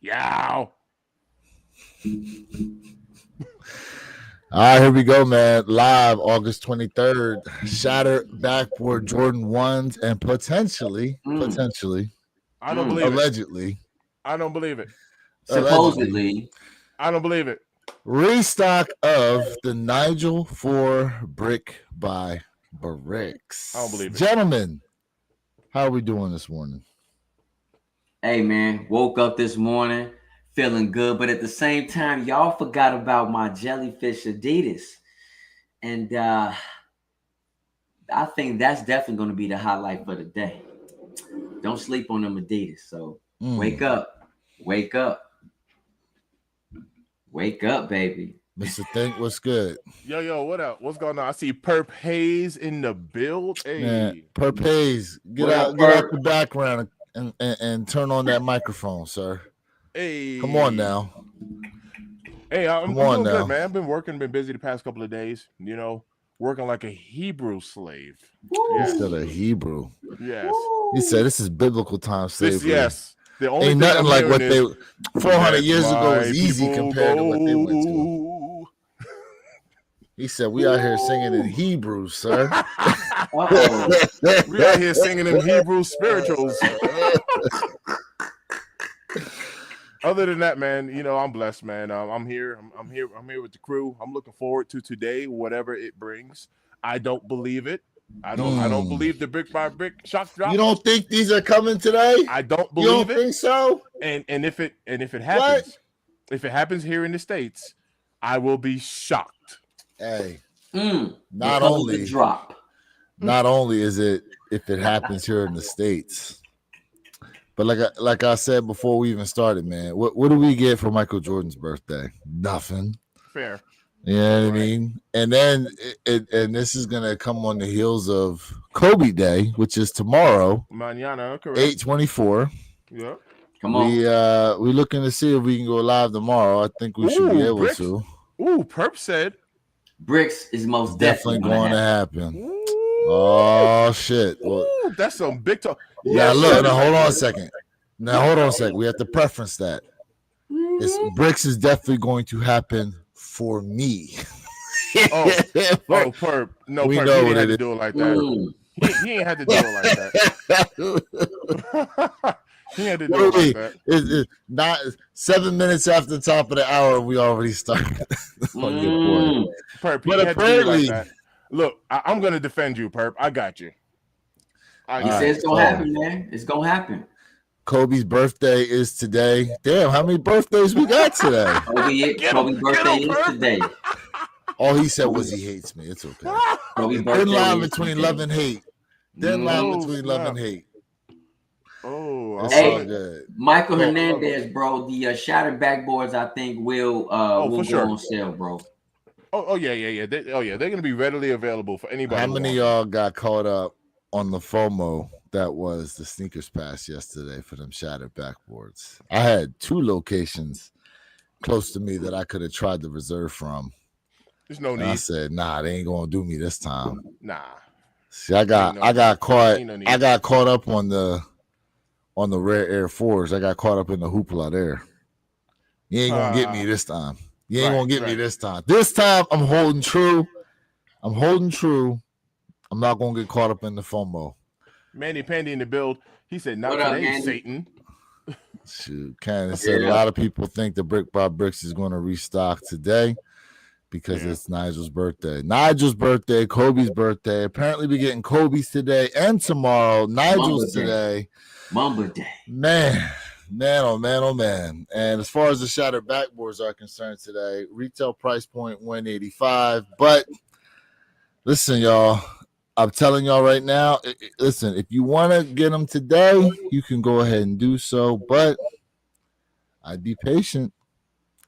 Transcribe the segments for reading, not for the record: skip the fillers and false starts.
Yow. All right, here we go, man. Live August 23rd. Shattered backboard Jordan 1s and potentially, I don't believe it. allegedly, I don't believe it. Supposedly. I don't believe it. restock of the Nigel 4 brick by Bricks. I don't believe it. Gentlemen, how are we doing this morning? Hey, man, woke up this morning feeling good, but at the same time, y'all forgot about my jellyfish Adidas. And I think that's definitely going to be the highlight for the day. Don't sleep on them Adidas. So wake up. Wake up. Wake up, baby. Mr. Think, what's good? Yo, what up? What's going on? I see Perp Hayes in the build. Hey, Man, Perp Hayes, get out the background and turn on that microphone, sir. Hey, come on now. Hey, I'm doing good, man. I've been busy the past couple of days. You know, working like a Hebrew slave. Yes. Instead of Hebrew. Yes. He said this is biblical time slavery. Yes. The only ain't nothing like what they 400 years ago was easy compared to what they went to. He said, we out here singing in Hebrew, sir. We out here singing in Hebrew spirituals. Other than that, man, you know, I'm blessed, man. I'm here. I'm here with the crew. I'm looking forward to today, whatever it brings. I don't believe it. I don't believe the brick by brick shock drop. You don't think these are coming today? I don't believe it. You don't think so? And if it happens, if it happens here in the States, I will be shocked. Hey, not only is it if it happens here in the States, but like I said before we even started, man, what do we get for Michael Jordan's birthday? Nothing. Fair. You know what I mean? And then and this is gonna come on the heels of Kobe Day, which is tomorrow. Mañana, correct. 8/24. Yeah. Come on. We looking to see if we can go live tomorrow. I think we should be able to. Ooh, Perp said Bricks is most definitely going to happen. Oh shit! Well, that's some big talk. Yeah, look. Now hold on a second. We have to preference that. Bricks is definitely going to happen for me. Perp. No, we Perp. Know he what didn't have it to do it like that. He ain't had to do it like that. He had to do it like that. It's not 7 minutes after the top of the hour. We already started. Perp, but apparently, like that. Look, I'm gonna defend you, Perp. I got you. He said it's gonna happen, man. It's gonna happen. Kobe's birthday is today. Damn, how many birthdays we got today? Kobe's birthday is today. All he said was he hates me. It's okay. Thin line between love and hate. Thin line between love and hate. Oh, that's all good. Michael Hernandez, bro. The shattered backboards, I think, will go on sale, bro. Yeah. They're gonna be readily available for anybody. How many of y'all got caught up on the FOMO that was the Sneakers Pass yesterday for them shattered backboards? I had 2 locations close to me that I could have tried to reserve from. There's no need. I said, nah, they ain't gonna do me this time. Nah. See, I got caught up on the rare Air 4s. I got caught up in the hoopla there. You ain't gonna get me this time. You ain't gonna get me this time. This time I'm holding true. I'm not gonna get caught up in the FOMO. Manny Pandy in the build. He said, "Not today, Satan." Shoot, Candace said a lot of people think the Brick by Bricks is going to restock today because it's Nigel's birthday. Kobe's birthday. Apparently, we're getting Kobe's today and tomorrow. Nigel's today. Mamba Day. Man, oh man. And as far as the shattered backboards are concerned today, retail price point $185. But listen, y'all. I'm telling y'all right now, listen, if you want to get them today, you can go ahead and do so, but I'd be patient.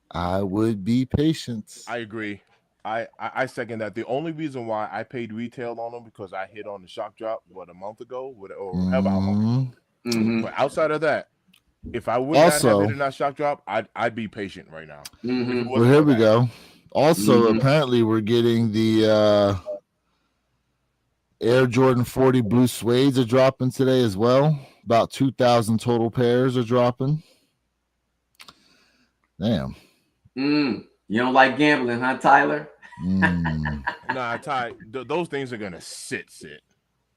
I would be patient. I agree. I second that. The only reason why I paid retail on them because I hit on the shock drop, a month ago? Or however long. But outside of that, if I would not have hit that shock drop, I'd be patient right now. Well, here we go. Also, apparently we're getting the Air Jordan 40 blue suedes are dropping today as well. About 2,000 total pairs are dropping. Damn. You don't like gambling, huh, Tyler? Nah, Ty, those things are gonna sit.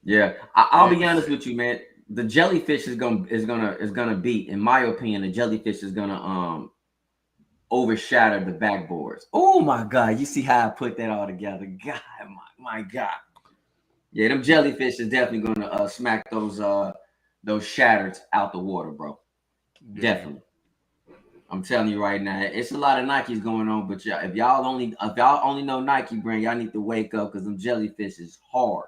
Yeah, I'll be honest with you, man. The jellyfish is gonna beat, in my opinion, the jellyfish is gonna overshadow the backboards. Oh my God, you see how I put that all together? God, my God. Yeah, them jellyfish is definitely gonna smack those shatters out the water, bro. Yeah. Definitely. I'm telling you right now, it's a lot of Nikes going on, but if y'all only know Nike brand, y'all need to wake up because them jellyfish is hard.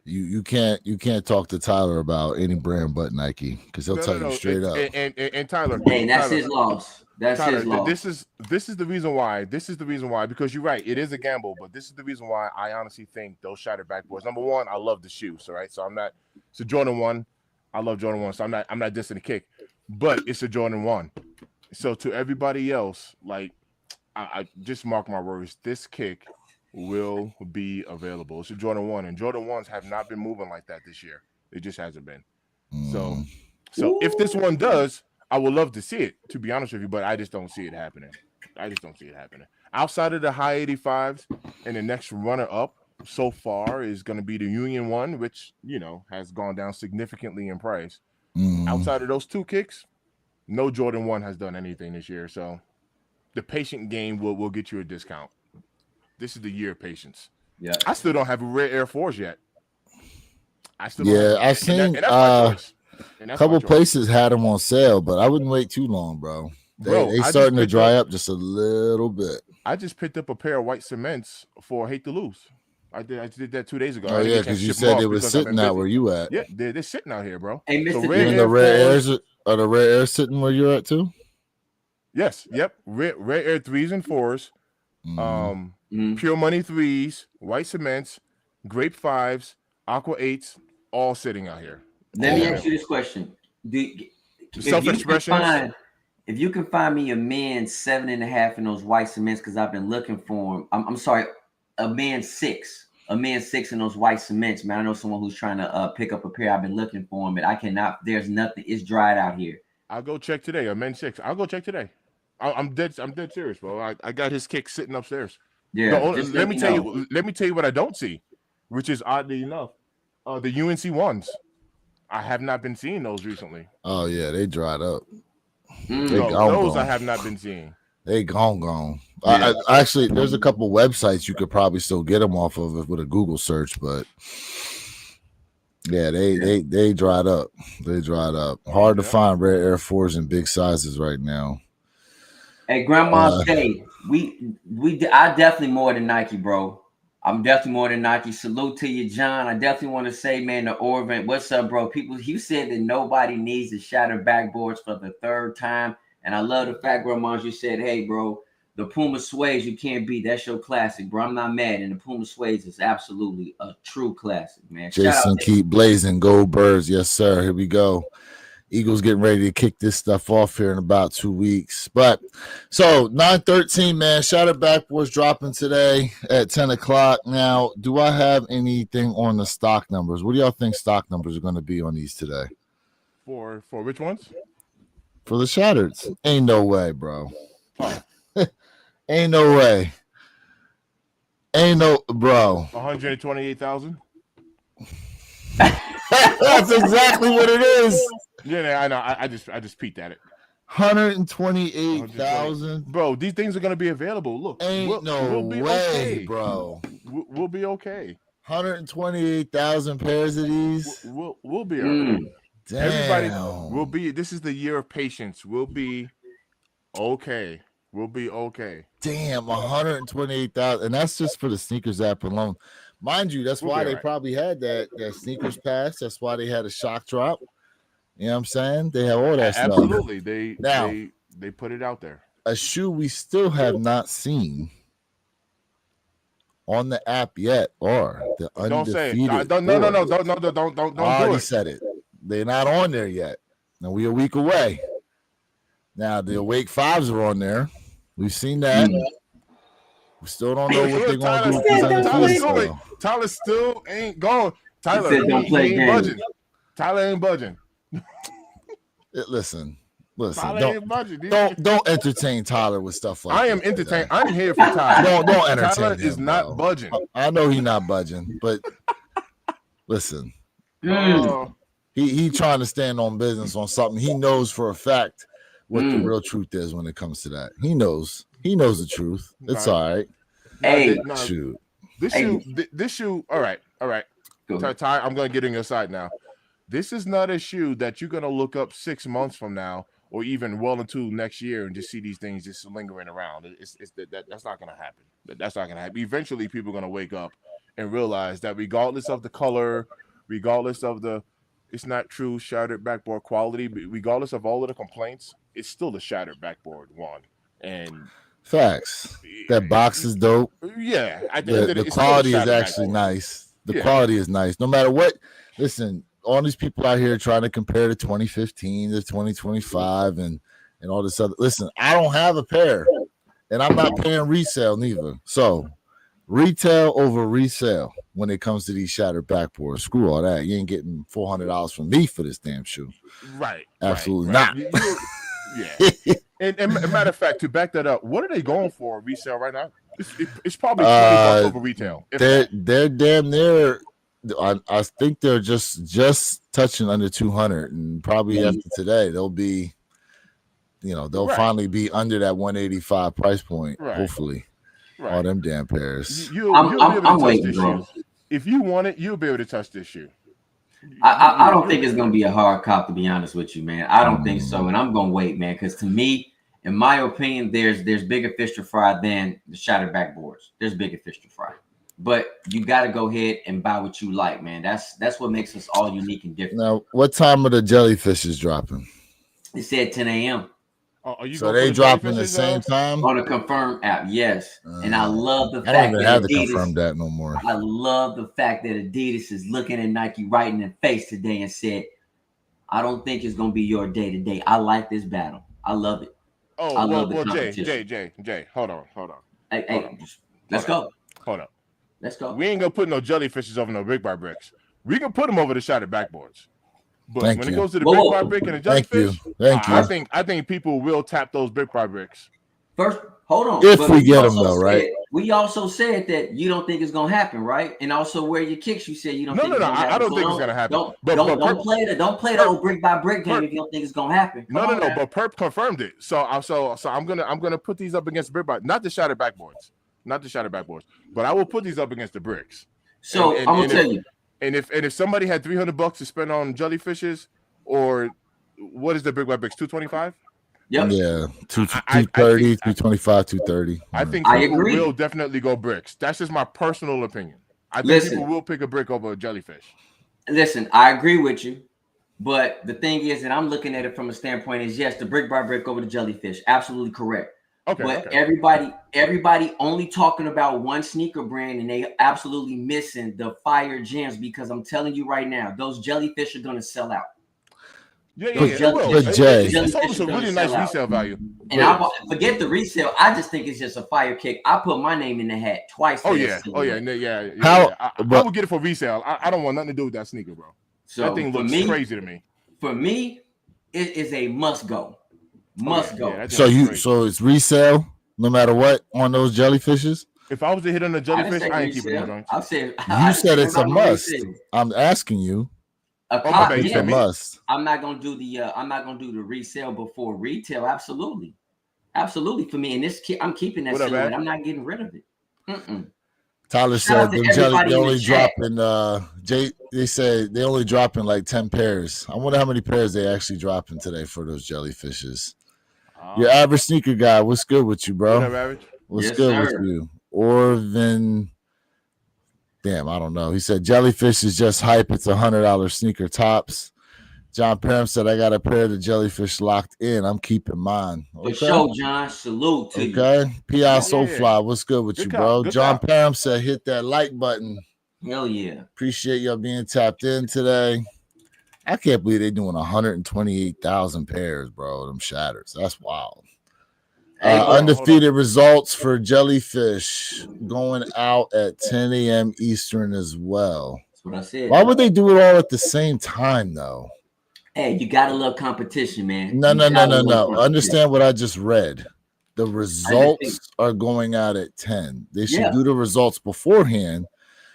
You can't talk to Tyler about any brand but Nike because he'll tell you straight up. And Tyler, hey, that's Tyler, his loss. That's Tyler, his loss. This is the reason why. This is the reason why, because you're right. It is a gamble, but this is the reason why I honestly think those shattered backboards. Number one, I love the shoes. All right, so I'm not. It's a Jordan 1. I love Jordan 1, so I'm not dissing the kick, but it's a Jordan 1. So to everybody else, like, I just mark my words. This kick will be available. It's a Jordan 1, and Jordan 1s have not been moving like that this year. It just hasn't been. So if this one does, I would love to see it, to be honest with you, but I just don't see it happening. Outside of the high 85s, and the next runner-up so far is going to be the Union 1, which, has gone down significantly in price. Outside of those two kicks, no Jordan 1 has done anything this year, so the patient game will get you a discount. This is the year of patience. Yeah, I still don't have a rare Air Force yet. I've seen a couple places had them on sale, but I wouldn't wait too long, bro. They starting to dry up just a little bit. I just picked up a pair of white cements for Hate to Lose. I did that 2 days ago. Oh yeah, because you said they were sitting out where you at. Yeah, they're sitting out here, bro. Hey, Mr. Even the Rare Airs are the Rare Airs sitting where you're at too? Yes. Yep. Rare Air 3s and 4s. Pure Money 3s, white cements, grape 5s, aqua 8s, all sitting out here. Let me ask you this question: Self-expression. If you can find me a man 7.5 in those white cements, because I've been looking for him. I'm sorry, a man 6 in those white cements, man. I know someone who's trying to pick up a pair. I've been looking for him, but I cannot. There's nothing. It's dried out here. I'll go check today. A men 6. I'll go check today. I'm dead serious, bro. I got his kick sitting upstairs. Yeah. Let me tell you what I don't see, which is oddly enough, the UNC 1s. I have not been seeing those recently. Oh yeah, they dried up. Those I have not been seeing. They gone. Yeah. Actually, there's a couple websites you could probably still get them off of with a Google search, but yeah, they dried up. They dried up. Hard to find Rare Air 4s in big sizes right now. Hey, Grandma's Day. I definitely more than Nike, bro. I'm definitely more than Nike. Salute to you, John. I definitely want to say, man, the Orvin. What's up, bro? People, you said that nobody needs to shatter backboards for the 3rd time. And I love the fact, Grandma, you said, hey, bro, the Puma Suedes you can't beat. That's your classic, bro. I'm not mad. And the Puma Suedes is absolutely a true classic, man. Jason, keep blazing. Gold Birds. Yes, sir. Here we go. Eagles getting ready to kick this stuff off here in about 2 weeks. But so 9/13, man, Shattered Backboards dropping today at 10 o'clock. Now, do I have anything on the stock numbers? What do y'all think stock numbers are going to be on these today? For which ones? For the Shattereds. Ain't no way, bro. Ain't no way. Ain't no, bro. 128,000. That's exactly what it is. Yeah, I know. I just peeked at it. 128,000. Bro, these things are gonna be available. Look, we'll be way, okay, bro. We'll be okay. 128,000 pairs of these. We'll be all right. Damn. Everybody will be. This is the year of patience. We'll be okay. We'll be okay. Damn, 128,000, and that's just for the sneakers app alone. Mind you, that's why they probably had that sneakers pass. That's why they had a shock drop. You know what I'm saying? They have all that stuff. Absolutely. They put it out there. A shoe we still have not seen on the app yet are the undefeated. Don't say it. No. Don't I already said it. They're not on there yet. Now we're a week away. Now the Awake 5s are on there. We've seen that. We still don't know what they're going to do. Tyler still ain't going. Tyler ain't budging. Tyler ain't budging. Listen, Listen, Tyler ain't budget. don't entertain Tyler with stuff like I am this entertained. today. I'm here for Tyler. Don't entertain Tyler him, is not bro. budging. I know he's not budging, but listen, he trying to stand on business on something he knows for a fact what the real truth is when it comes to that. He knows the truth. It's all right. Hey, shoot. This shoe. All right. Ty, I'm gonna get on your side now. This is not a shoe that you're gonna look up 6 months from now, or even well into next year, and just see these things just lingering around. That's not gonna happen. That's not gonna happen. Eventually, people are gonna wake up and realize that regardless of the color, regardless of it's not true shattered backboard quality, but regardless of all of the complaints, it's still a shattered backboard one. And facts. That box is dope. Yeah, the quality is actually nice. The quality is nice. No matter what, listen, all these people out here trying to compare to 2015 to 2025 and all this other. Listen, I don't have a pair, and I'm not paying resale neither. So retail over resale when it comes to these shattered backboards. Screw all that. You ain't getting $400 from me for this damn shoe. Right. Absolutely right. not. Yeah. and matter of fact, to back that up, what are they going for resale right now? It's probably $20 over retail. They're damn near. I think they're just touching under 200, and probably after today they'll be, they'll finally be under that 185 price point. Right. Hopefully, all them damn pairs. I'm waiting, bro. If you want it, you'll be able to touch this shoe. I don't think it's gonna be a hard cop, to be honest with you, man. I don't think so, and I'm gonna wait, man, because to me, in my opinion, there's bigger fish to fry than the shattered backboards. There's bigger fish to fry, but you got to go ahead and buy what you like, man. That's what makes us all unique and different. Now, what time are the jellyfishes dropping? It said 10 a.m. So they dropping the same time on the Confirm app, yes. And I love the fact I don't even have Adidas, to confirm that no more. I love the fact that Adidas is looking at Nike right in the face today and said, "I don't think it's gonna be your day today. I like this battle. I love it." Oh, well, Jay, hold on. Hey, let's go. Hold up. Let's go. We ain't gonna put no jellyfishes over no brick by bricks. We can put them over the shattered backboards. But when it goes to the brick by brick and the jellyfish, Thank you. I think people will tap those brick by bricks. First, hold on. If we get them though, right? We also said that you don't think it's gonna happen, right? And also where your kicks, you said you don't. No, I don't think it's gonna happen. Don't play the old brick by brick game if you don't think it's gonna happen. No. But Perp confirmed it. So I'm gonna put these up against brick by, not the shattered backboards, but I will put these up against the bricks. So I'm gonna tell you. And if somebody had $300 to spend on jellyfishes, or what is the brick by bricks, 225? Yep. Yeah, 230, 225, 230. I think people will definitely go bricks. That's just my personal opinion. I think people will pick a brick over a jellyfish. Listen, I agree with you, but the thing is that I'm looking at it from a standpoint is yes, the brick by brick over the jellyfish, absolutely correct. Okay. But everybody only talking about one sneaker brand, and they absolutely missing the fire gems, because I'm telling you right now, those jellyfish are gonna sell out. Yeah, it will. But Jay, it's also a really nice resale value. And I forget the resale. I just think it's just a fire kick. I put my name in the hat twice. Oh yeah. I would get it for resale. I don't want nothing to do with that sneaker, bro. So that thing looks crazy to me. For me, it is a must go. Must go. Yeah, so it's resale no matter what on those jellyfishes. If I was to hit on the jellyfish, I ain't keeping them. I said it's a must. I'm asking you. It's a must. I'm not gonna do the resale before retail. Absolutely for me. And I'm keeping that silhouette. I'm not getting rid of it. Tyler said they only dropping. They said they only dropping like 10 pairs. I wonder how many pairs they actually dropping today for those jellyfishes. Your average sneaker guy, what's good with you, bro? What up, average? What's good with you? Orvin. Damn, I don't know. He said jellyfish is just hype. It's $100 sneaker tops. John Parham said I got a pair of the jellyfish locked in. I'm keeping mine. Okay. For sure, John. Salute to you. Okay. P.I. Soulfly, what's good with you, bro? John Parham said hit that like button. Hell yeah. Appreciate y'all being tapped in today. I can't believe they're doing 128,000 pairs, bro. Them shatters. That's wild. Undefeated results for jellyfish going out at 10 a.m. Eastern as well. That's what I said. Why would they do it all at the same time, though? Hey, you gotta love competition, man. No. Understand what I just read. The results are going out at 10. They should do the results beforehand.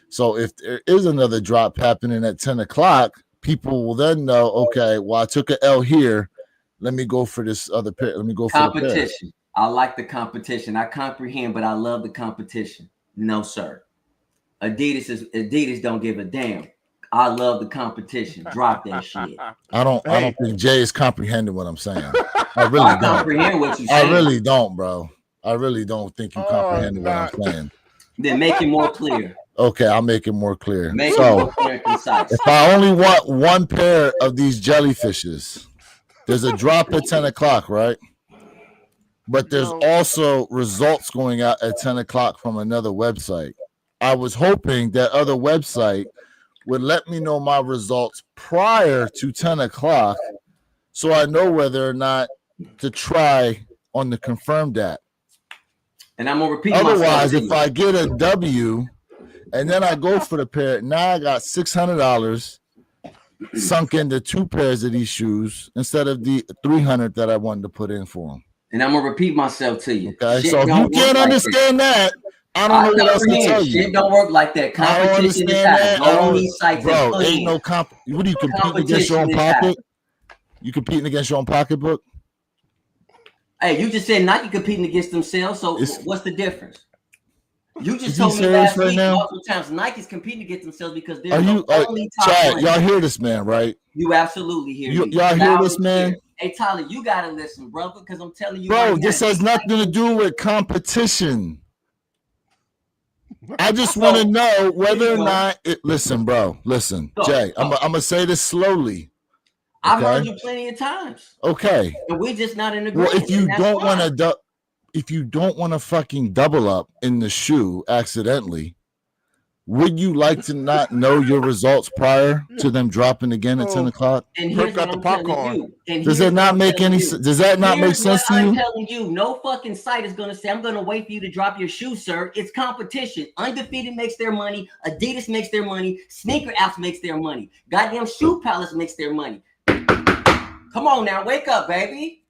So if there is another drop happening at 10 o'clock, people will then know, okay, well, I took an L here. Let me go for this other pair. Let me go for the competition. I like the competition. I comprehend, but I love the competition. No, sir. Adidas don't give a damn. I love the competition. Drop that shit. I don't think Jay is comprehending what I'm saying. I really don't. Comprehend what you're saying. I really don't, bro. I really don't think you comprehend what I'm saying. Then make it more clear. Okay, I'll make it more clear. Make it more clear and concise. If I only want one pair of these jellyfishes, there's a drop at 10 o'clock, right? But there's also results going out at 10 o'clock from another website. I was hoping that other website would let me know my results prior to 10 o'clock so I know whether or not to try on the confirmed app. And I'm going to repeat Otherwise, if I get a W and then I go for the pair, now I got $600 sunk into 2 pairs of these shoes instead of the $300 that I wanted to put in for them. And I'm going to repeat myself to you. Okay, so if you can't understand that, I don't know what else to tell you. Shit don't work like that. Competition is out. Go on these sites, bro. Ain't no What are you competing against your own pocket? You competing against your own pocketbook? Hey, you just said Nike competing against themselves. So what's the difference? You just told me last week multiple times Nike's competing against themselves because they're the only top Chad, y'all hear this man, right? You absolutely hear me. Y'all hear this man? Hey, Tyler, you gotta listen, brother, because I'm telling you. Bro, this has nothing to do with competition. I just want to know whether or not listen, bro. Listen, Jay. I'm gonna say this slowly. I've heard you plenty of times. Okay. And we're just not in agreement. Well, if you don't want to fucking double up in the shoe accidentally, would you like to not know your results prior to them dropping again at 10 o'clock? And here's what I'm telling you. Does that not make sense to you? I'm telling you, no fucking site is going to say, I'm going to wait for you to drop your shoe, sir. It's competition. Undefeated makes their money. Adidas makes their money. Sneaker apps makes their money. Goddamn Shoe Palace makes their money. Come on now, wake up, baby.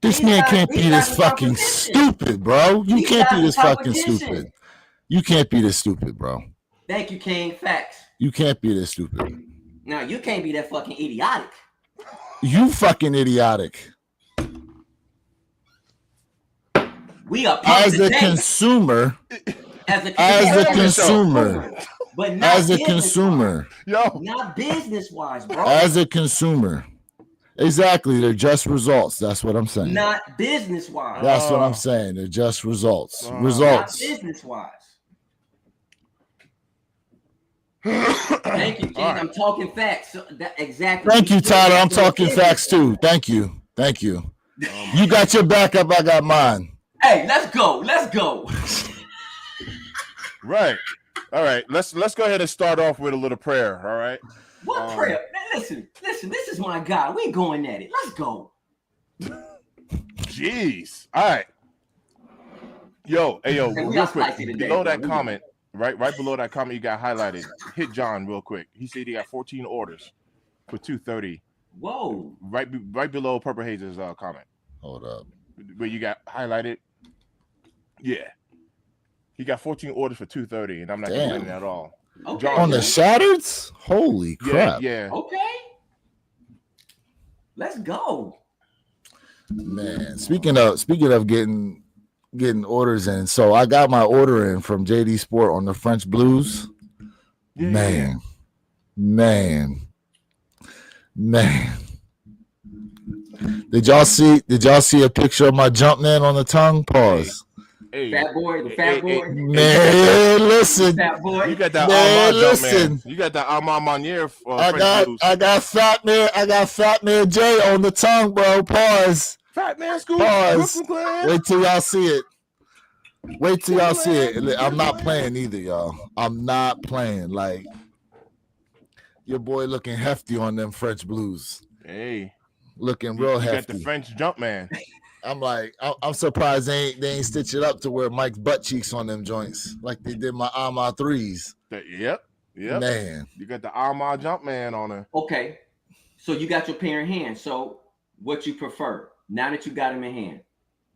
This man can't be this fucking stupid, bro. You can't be this fucking stupid. You can't be this stupid, bro. Thank you, King. Facts. You can't be this stupid. No, you can't be that fucking idiotic. You fucking idiotic. We are as a consumer. But not as a consumer. Yo. Not business-wise, bro. As a consumer. Exactly. They're just results. That's what I'm saying. Not business-wise. That's what I'm saying. They're just results. Results. Not business-wise. Thank you, King. Right. I'm talking facts. So exactly. Thank you, Tyler. I'm talking facts too. Thank you. Thank you. You got your backup. I got mine. Hey, let's go. Let's go. Right. All right. Let's go ahead and start off with a little prayer. All right. What prayer? Man, listen. This is my guy. We going at it. Let's go. Jeez. All right. Yo, real quick. Below that comment. Right below that comment you got highlighted. Hit John real quick. He said he got 14 orders for 230. Whoa! Right below Purple Haze's comment. Hold up. Where you got highlighted? Yeah. He got 14 orders for 230, and I'm not complaining at all. Okay. John, on the Shattereds? Holy crap! Yeah. Okay. Let's go. Man, speaking of getting orders in. So I got my order in from JD Sport on the French Blues. Yeah. Man. Did y'all see a picture of my Jumpman on the tongue? Pause. Hey. Fat boy. Man, listen. Fat boy. You got that Armand Jumpman. You got that Armand Manier. I got Fat Man J on the tongue, bro. Pause. Fat Man School. Pause. Wait till y'all see it. I'm not playing either, y'all. I'm not playing. Like, your boy looking hefty on them French Blues. Hey. Looking real hefty. Got the French Jumpman. I'm like, I'm surprised they ain't stitch it up to where Mike's butt cheeks on them joints like they did my Arma 3s. Yep. Yep. Man. You got the Armand Jumpman on her. Okay. So you got your pair in hand. So what you prefer now that you got them in hand?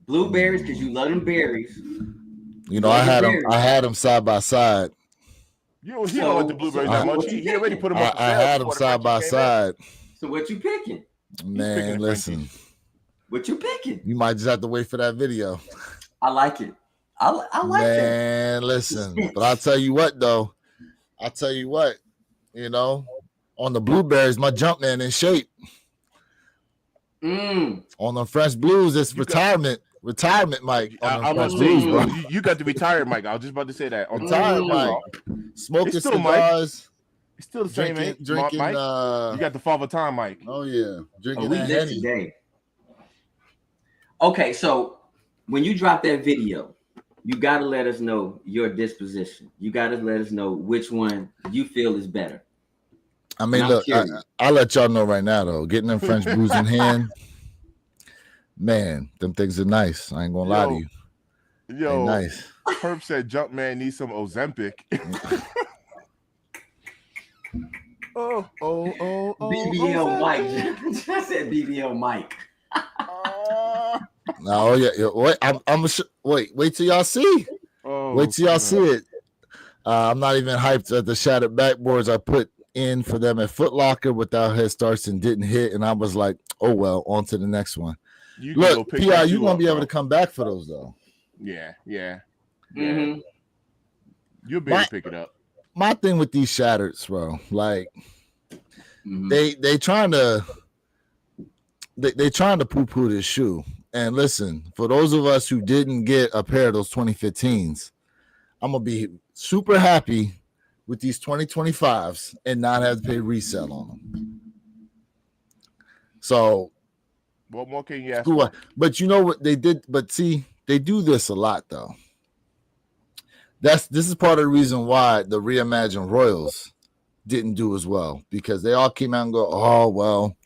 Blueberries, because you love them berries. You know, I had them side by side. He don't like the blueberries that much. He already put them up for sale. I had them side by side. So what you picking? Man, listen. What you picking? You might just have to wait for that video. I like it. I like that. Man, listen. But I'll tell you what, though. You know, on the blueberries, my Jumpman in shape. On the French Blues, it's retirement, Mike. I'm gonna say, bro. You got to retire, Mike. I was just about to say that. On retired, Mike. Smoking cigars. It's still the same, man. Drinking, Mike. You got the Father Time, Mike. Oh yeah, drinking that Henny. Today. Okay, so when you drop that video, you got to let us know your disposition. You got to let us know which one you feel is better. I mean, look, I'll let y'all know right now, though. Getting them French Blues in hand, man, them things are nice. I ain't gonna lie to you. Yo, nice. Herb said Jumpman needs some Ozempic. BBL Mike. I said BBL Mike. No, yeah. Wait till y'all see. Wait till y'all see it. I'm not even hyped at the shattered backboards I put in for them at Foot Locker without head starts and didn't hit, and I was like, oh well, on to the next one. Look, PR, you won't be able to come back for those though. Yeah. Mm-hmm. You'll be able to pick it up. My thing with these shatters, bro, like they trying to poo-poo this shoe. And listen, for those of us who didn't get a pair of those 2015s, I'm gonna be super happy with these 2025s and not have to pay resale on them. So what more can you ask for? But you know what they did? But see, they do this a lot though. This is part of the reason why the reimagined Royals didn't do as well, because they all came out and go, oh well,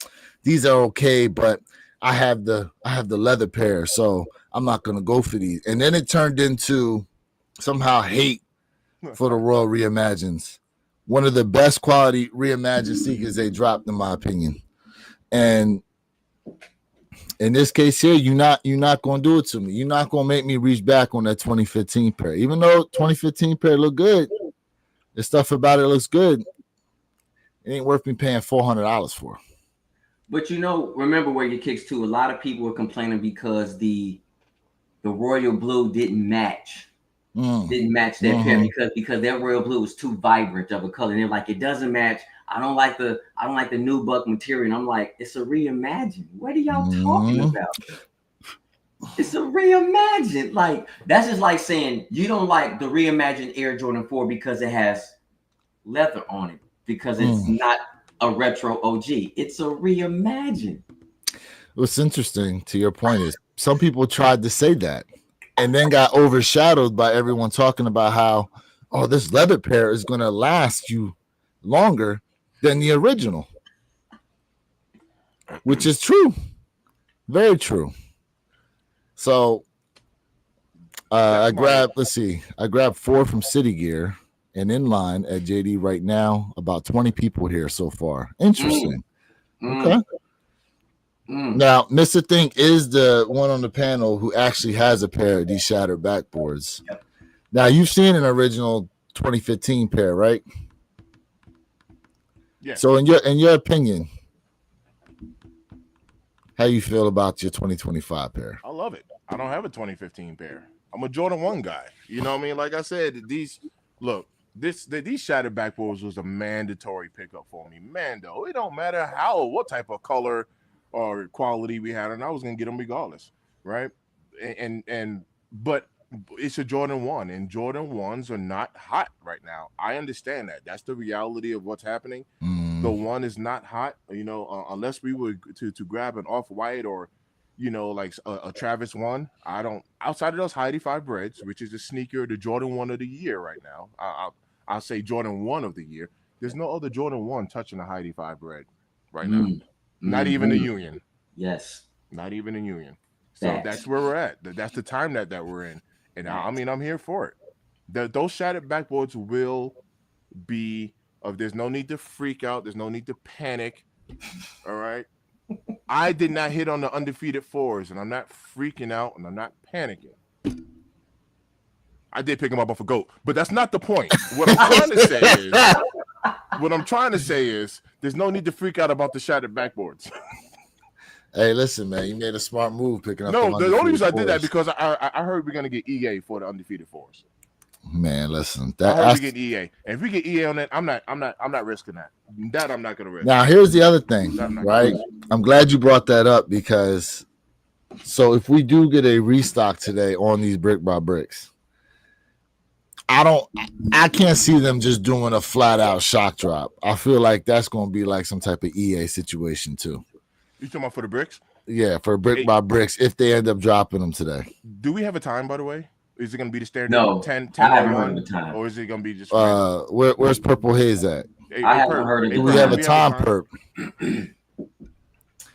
these are okay, but I have the leather pair, so I'm not gonna go for these. And then it turned into somehow hate for the Royal Reimagines. One of the best quality reimagined sneakers they dropped, in my opinion. And in this case here, you're not gonna do it to me. You're not gonna make me reach back on that 2015 pair. Even though 2015 pair look good, the stuff about it looks good. It ain't worth me paying $400 for. But remember where your kicks too. A lot of people were complaining because the royal blue didn't match that pair because their royal blue was too vibrant of a color. And they're like, it doesn't match. I don't like the nubuck material. And I'm like, it's a reimagine. What are y'all talking about? It's a reimagine. Like, that's just like saying you don't like the reimagined Air Jordan 4 because it has leather on it, because it's not a retro OG. It's a reimagine. What's interesting to your point is some people tried to say that and then got overshadowed by everyone talking about how, oh, this leather pair is going to last you longer than the original, which is true. Very true. So I grabbed 4 from City Gear and in line at JD right now. About 20 people here so far. Interesting. Okay. Now, Mr. Think is the one on the panel who actually has a pair of these shattered backboards. Yep. Now, you've seen an original 2015 pair, right? Yeah. So, in your opinion, how you feel about your 2025 pair? I love it. I don't have a 2015 pair. I'm a Jordan 1 guy. You know what I mean? Like I said, these shattered backboards was a mandatory pickup for me. Mando. It don't matter what type of color or quality we had, and I was gonna get them regardless, right? But it's a Jordan 1, and Jordan 1s are not hot right now. I understand that. That's the reality of what's happening. The 1 is not hot, unless we were to grab an off-white or, like a Travis 1. I don't, outside of those high 85 breads, which is a sneaker, the Jordan 1 of the year right now. I'll say Jordan 1 of the year. There's no other Jordan 1 touching the high 85 bread right now. Not even the Union. Yes. Not even the Union. So that's where we're at. That's the time that we're in. And I'm here for it. Those shattered backboards will be of there's no need to freak out. There's no need to panic. All right. I did not hit on the undefeated fours, and I'm not freaking out, and I'm not panicking. I did pick him up off a goat, but that's not the point. What I'm trying to say is there's no need to freak out about the shattered backboards. Hey, listen, man, you made a smart move picking up. No, the only reason I did that because I heard we're gonna get EA for the undefeated fours. Man, listen, I heard we get EA, and if we get EA on that, I'm not risking that. That I'm not gonna risk. Now, here's the other thing, right? I'm glad you brought that up because so if we do get a restock today on these brick by bricks, I can't see them just doing a flat out shock drop. I feel like that's gonna be like some type of EA situation too. You talking about for the bricks? Yeah, for brick by bricks, if they end up dropping them today. Do we have a time, by the way? Is it going to be the standard 10 I haven't heard of the time. Or is it going to be just where's Purple Haze at? I haven't heard of it. Do we have a time, Perp?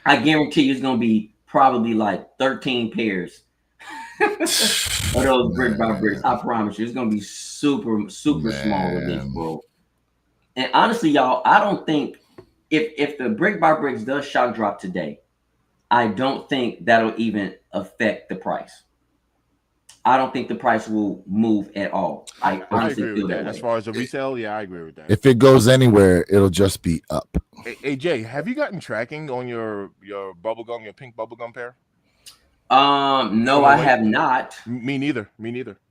I guarantee you it's going to be probably like 13 pairs of those brick by bricks. I promise you. It's going to be super small with this, bro. And honestly, y'all, I don't think if the brick by bricks does shock drop today, I don't think that'll even affect the price. I don't think the price will move at all. I honestly agree feel with that. way. As far as the resale, yeah, I agree with that. If it goes anywhere, it'll just be up. Hey Jay, have you gotten tracking on your bubblegum, your pink bubblegum pair? No, I have not. Me neither.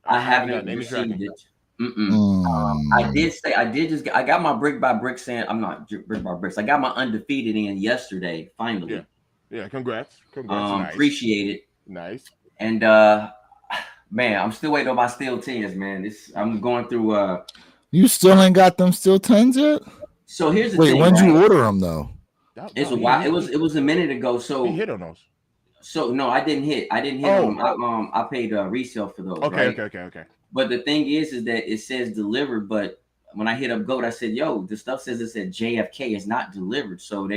I haven't received it. I got my brick by bricks in. I'm not brick by bricks. I got my undefeated in yesterday. Finally. Yeah. Congrats. Nice. Appreciate it. Nice. And man, I'm still waiting on my steel 10s, man. I'm going through. You still ain't got them steel 10s yet? So here's the thing. Wait, when'd you order them though? It's a while. It was a minute ago. So he hit on those. So no, I didn't hit. I didn't hit them. I paid resale for those. Okay. But the thing is that it says delivered. But when I hit up Goat, I said, "Yo, the stuff says it said JFK is not delivered." So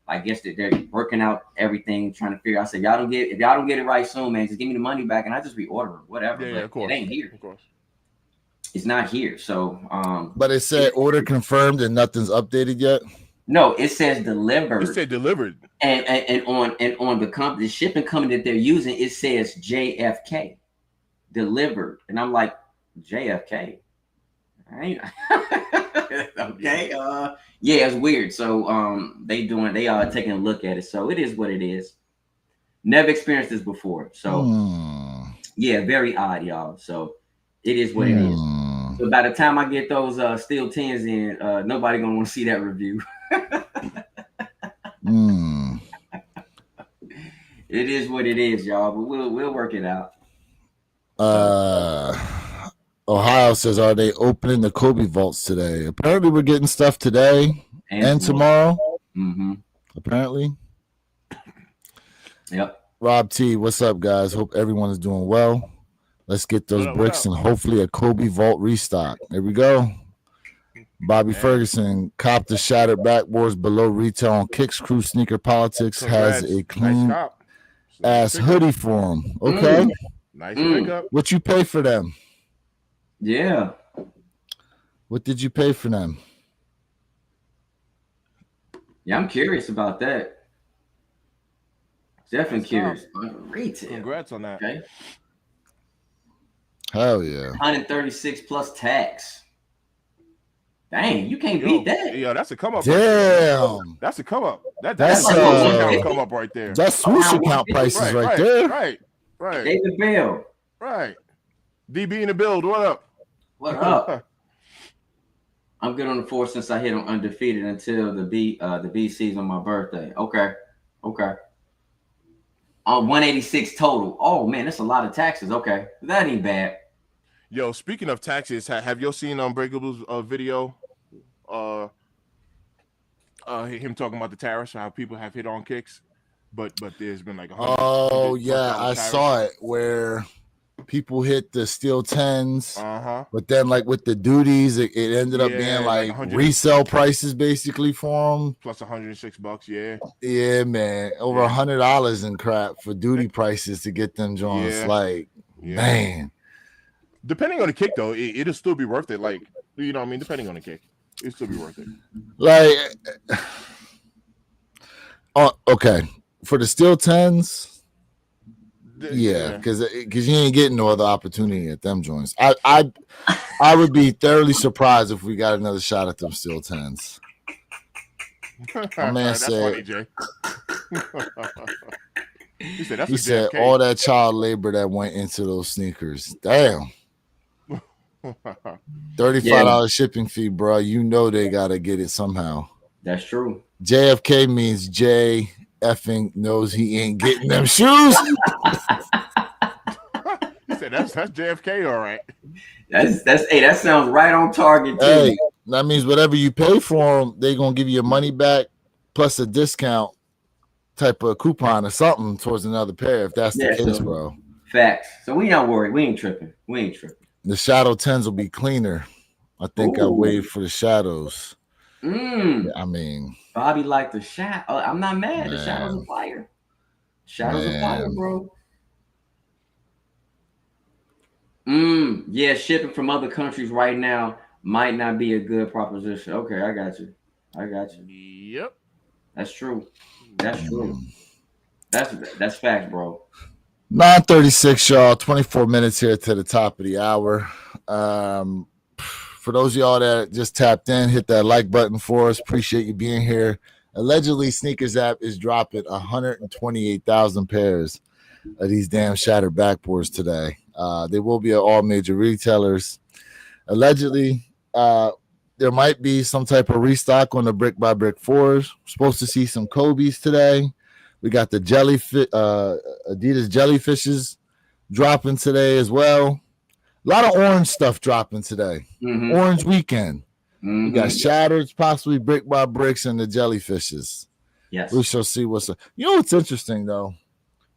I guess they're working out everything, trying to figure. I said, if y'all don't get it right soon, man, just give me the money back, and I just reorder it, whatever. Yeah, of course. It ain't here. Of course. It's not here. So, but it said order confirmed and nothing's updated yet. No, it says delivered. It said delivered. And on the shipping company that they're using, it says JFK delivered, and I'm like, JFK. All right. Okay. Yeah, it's weird. So they are taking a look at it. So it is what it is. Never experienced this before. So yeah, very odd, y'all. So it is what it is. So by the time I get those steel 10s in, nobody gonna want to see that review. It is what it is, y'all. But we'll work it out. Ohio says, are they opening the Kobe vaults today? Apparently, we're getting stuff today and tomorrow. Apparently. Yep. Rob T, what's up, guys? Hope everyone is doing well. Let's get those bricks and hopefully a Kobe vault restock. There we go. Bobby Ferguson, cop the shattered backboards below retail on Kicks Crew Sneaker Politics. Congrats. Has a clean ass hoodie for him. Okay. Nice pickup. What you pay for them? Yeah. What did you pay for them? Yeah, I'm curious about that. Definitely curious. Retail. Congrats on that. Okay. Hell yeah. 136 plus tax. Dang, you can't beat that. Yeah, that's a come up. Damn. That's a come up. That's a come up right there. That's swoosh account prices right there. Right. David Bell. Right. DB in the build. What up? What up? I'm good on the 4 since I hit on undefeated until the BC's on my birthday. Okay. On 186 total. Oh man, that's a lot of taxes. Okay, that ain't bad. Yo, speaking of taxes, have you seen Unbreakable's video? Him talking about the tariffs, how people have hit on Kicks, but there's been like I saw it where people hit the steel 10s, but then like with the duties, it ended up being like resale prices basically for them. Plus $106, yeah, man, over $100 in crap for duty prices to get them joints. Man. Depending on the kick, though, it'll still be worth it. Like, you know what I mean? Depending on the kick. It'd still be worth it. Like, okay, for the steel 10s, yeah, because you ain't getting no other opportunity at them joints. I would be thoroughly surprised if we got another shot at them steel 10s. My man That's said, funny, Jay. he said all that child labor that went into those sneakers. Damn. $35 shipping fee, bro. You know they gotta get it somehow. That's true. JFK means Jay effing knows he ain't getting them shoes. He said that's JFK, all right. That sounds right on target too. Hey, that means whatever you pay for them, they gonna give you your money back plus a discount type of coupon or something towards another pair if that's the case, bro. Facts. So we not worried. We ain't tripping. The Shadow 10s will be cleaner. I think I wait for the Shadows. I mean, Bobby liked the shot. I'm not mad. The Shadows of fire. Shadows of fire, bro. Yeah, shipping from other countries right now might not be a good proposition. Okay, I got you. Yep. That's true. That's facts, bro. 9:36, y'all. 24 minutes here to the top of the hour. For those of y'all that just tapped in, hit that like button for us. Appreciate you being here. Allegedly, Sneakers app is dropping 128,000 pairs of these damn shattered backboards today. They will be at all major retailers. Allegedly, there might be some type of restock on the brick by brick 4s. We're supposed to see some Kobe's today. We got the Adidas Jellyfishes dropping today as well. A lot of orange stuff dropping today. Orange weekend. We got Shattered, possibly brick by bricks, and the Jellyfishes. Yes. We shall see what's up. You know what's interesting though?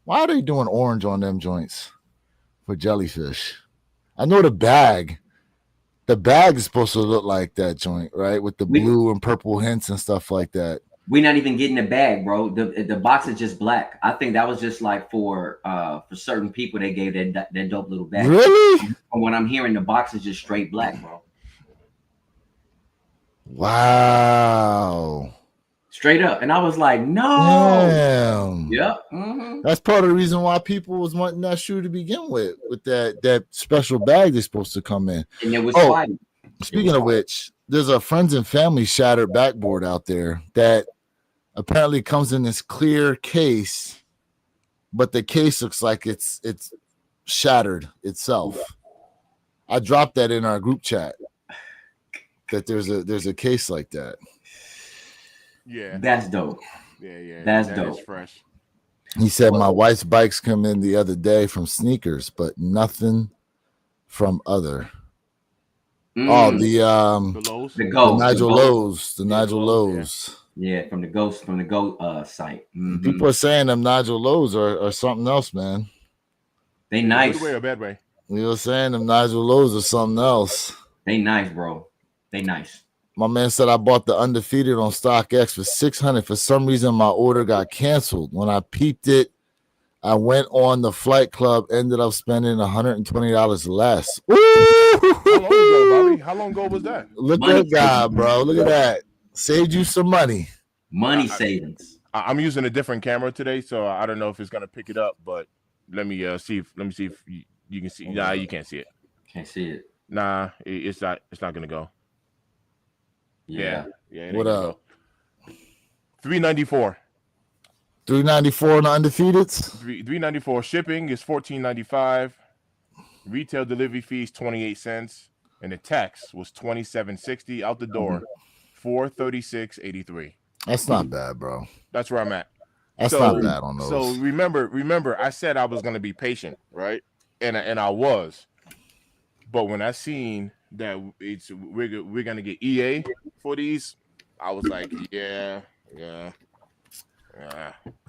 Why are they doing orange on them joints for Jellyfish? I know the bag. The bag is supposed to look like that joint, right? With the blue and purple hints and stuff like that. We're not even getting the bag, bro. The box is just black. I think that was just like for certain people they gave that dope little bag. Really? From what I'm hearing, the box is just straight black, bro. Wow. Straight up. And I was like, no. Damn. Yep. That's part of the reason why people was wanting that shoe to begin with that special bag that's supposed to come in. And it was speaking of which, there's a friends and family shattered backboard out there that apparently comes in this clear case, but the case looks like it's shattered itself. I dropped that in our group chat that there's a case like that. Yeah, that's dope. Yeah, that's that dope. Is fresh. He said my wife's bikes come in the other day from Sneakers, but nothing from other. Oh, the Nigel Lowe's. Yeah, from the Ghost site. People are saying them Nigel Lowe's are something else, man. They nice. Good way or bad way? You were saying them Nigel Lowe's are something else. They nice, bro. They nice. My man said I bought the Undefeated on StockX for $600. For some reason, my order got canceled. When I peeped it, I went on the Flight Club, ended up spending $120 less. How long ago, Bobby? How long ago was that? Look at that guy, bro. Look at that. Saved you some money. Money savings. I'm using a different camera today, so I don't know if it's gonna pick it up. But let me see if you can see. Nah, you can't see it. Can't see it. Nah, it's not gonna go. Yeah. What up? 394. 394 on the Undefeated. 394. Shipping is $14.95. Retail delivery fees 28 cents, and the tax was $27.60 out the door. $436.83. That's not bad, bro. That's where I'm at. That's not bad on those. So remember, I said I was gonna be patient, right? And I was. But when I seen that we're gonna get EA for these, I was like, yeah.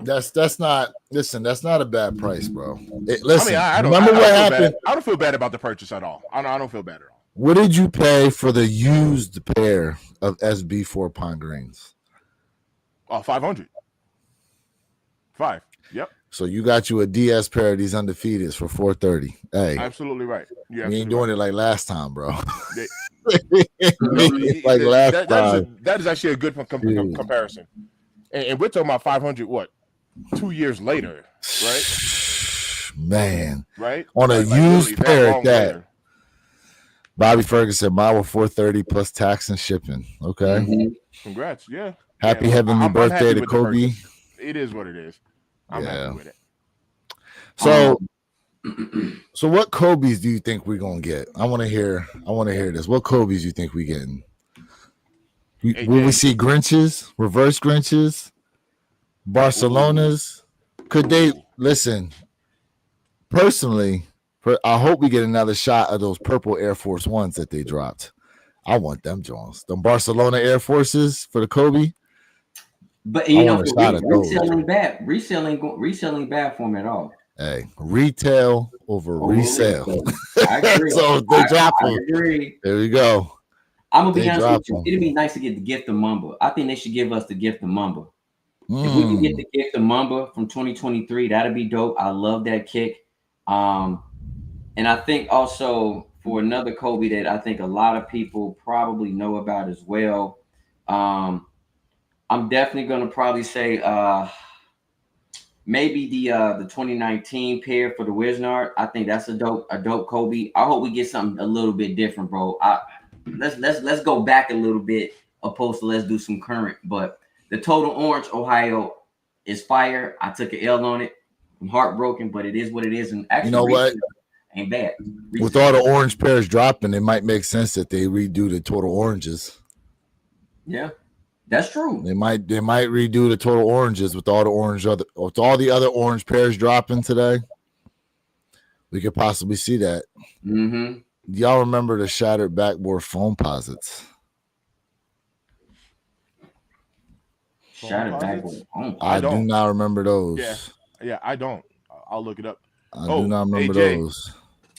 That's not. Listen, that's not a bad price, bro. Listen, I don't remember what happened. I don't feel bad about the purchase at all. I don't feel bad at all. What did you pay for the used pair of SB4 Pine Greens? $500. $5. Yep. So you got you a DS pair of these undefeateds for $430. Hey, absolutely right. You ain't doing it like last time, bro. That is actually a good comparison. And we're talking about 500. What? 2 years later, right? Man, right? On a used pair at that. Later. Bobby Ferguson, mine were $430 plus tax and shipping. Okay. Mm-hmm. Congrats. Yeah. Happy heavenly birthday to Kobe. It is what it is. I'm happy with it. So what Kobe's do you think we're gonna get? I want to hear this. What Kobe's you think we getting? Will we see Grinches, reverse Grinches, Barcelonas? Could they listen? Personally, I hope we get another shot of those purple Air Force Ones that they dropped. I want them Jones. The Barcelona Air Forces for the Kobe. But you know, reselling bad for them at all. Hey, retail over resale. I agree. So they drop them. I agree. There we go. I'm gonna be honest with you. It'd be nice to get the gift of Mamba. I think they should give us the gift of Mamba. If we can get the gift of Mamba from 2023, that'd be dope. I love that kick. And I think also for another Kobe that I think a lot of people probably know about as well. I'm definitely gonna probably say maybe the 2019 pair for the Wisnard. I think that's a dope Kobe. I hope we get something a little bit different, bro. Let's go back a little bit opposed to let's do some current. But the Total Orange Ohio is fire. I took an L on it. I'm heartbroken, but it is what it is. And actually, you know what? Ain't bad. With all the orange pairs dropping, it might make sense that they redo the Total Oranges. Yeah. That's true. They might redo the Total Oranges with all the other orange pairs dropping today. We could possibly see that. Mm-hmm. Y'all remember the shattered backboard foam posits? Shattered backboard foam. I do not remember those. Yeah, I don't. I'll look it up. I do not remember those.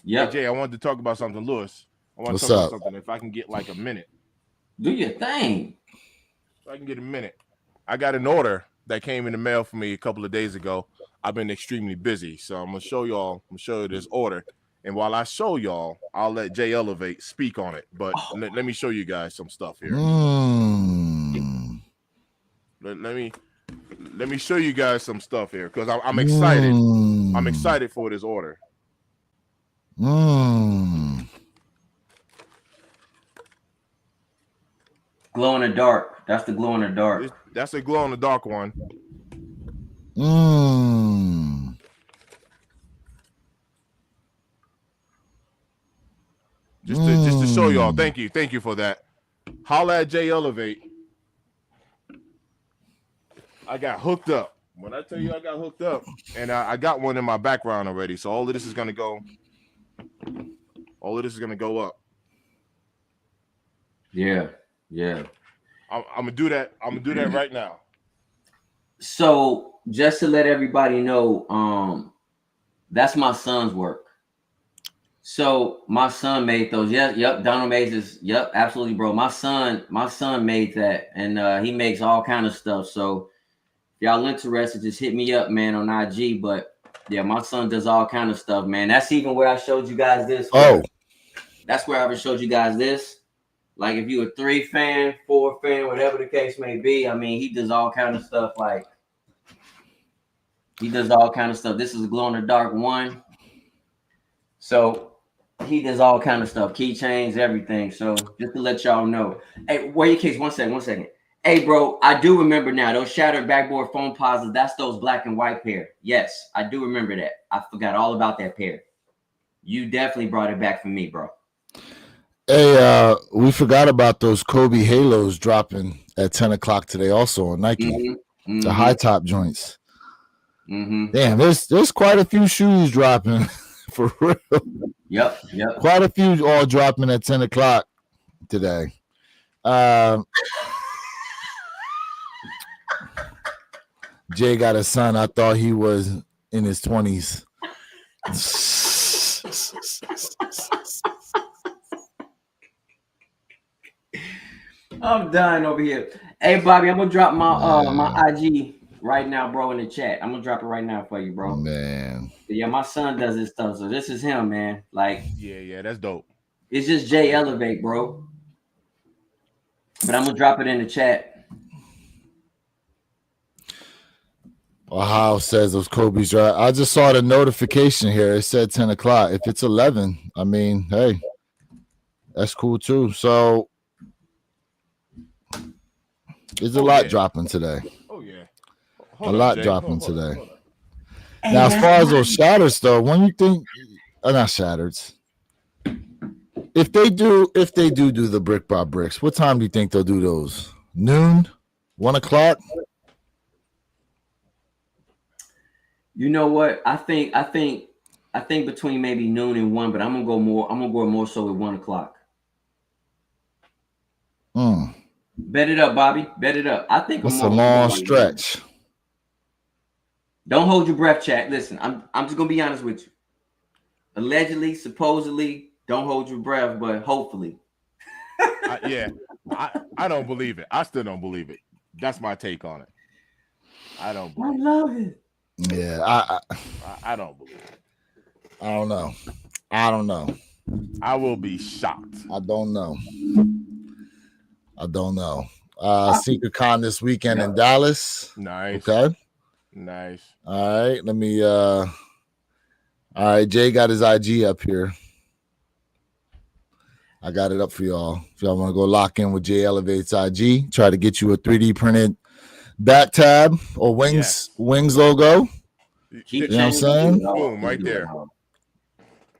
Yeah, Jay, I wanted to talk about something, Lewis. I want to talk about something. If I can get like a minute, do your thing. I can get a minute. I got an order that came in the mail for me a couple of days ago. I've been extremely busy, so I'm gonna show you this order. And while I show y'all, I'll let Jay Elevate speak on it. But let me show you guys some stuff here. Let me show you guys some stuff here because I'm excited. I'm excited for this order. Glow in the dark. That's the glow in the dark. That's a glow in the dark one. Just to show y'all. Thank you for that. Holla at Jay Elevate. I got hooked up. When I tell you I got hooked up, and I got one in my background already. So all of this is gonna go up. Yeah. I'm gonna do that. I'm gonna do that right now. So just to let everybody know, that's my son's work. So my son made those. Yep. Donald Mays is. Yep, absolutely, bro. My son made that, and he makes all kind of stuff. So if y'all interested, just hit me up, man, on IG. But yeah, my son does all kind of stuff, man. That's even where I showed you guys this. That's where I showed you guys this. Like if you're a 3 fan, 4 fan, whatever the case may be, I mean, he does all kind of stuff. Like he does all kind of stuff. This is a glow in the dark one. So he does all kind of stuff, keychains, everything. So just to let y'all know. Hey, where your case? One second. Hey, bro, I do remember now. Those shattered backboard foam posits, that's those black and white pair. Yes, I do remember that. I forgot all about that pair. You definitely brought it back for me, bro. Hey, we forgot about those Kobe Halos dropping at 10 o'clock today also on Nike. The high top joints. Damn, there's quite a few shoes dropping for real. Yep. Quite a few all dropping at 10 o'clock today. Jay got a son. I thought he was in his 20s. I'm dying over here. Hey, Bobby, I'm gonna drop my my IG right now, bro, in the chat. I'm gonna drop it right now for you, bro. Man. But yeah, my son does this stuff, so this is him, man. Like, Yeah, that's dope. it's just Jay Elevate, bro. But I'm gonna drop it in the chat. Ohio says those Kobe's right. I just saw the notification here. It said 10 o'clock. If it's 11, I mean, hey, that's cool too. So there's a lot dropping today. Oh yeah, a lot dropping today. Now, as far as those shatters, though, when you think, not shatters. If they do the brick by bricks, what time do you think they'll do those? Noon, 1 o'clock. You know what? I think between maybe noon and 1, but I'm gonna go more so at 1 o'clock. Bet it up, Bobby. Bet it up. I think it's a long stretch. Don't hold your breath, chat. Listen, I'm just gonna be honest with you. Allegedly, supposedly, don't hold your breath, but hopefully. I don't believe it. I still don't believe it. That's my take on it. I don't believe it. I love it. Yeah, I don't believe it. I don't know. I will be shocked. I don't know. Secret Con this weekend in Dallas. Nice. Okay. Nice. All right. Let me all right, Jay got his IG up here. I got it up for y'all. If y'all want to go lock in with Jay Elevate's IG, try to get you a 3D printed back tab or wings logo. You know what I'm saying? Boom, right there.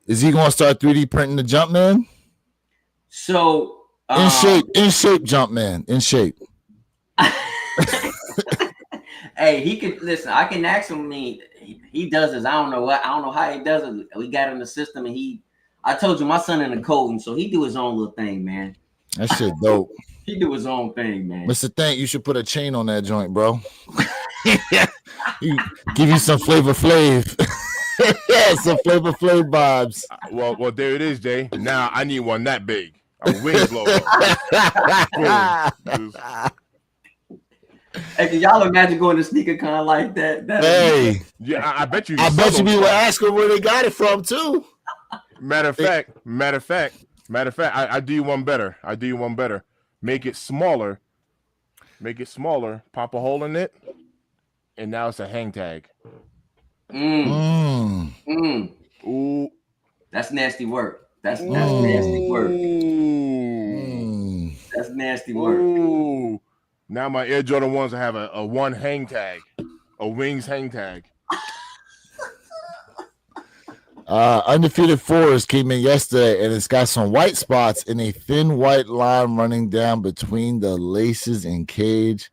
Is he gonna start 3D printing the Jumpman? So in shape, Jumpman, in shape. Hey, he could listen. I can ask him. He does this. I don't know how he does it. We got in the system, and I told you my son in the coding, so he do his own little thing, man. That shit dope. He do his own thing, man. Mr. Thank, you should put a chain on that joint, bro. Give you some Flavor Flav. Yeah, some Flavor Flav vibes. Well, there it is, Jay. Now I need one that big. A wings logo. Hey, can y'all imagine going to sneaker con like that? Hey, yeah, I bet you. I bet you we were asking where they got it from too. Matter of fact, I do you one better. Make it smaller. Pop a hole in it, and now it's a hang tag. Ooh, that's nasty work. That's nasty work. That's nasty work. Ooh. Now my Air Jordan 1s have a one hang tag, a wings hang tag. Undefeated Forest came in yesterday, and it's got some white spots and a thin white line running down between the laces and cage.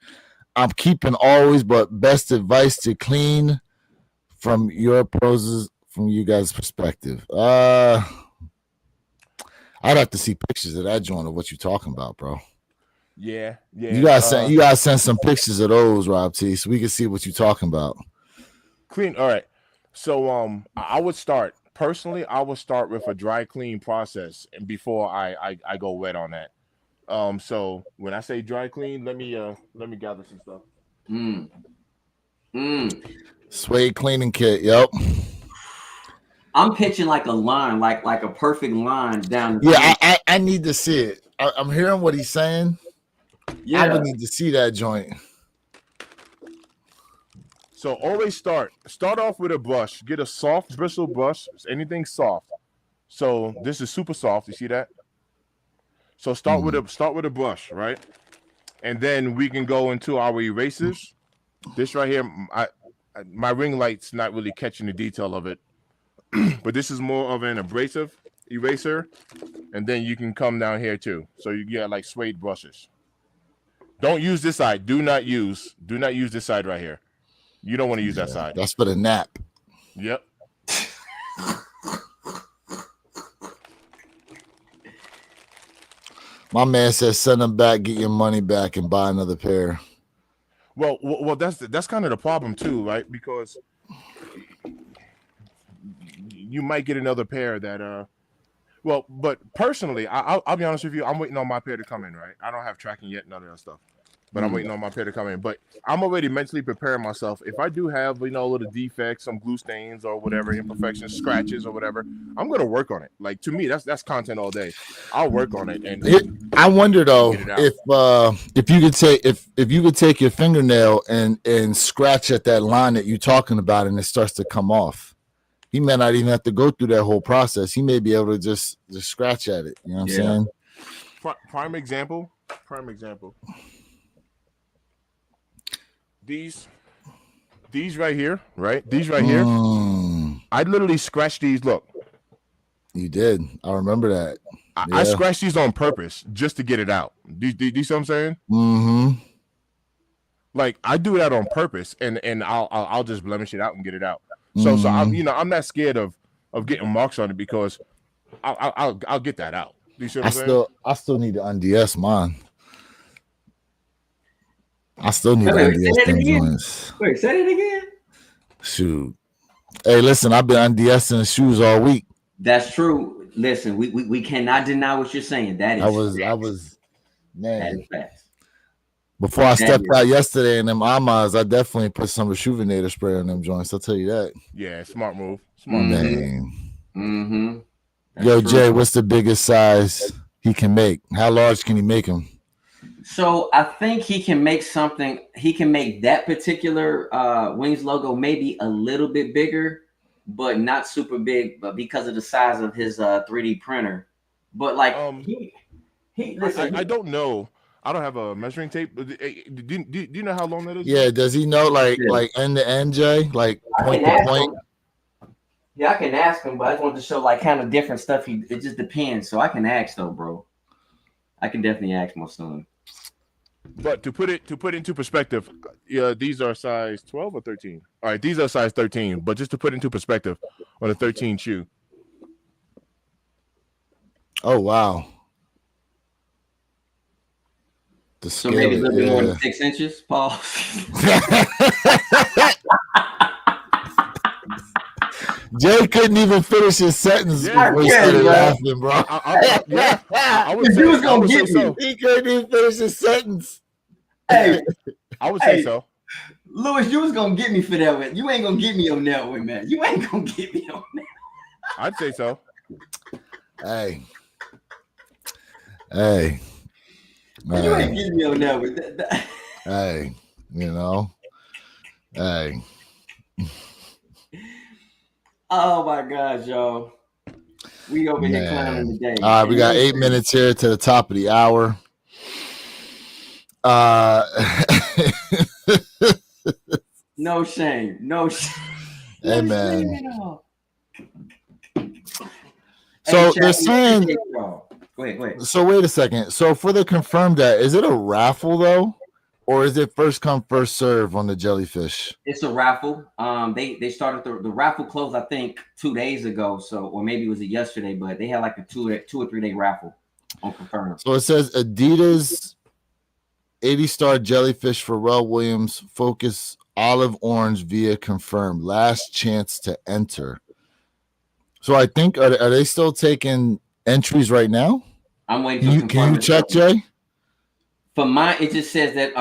I'm keeping always, but best advice to clean from you guys' perspective. I'd have to see pictures of that joint of what you're talking about, bro. Yeah. You gotta send some pictures of those, Rob T, so we can see what you're talking about. Clean. All right. So I would start with a dry clean process, and before I go wet on that. So when I say dry clean, let me gather some stuff. Suede cleaning kit. Yep. I'm pitching like a line, like a perfect line down. I need to see it. I'm hearing what he's saying. Yeah, I would need to see that joint. So always start off with a brush. Get a soft bristle brush. Anything soft. So this is super soft. You see that? So start with a brush, right? And then we can go into our erasers. This right here, my ring light's not really catching the detail of it, but this is more of an abrasive eraser. And then you can come down here too. So you get like suede brushes. Don't use this side. Do not use this side right here. You don't want to use that side. That's for the nap. Yep. My man says send them back, get your money back, and buy another pair. Well, that's kind of the problem too, right? Because you might get another pair that but personally, I'll be honest with you, I'm waiting on my pair to come in, right? I don't have tracking yet, none of that stuff. but I'm waiting on my pair to come in. But I'm already mentally preparing myself. If I do have, little defects, some glue stains or whatever, imperfections, scratches or whatever, I'm gonna work on it. Like, to me, that's content all day. I'll work on it. And I wonder though if you could take your fingernail and scratch at that line that you're talking about, and it starts to come off. He may not even have to go through that whole process. He may be able to just scratch at it. You know what I'm saying? Prime example. These right here, right? These right here. I literally scratched these. Look. You did. I remember that. I scratched these on purpose just to get it out. Do you see what I'm saying? Mm-hmm. Like, I do that on purpose, and I'll just blemish it out and get it out. So I'm not scared of getting marks on it because I'll get that out. Do you see what I'm saying? I still need to unds mine. I still need to unds them joints. Wait, say it again. Shoot. Hey, listen, I've been undsing the shoes all week. That's true. Listen, we cannot deny what you're saying. That is I was man. That is fast. Before I stepped out yesterday in them Amas, I definitely put some Rejuvenator spray on them joints. I'll tell you that. Yeah, smart move. Man. Mm-hmm. Yo, true. Jay, what's the biggest size he can make? How large can he make them? So I think he can make something. He can make that particular Wings logo maybe a little bit bigger, but not super big. But because of the size of his 3D printer, but like listen. I don't know. I don't have a measuring tape. Do you know how long that is? Yeah. Does he know like end to end, Jay? Like point to point? Yeah, I can ask him, but I just want to show like kind of different stuff. It just depends. So I can ask though, bro. I can definitely ask my son. But to put it into perspective, these are size 12 or 13. All right, these are size 13. But just to put into perspective, on a 13 shoe. Oh wow. So maybe a little bit more than 6 inches, Paul. Jay couldn't even finish his sentence before he started laughing, bro. I would say, was gonna get so. He couldn't even finish his sentence. Hey, I would say so. Lewis, you was gonna get me for that one. You ain't gonna get me on that one, man. You ain't gonna get me on that. I'd say so. Hey. You ain't getting me on that one. Hey, Hey. Oh my gosh, y'all. We over here clowning today. All right, we got 8 minutes here to the top of the hour. No shame. Hey, man. So they're saying. Go ahead. So wait a second. So for the confirmed that, is it a raffle though? Or is it first come, first serve on the jellyfish? It's a raffle. They started the raffle closed, I think, 2 days ago. So, or maybe it was yesterday, but they had like a 2 or 3 day raffle on confirmed. So it says Adidas 80-star jellyfish Pharrell Williams Focus olive orange via confirmed. Last chance to enter. So I think are they still taking entries right now? I'm waiting. Can you check, Jay? For mine, it just says that.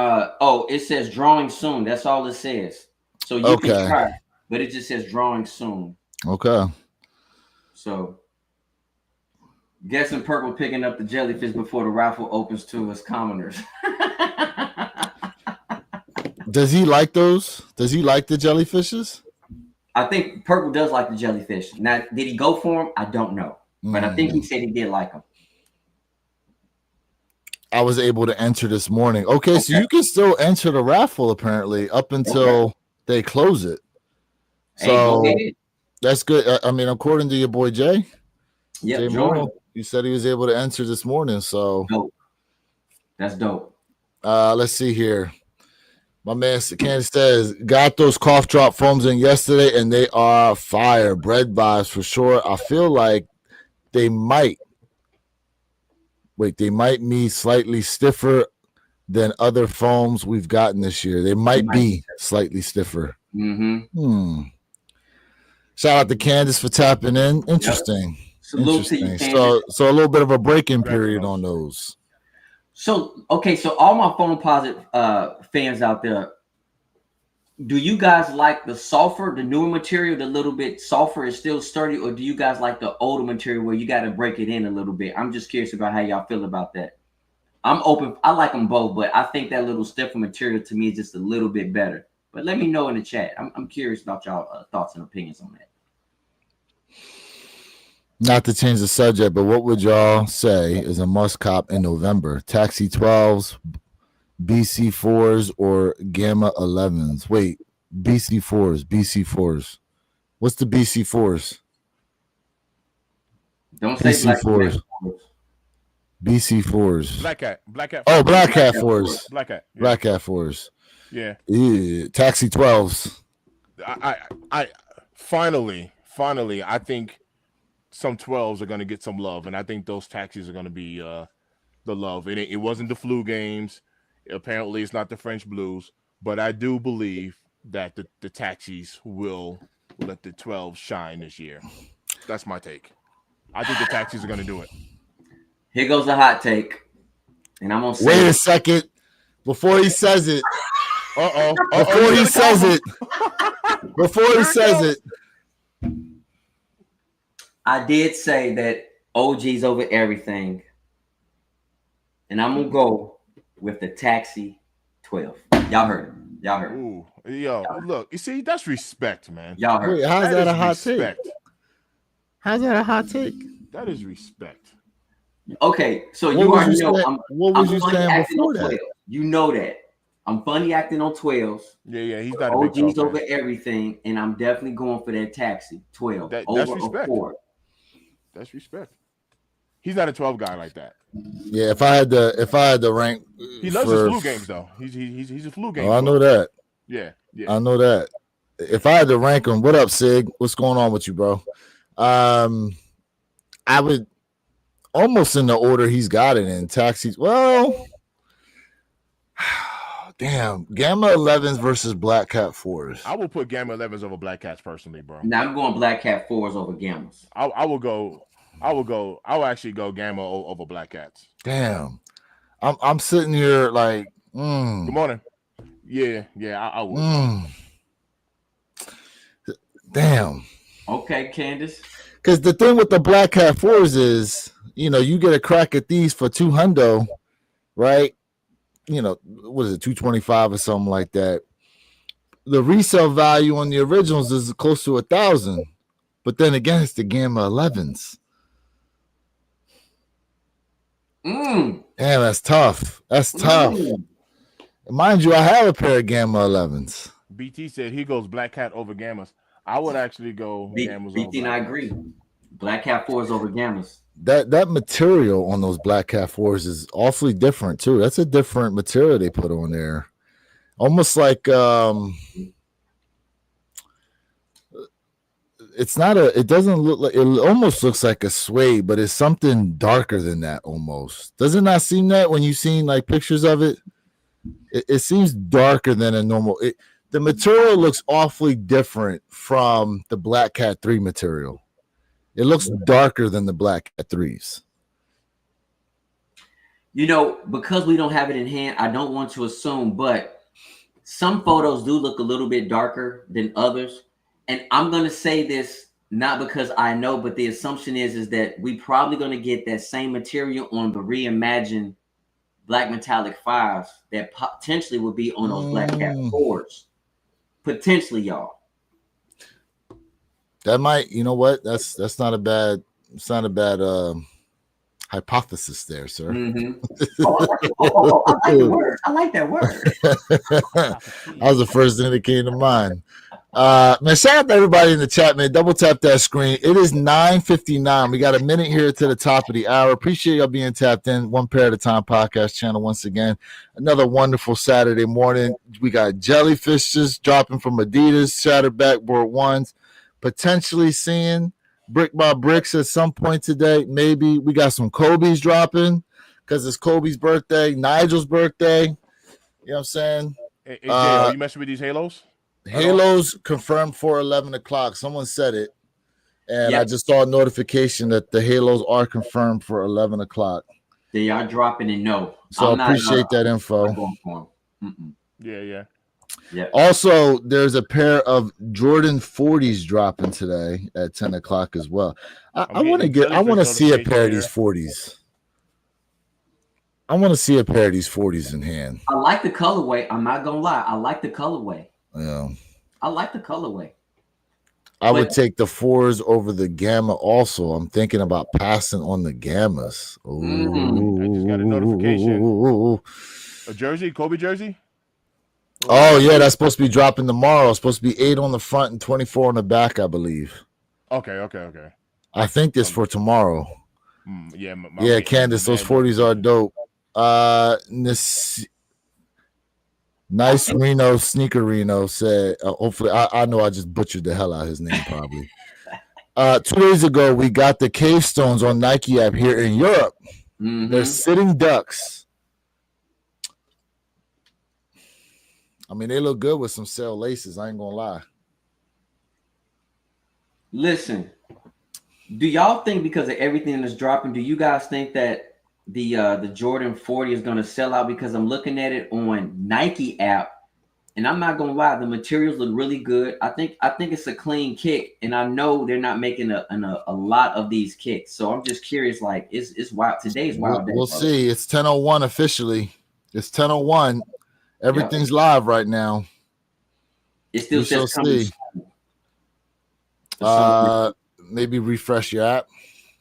It says drawing soon. That's all it says. So you can try, but it just says drawing soon. Okay. So, guessing Purple picking up the jellyfish before the raffle opens to us commoners. Does he like those? Does he like the jellyfishes? I think Purple does like the jellyfish. Now, did he go for them? I don't know, but I think he said he did like them. I was able to enter this morning. Okay, so you can still enter the raffle apparently up until they close it. So that's good. I mean, according to your boy Jay, Jay Morrow, you said he was able to enter this morning. So that's dope. Let's see here. My man Candace says got those cough drop foams in yesterday, and they are fire. Bread vibes for sure. I feel like they might be slightly stiffer than other foams we've gotten this year. They might be slightly stiffer. Mm-hmm. Shout out to Candace for tapping in. Interesting. Salute to you, so a little bit of a break-in period on those. So all my phone posit fans out there, do you guys like the sulfur, the newer material, the little bit sulfur is still sturdy, or do you guys like the older material where you got to break it in a little bit? I'm just curious about how y'all feel about that. I'm open. I like them both, but I think that little stiffer material to me is just a little bit better. But let me know in the chat. I'm curious about y'all thoughts and opinions on that. Not to change the subject, but what would y'all say is a must cop in November? Taxi 12s, BC4s, or Gamma 11s? Wait, BC4s. What's the BC4s? Don't say BC4s. BC4s. Black Cat. Oh, Black Cat 4s. Black Cat. Yeah. Black Cat 4s. Yeah. Taxi 12s. I finally, I think some 12s are going to get some love, and I think those taxis are going to be the love. It wasn't the flu games. Apparently, it's not the French blues, but I do believe that the taxis will let the 12s shine this year. That's my take. I think the taxis are going to do it. Here goes the hot take, and I'm going to say Wait a second. Before he says it. Uh-oh. Before he says it. I did say that OG's over everything, and I'm going to go with the Taxi 12. Y'all heard it. Ooh, yo, look, you see, that's respect, man. Y'all heard it. Wait, how's that a hot respect. take? How's that a hot take? That is respect. Okay, so What you was already you know saying- what was you funny saying acting before on that? 12. You know that. I'm funny acting on 12s. Yeah, he's not a big OG's 12 over fan. everything, and I'm definitely going for that Taxi 12 That's over respect. a 4. That's respect. He's not a 12 guy like that. Yeah, if I had to rank, He loves his flu games though. He's a flu game. Oh, I know that. Yeah. I know that. If I had to rank them, what up, Sig? What's going on with you, bro? I would almost in the order he's got it in. Taxis. Well, damn. Gamma 11s versus Black Cat 4s. I will put Gamma 11s over Black Cats personally, bro. Now I'm going Black Cat 4s over Gammas. I will actually go Gamma over Black Cats. Damn. I'm sitting here like, Good morning. Yeah, I would. Damn. Okay, Candace. Because the thing with the Black Cat 4s is, you get a crack at these for $200, right? What is it, 225 or something like that. The resale value on the originals is close to 1,000, but then again, it's the Gamma 11s. Damn, that's tough. Mind you, I have a pair of Gamma 11s. BT said he goes Black Cat over Gammas. I would actually go Gammas over BT and I agree. Black Cat 4s over Gammas. That material on those Black Cat 4s is awfully different too. That's a different material they put on there. Almost like it doesn't look like, it almost looks like a suede, but it's something darker than that almost. Does it not seem that when you've seen like pictures of it? It seems darker than a normal. The material looks awfully different from the Black Cat 3 material. It looks darker than the Black Cat 3s. Because we don't have it in hand, I don't want to assume, but some photos do look a little bit darker than others. And I'm going to say this not because I know, but the assumption is that we probably going to get that same material on the reimagined Black Metallic 5s that potentially will be on those Black Cat 4s. Potentially, y'all. That might, you know what? That's not a bad. It's not a bad hypothesis there, sir. Mm-hmm. I like the word. I like that word. That was the first thing that came to mind. Man, shout out to everybody in the chat, man. Double tap that screen. It is 9:59. We got a minute here to the top of the hour. Appreciate y'all being tapped in. One Pair at a Time podcast channel once again. Another wonderful Saturday morning. We got jellyfishes dropping from Adidas, shattered backboard ones. Potentially seeing brick by bricks at some point today. Maybe we got some Kobe's dropping because it's Kobe's birthday, Nigel's birthday. You know what I'm saying? Hey, Jay, are you messing with these Halos? Halos confirmed for 11 o'clock. Someone said it, and I just saw a notification that the Halos are confirmed for 11 o'clock. They are dropping and no. So I appreciate that info. Yeah. Yeah. Also, there's a pair of Jordan 40s dropping today at 10 o'clock as well. I want to see a pair of these 40s. I want to see a pair of these 40s in hand. I like the colorway. I'm not gonna lie. I like the colorway. Yeah. I like the colorway. I would take the 4s over the Gamma also. I'm thinking about passing on the Gammas. Ooh. I just got a notification. A jersey, Kobe jersey? Oh, yeah, that's supposed to be dropping tomorrow. It's supposed to be 8 on the front and 24 on the back, I believe. Okay. I think this for tomorrow. Yeah, Candace, those 40s are dope. Nice Reno Sneaker Reno said, hopefully, I know I just butchered the hell out of his name probably. 2 days ago, we got the Cave Stones on Nike app here in Europe. They're sitting ducks. I mean, they look good with some cell laces. I ain't gonna lie. Listen, do y'all think because of everything that's dropping, do you guys think that the Jordan 40 is going to sell out? Because I'm looking at it on Nike app, and I'm not gonna lie, the materials look really good. I think it's a clean kick, and I know they're not making a lot of these kicks. So I'm just curious, like, it's wild. Today's wild day. We'll see. It's 10:01 officially. It's 10:01. Everything's live right now. It still says coming. Maybe refresh your app.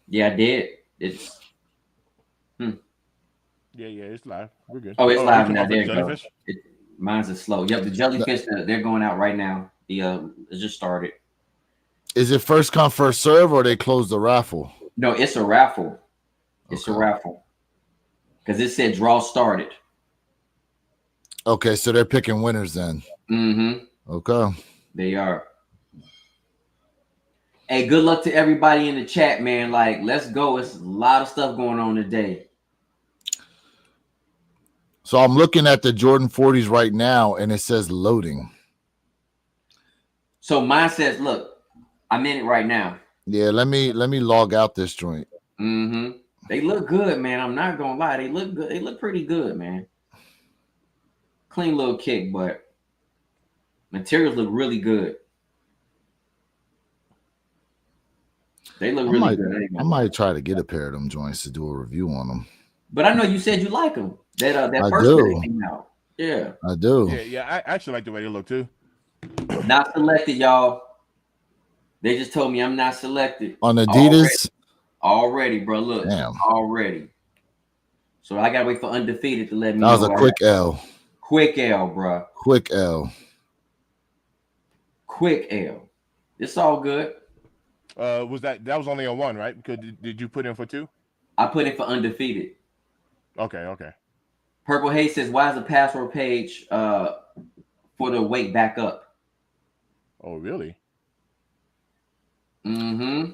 Yeah, I did. It's Yeah, it's live. We're good. Oh, it's live now. There you go. Mine's is slow. Yep, the jellyfish, they're going out right now. It just started. Is it first come, first serve, or they close the raffle? No, it's a raffle. It's a raffle. Because it said draw started. Okay, so they're picking winners then. Okay. They are. Hey, good luck to everybody in the chat, man. Like, let's go. It's a lot of stuff going on today. So I'm looking at the Jordan 40s right now, and it says loading. So mine says, look, I'm in it right now. Yeah, let me log out this joint. They look good, man. I'm not gonna lie. They look good. They look pretty good, man. Clean little kick, but materials look really good. They look really good. I might try to get a pair of them joints to do a review on them. But I know you said you like them. That I first do. one came out. Yeah, I do. Yeah. I actually like the way they look too. Not selected, y'all. They just told me I'm not selected on Adidas. Already, bro. Look, damn. Already. So I gotta wait for Undefeated to let me know. That was a quick L. Quick L, bro. Quick L. Quick L. It's all good. Was that was only on one, right? Because did you put in for 2? I put in for Undefeated. Okay. Purple Haze says, why is the password page for the wake back up? Oh, really?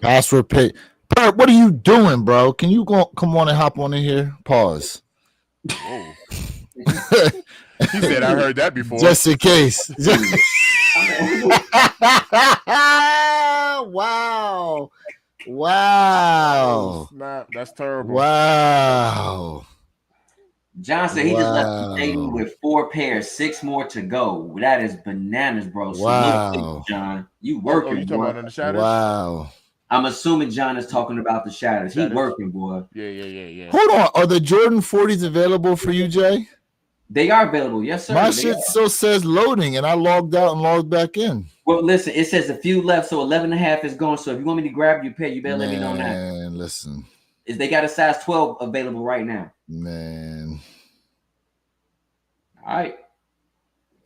Password page. Perp, what are you doing, bro? Can you come on and hop on in here? Pause. Whoa. He said I heard that before. Just in case. Wow. Snap. That's terrible. Wow. John said he just left the stadium with 4 pairs, 6 more to go. That is bananas, bro. So look, John, you working, you talking about on the shadows? Wow. I'm assuming John is talking about the shadows. He working, boy. Yeah. Hold on. Are the Jordan 40s available for you, Jay? They are available. Yes, sir. My shit still says loading, and I logged out and logged back in. Well, listen, it says a few left, so 11.5 is gone. So if you want me to grab your pair, you better let me know now. Man, listen. They got a size 12 available right now. Man. All right.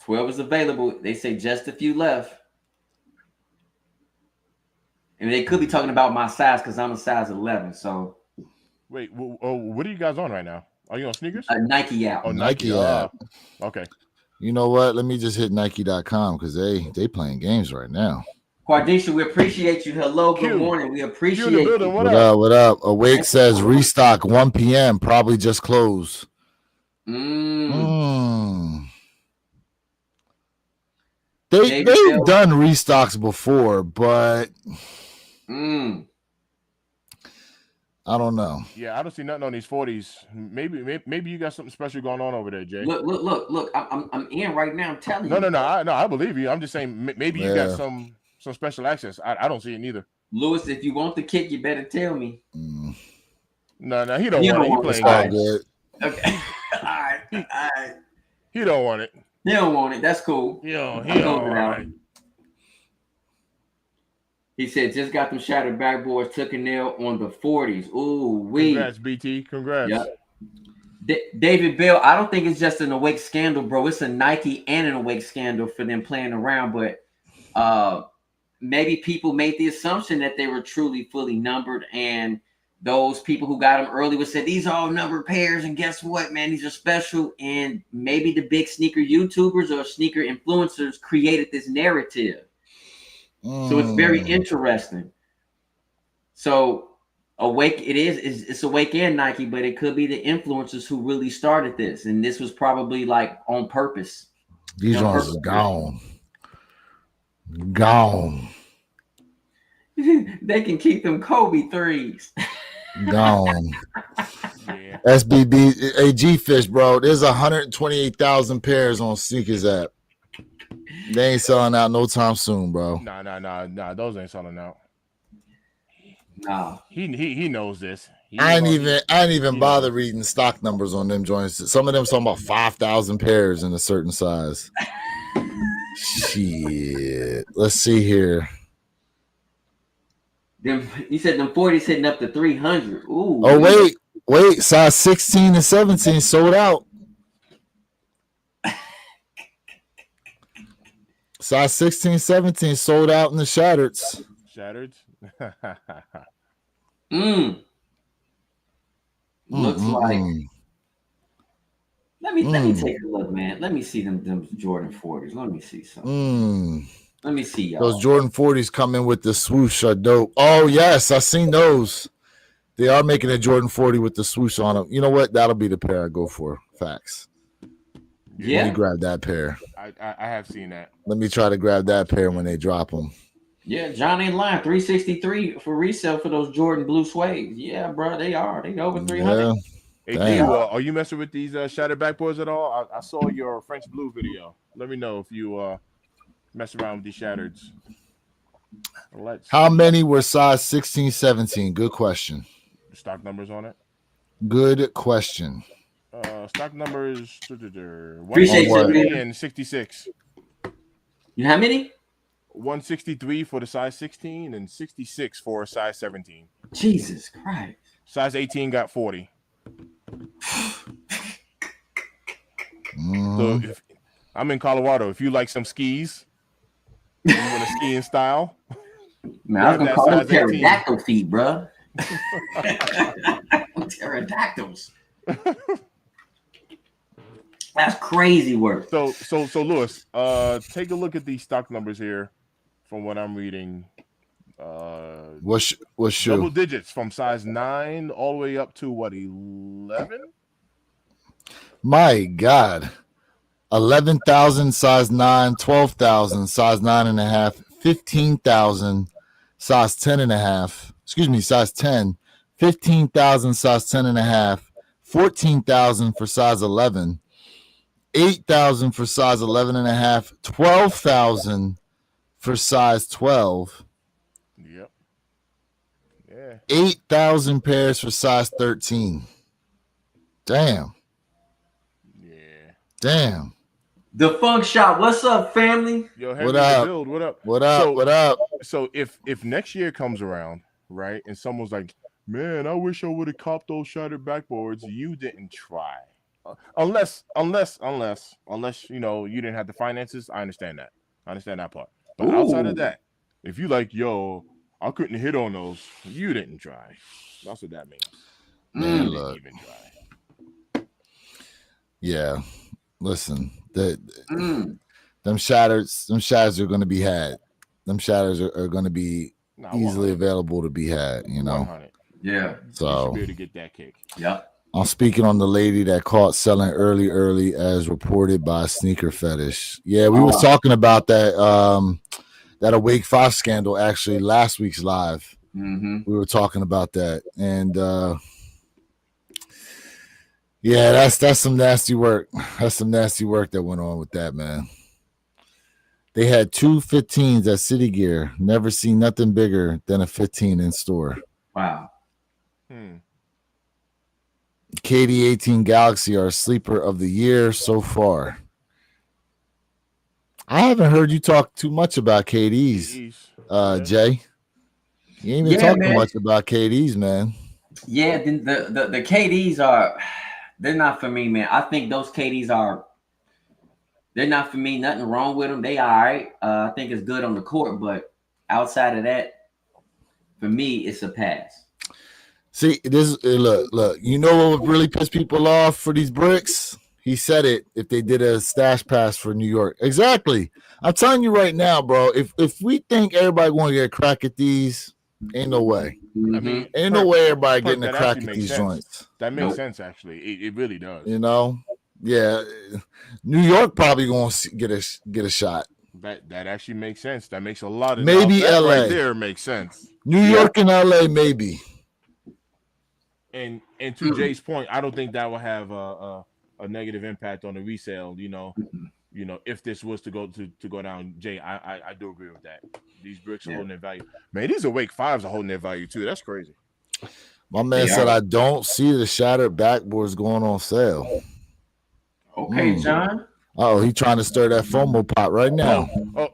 12 is available. They say just a few left. And they could be talking about my size because I'm a size 11. So wait, what are you guys on right now? Are you on sneakers? Nike app. Oh, Nike app. Okay. You know what? Let me just hit Nike.com because they playing games right now. Quardisha, we appreciate you. Hello, good morning. We appreciate you. What up? Awake says restock 1 p.m. Probably just closed. They've done restocks before, but I don't know. Yeah, I don't see nothing on these 40s. Maybe you got something special going on over there, Jay. Look. I'm in right now. I'm telling No, you. I believe you. I'm just saying maybe you got some special access. I don't see it neither. Lewis, if you want the kick, you better tell me. No, he don't want it. He playing games. Okay. All right. He don't want it. He don't want it. That's cool. He don't want it. He said, just got them shattered backboards, took a nail on the 40s. Ooh, wee. Congrats, BT. Congrats. Yep. David Bell, I don't think it's just an Awake scandal, bro. It's a Nike and an Awake scandal for them playing around. But maybe people made the assumption that they were truly fully numbered. And those people who got them early would say, these are all numbered pairs. And guess what, man? These are special. And maybe the big sneaker YouTubers or sneaker influencers created this narrative. So it's very interesting. So Awake, it's Awake and Nike, but it could be the influencers who really started this, and this was probably like on purpose. These ones are gone. They can keep them Kobe threes. Gone. Yeah. SBB, AG Fish, bro. There's 128,000 pairs on Sneakers app. They ain't selling out no time soon, bro. Nah. Those ain't selling out. Nah. He knows this. I ain't even bother reading stock numbers on them joints. Some of them talking about 5,000 pairs in a certain size. Shit. Let's see here. You said them 40s hitting up to 300. Ooh. Oh, wait. Size 16 and 17 sold out. Size 16, 17 sold out in the Shattereds. Looks like. Let me take a look, man. Let me see them Jordan 40s. Let me see something. Let me see, y'all. Those Jordan 40s coming with the swoosh are dope. Oh, yes, I seen those. They are making a Jordan 40 with the swoosh on them. You know what? That'll be the pair I go for. Facts. Yeah. Let me grab that pair. I have seen that. Let me try to grab that pair when they drop them. Yeah, John ain't lying. 363 for resale for those Jordan blue suede. Yeah, bro, they are. They over 300. Yeah. Hey, are you messing with these shattered backboards at all? I saw your French Blue video. Let me know if you mess around with these shattereds. How many were size 16, 17? Good question. Stock numbers on it? Good question. Stock numbers. Appreciate you, and 66. You how many? 163 for the size 16 and 66 for a size 17. Jesus Christ. Size 18 got 40. So if I'm in Colorado, if you like some skis, you want a skiing style. Man, I was gonna call them pterodactyl feet, bro. Pterodactyls. That's crazy work. So Lewis, take a look at these stock numbers here from what I'm reading. What's double digits from size 9 all the way up to what, 11? My God. 11,000 size 9, 12,000 size 9.5, 15,000 size 10.5. Excuse me, size 10, 15,000 size 10.5, 14,000 for size 11, 8,000 for size 11.5, 12,000 for size 12. Yep. Yeah. 8,000 pairs for size 13. Damn. Yeah. Damn. The Funk Shop. What's up, family? Yo, Henry, what up? Build, what up? What up? What up? So if next year comes around, right, and someone's like, man, I wish I would have copped those shattered backboards, you didn't try. Unless you know you didn't have the finances, I understand that. I understand that part. But outside of that, if you like, yo, I couldn't hit on those, you didn't try. That's what that means. Man, you look. didn't even try. Yeah. Listen, them shatters are going to be had. Them shatters are going to be easily available to be had, you know. 100. Yeah. So you should be able to get that kick. Yep. I'm speaking on the lady that caught selling early as reported by Sneaker Fetish. Yeah, we was talking about that that Awake 5 scandal actually last week's live. Mm-hmm. We were talking about that, and yeah, that's some nasty work. That's some nasty work that went on with that, man. They had 2 15s at City Gear. Never seen nothing bigger than a 15 in store. Wow. KD18 Galaxy are sleeper of the year so far. I haven't heard you talk too much about KDs, Jay. You ain't even talking much about KDs, man. Yeah, the KDs they're not for me, man. I think those KDs they're not for me. Nothing wrong with them. They all right. I think it's good on the court, but outside of that, for me, it's a pass. See, look. You know what would really piss people off for these bricks? He said it. If they did a stash pass for New York, exactly. I'm telling you right now, bro. If we think everybody going to get a crack at these, ain't no way. Mm-hmm. I mean, ain't no way everybody getting a crack at these joints. That makes sense, actually. It really does. You know, yeah. New York probably going to get a shot. That actually makes sense. That makes a lot of maybe LA right there makes sense. New York and LA maybe. And to Jay's point, I don't think that will have a negative impact on the resale. You know, if this was to go down, Jay, I do agree with that. These bricks are holding their value. Man, these Awake 5s are holding their value too. That's crazy. My man said I don't see the shattered backboards going on sale. Okay, John. Oh, he trying to stir that FOMO pot right now. Oh,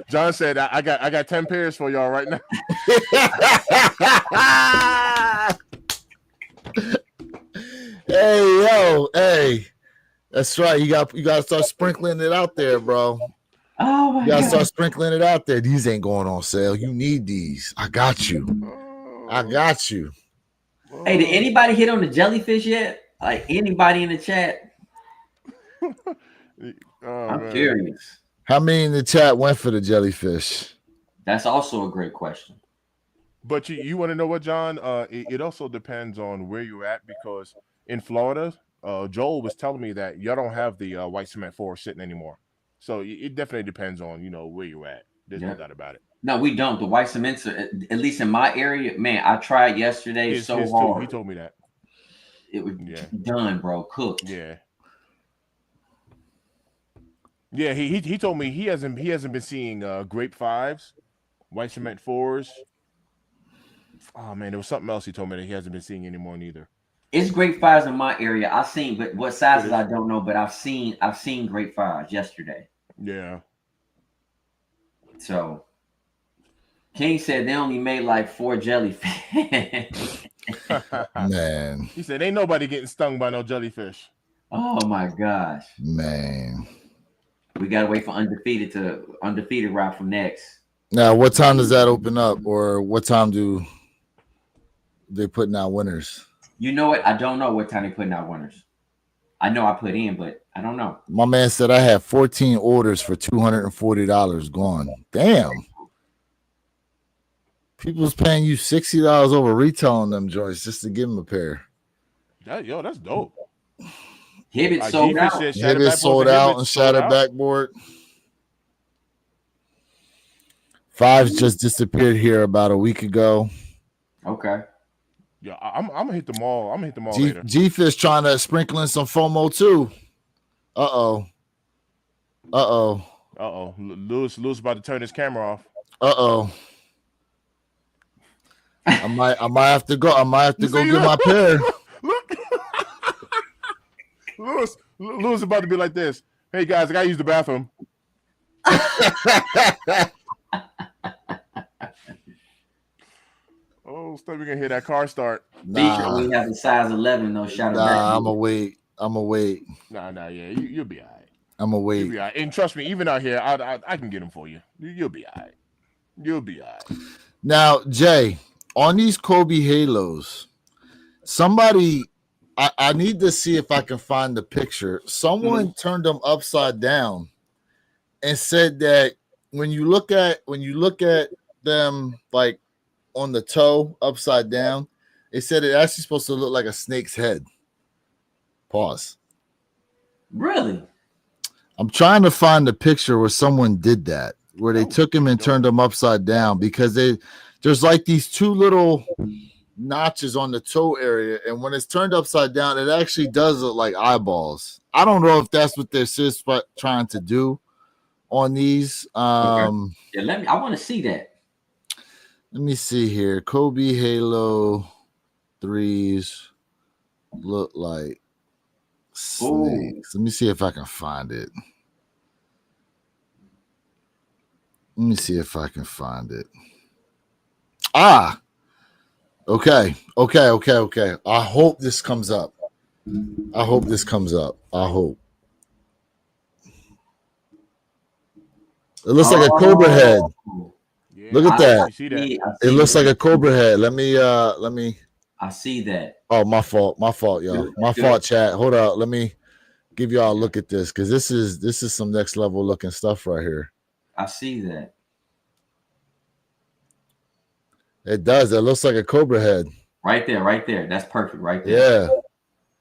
John said I got 10 pairs for y'all right now. Hey, that's right. You got to start sprinkling it out there, bro. Oh my You got to God. start sprinkling it out there. These ain't going on sale. You need these. I got you. Hey, did anybody hit on the jellyfish yet? Like anybody in the chat? I'm curious. How many in the chat went for the jellyfish? That's also a great question. But you want to know what, John? It also depends on where you're at, because in Florida, Joel was telling me that y'all don't have the white cement 4 sitting anymore. So it definitely depends on where you're at. There's no doubt about it. No, we don't. The white cements, at least in my area, man. I tried yesterday hard. Too. He told me that it was done, bro. Cooked. Yeah. Yeah, he told me he hasn't been seeing grape 5s, white cement 4s. Oh man, there was something else he told me that he hasn't been seeing anymore neither. It's grape 5s in my area. I've seen, but what sizes I don't know. But I've seen grape 5s yesterday. Yeah. So King said they only made like 4 jellyfish. Man. He said ain't nobody getting stung by no jellyfish. Oh my gosh. Man. We gotta wait for undefeated rock from next. Now, what time does that open up, or what time do they putting out winners? You know what? I don't know what time they putting out winners. I know I put in, but I don't know. My man said I had 14 orders for $240 gone. Damn. People's paying you $60 over retail on them joints just to give them a pair. That's dope. Hibbett sold out. Hibbett sold out and shattered backboard. 5s just disappeared here about a week ago. Okay. Yeah, I'm gonna hit them all. I'm gonna hit them all later. G-Fish trying to sprinkle in some FOMO too. Uh-oh. Lewis about to turn his camera off. I might have to go. I might have to go get my pair. Look. Lewis about to be like this. Hey guys, I gotta use the bathroom. Oh, still we gonna hear that car start. Nah. We have a size 11 though. Shout out. Nah, I'm gonna wait. Nah, yeah, you'll be all right. I'm gonna wait. Right. And trust me, even out here, I can get them for you. You'll be all right. You'll be all right. Now, Jay, on these Kobe Halos, somebody, I need to see if I can find the picture. Someone turned them upside down and said that when you look at them like on the toe upside down, it said it actually supposed to look like a snake's head. Pause. Really? I'm trying to find the picture where someone did that, where they took him and turned him upside down, because they're there's like these two little notches on the toe area, and when it's turned upside down, it actually does look like eyeballs. I don't know if that's what they're trying to do on these. Okay. Yeah, I want to see that. Let me see here. Kobe Halo 3s look like snakes. Let me see if I can find it. Let me see if I can find it. Okay. I hope this comes up. I hope. It looks like a cobra head. Yeah, look at that. It looks like a cobra head. Let me. I see that. Oh, my fault, y'all. My fault, chat. Hold up. Let me give y'all a look at this because this is some next level looking stuff right here. I see that. It does. It looks like a cobra head. Right there. That's perfect. Right there. Yeah,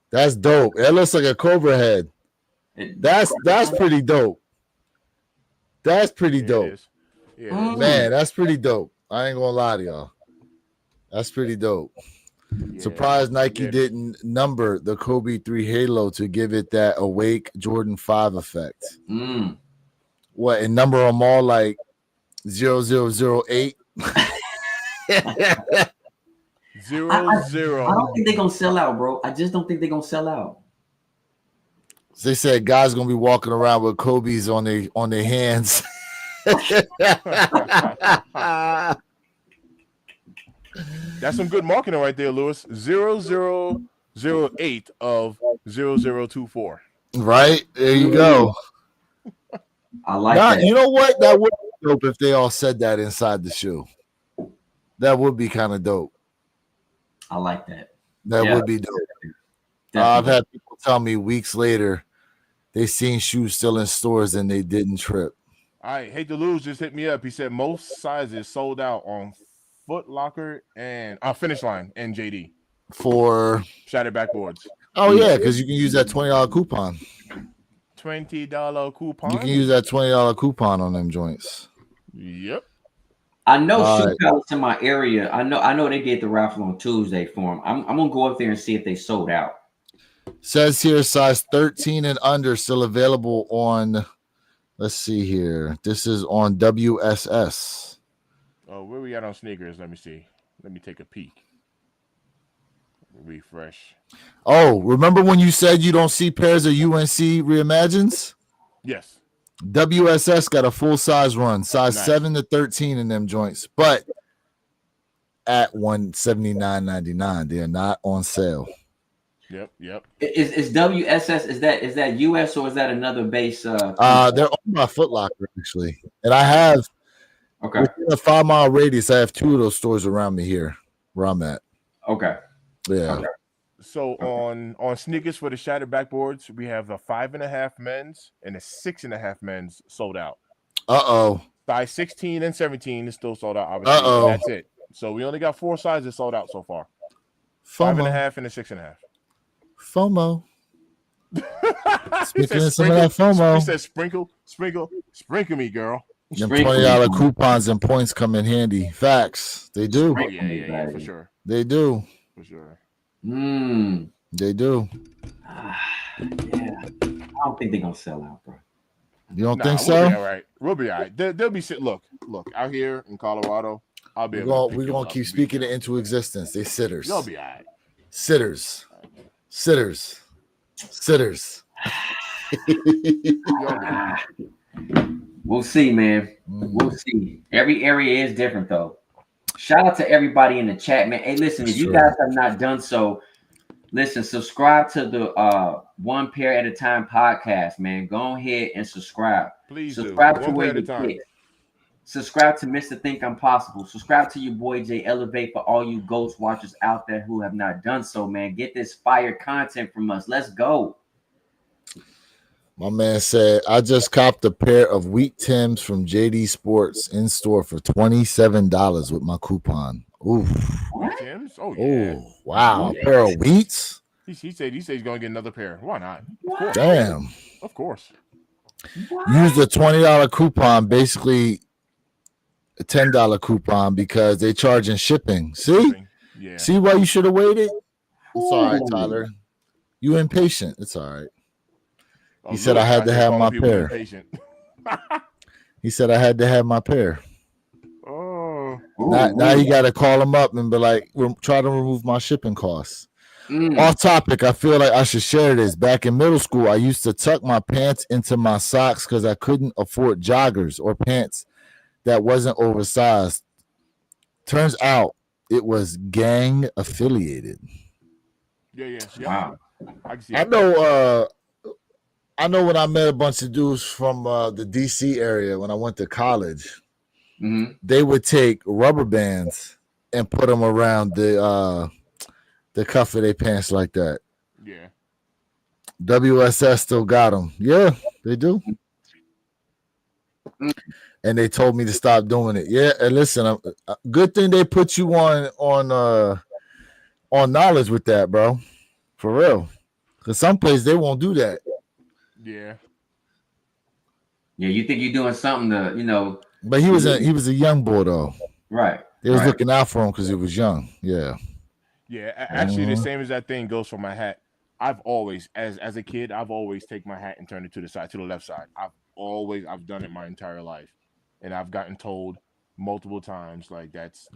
that's dope. It looks like a cobra head. That's pretty dope. That's pretty dope. Yeah. Man, that's pretty dope. I ain't gonna lie to y'all. That's pretty dope. Yeah. Surprised Nike didn't number the Kobe 3 Halo to give it that awake Jordan 5 effect. What, and number them all like 0008? 00. I don't think they're gonna sell out, bro. I just don't think they're gonna sell out. They said guys gonna be walking around with Kobe's on their hands. That's some good marketing right there, Lewis. 0008 of 0024. Right there, you go. I like that. You know what? That would be dope if they all said that inside the shoe. That would be kind of dope. I like that. That would be dope. I've had people tell me weeks later they seen shoes still in stores and they didn't trip. All right, Hate to Lose just hit me up. He said most sizes sold out on Foot Locker and Finish Line and JD for shattered backboards. Oh yeah, because you can use that $20 coupon. $20 coupon. You can use that $20 coupon on them joints. Yep. I know Shoe Palace in my area. I know they did the raffle on Tuesday for them. I'm gonna go up there and see if they sold out. Says here size 13 and under still available on. Let's see here. This is on WSS. Oh, where we at on sneakers? Let me see. Let me take a peek. Refresh. Oh, remember when you said you don't see pairs of UNC Reimagines? Yes. WSS got a full size run, size 7 to 13 in them joints, but at $179.99. They are not on sale. Yep. Is WSS is that US or is that another base? They're owned by Foot Locker actually, and I have within a 5-mile radius. I have 2 of those stores around me here where I'm at. Okay. Yeah. Okay. So on sneakers for the shattered backboards, we have a 5.5 men's and a 6.5 men's sold out. Size 16 and 17 is still sold out. Obviously, that's it. So we only got 4 sizes sold out so far. 5.5 and a 6.5. FOMO. Speaking of some of that FOMO, he said, "Sprinkle me, girl." Them $20 coupons and points come in handy. Facts, they do. Oh, yeah, for sure. They do. For sure. They do. Yeah, I don't think they're gonna sell out, bro. You don't think so? We'll be all right. We'll be all right. They'll be sit. Look out here in Colorado. I'll be able. We're gonna keep speaking it into existence. They sitters. They'll be all right. Sitters. We'll see, man. We'll see. Every area is different, though. Shout out to everybody in the chat, man. Hey, listen, if you guys have not done so, listen, subscribe to the One Pair at a Time podcast, man. Go ahead and subscribe. Please subscribe to where you get. Subscribe to Mr. Think I'm Possible. Subscribe to your boy Jay Elevate for all you Ghost watchers out there who have not done so, man. Get this fire content from us. Let's go. My man said, I just copped a pair of wheat Tims from JD Sports in store for $27 with my coupon. Ooh. Tims? Oh, yeah. Oh, wow. A pair of wheats? He said he's going to get another pair. Why not? Damn. Of course. Use the $20 coupon. Basically, a $10 coupon because they charging shipping. See? Yeah. See why you should have waited? It's all right, Tyler. You impatient. It's all right. He said I had to have my pair. He said I had to have my pair. Oh. Now you got to call him up and be like, try to remove my shipping costs. Off topic, I feel like I should share this. Back in middle school, I used to tuck my pants into my socks because I couldn't afford joggers or pants that wasn't oversized. Turns out it was gang affiliated. Yeah. Wow. I know when I met a bunch of dudes from the DC area when I went to college, they would take rubber bands and put them around the cuff of their pants like that. Yeah. WSS still got them. Yeah, they do. And they told me to stop doing it. Yeah, and listen, good thing they put you on knowledge with that, bro. For real. Because some places they won't do that. Yeah. Yeah, you think you're doing something to, you know. But he was a young boy though. Right. They was looking out for him because he was young. Yeah. Yeah. Actually, the same as that thing goes for my hat. I've always, as a kid, I've always taken my hat and turned it to the left side. I've done it my entire life. And I've gotten told multiple times like that's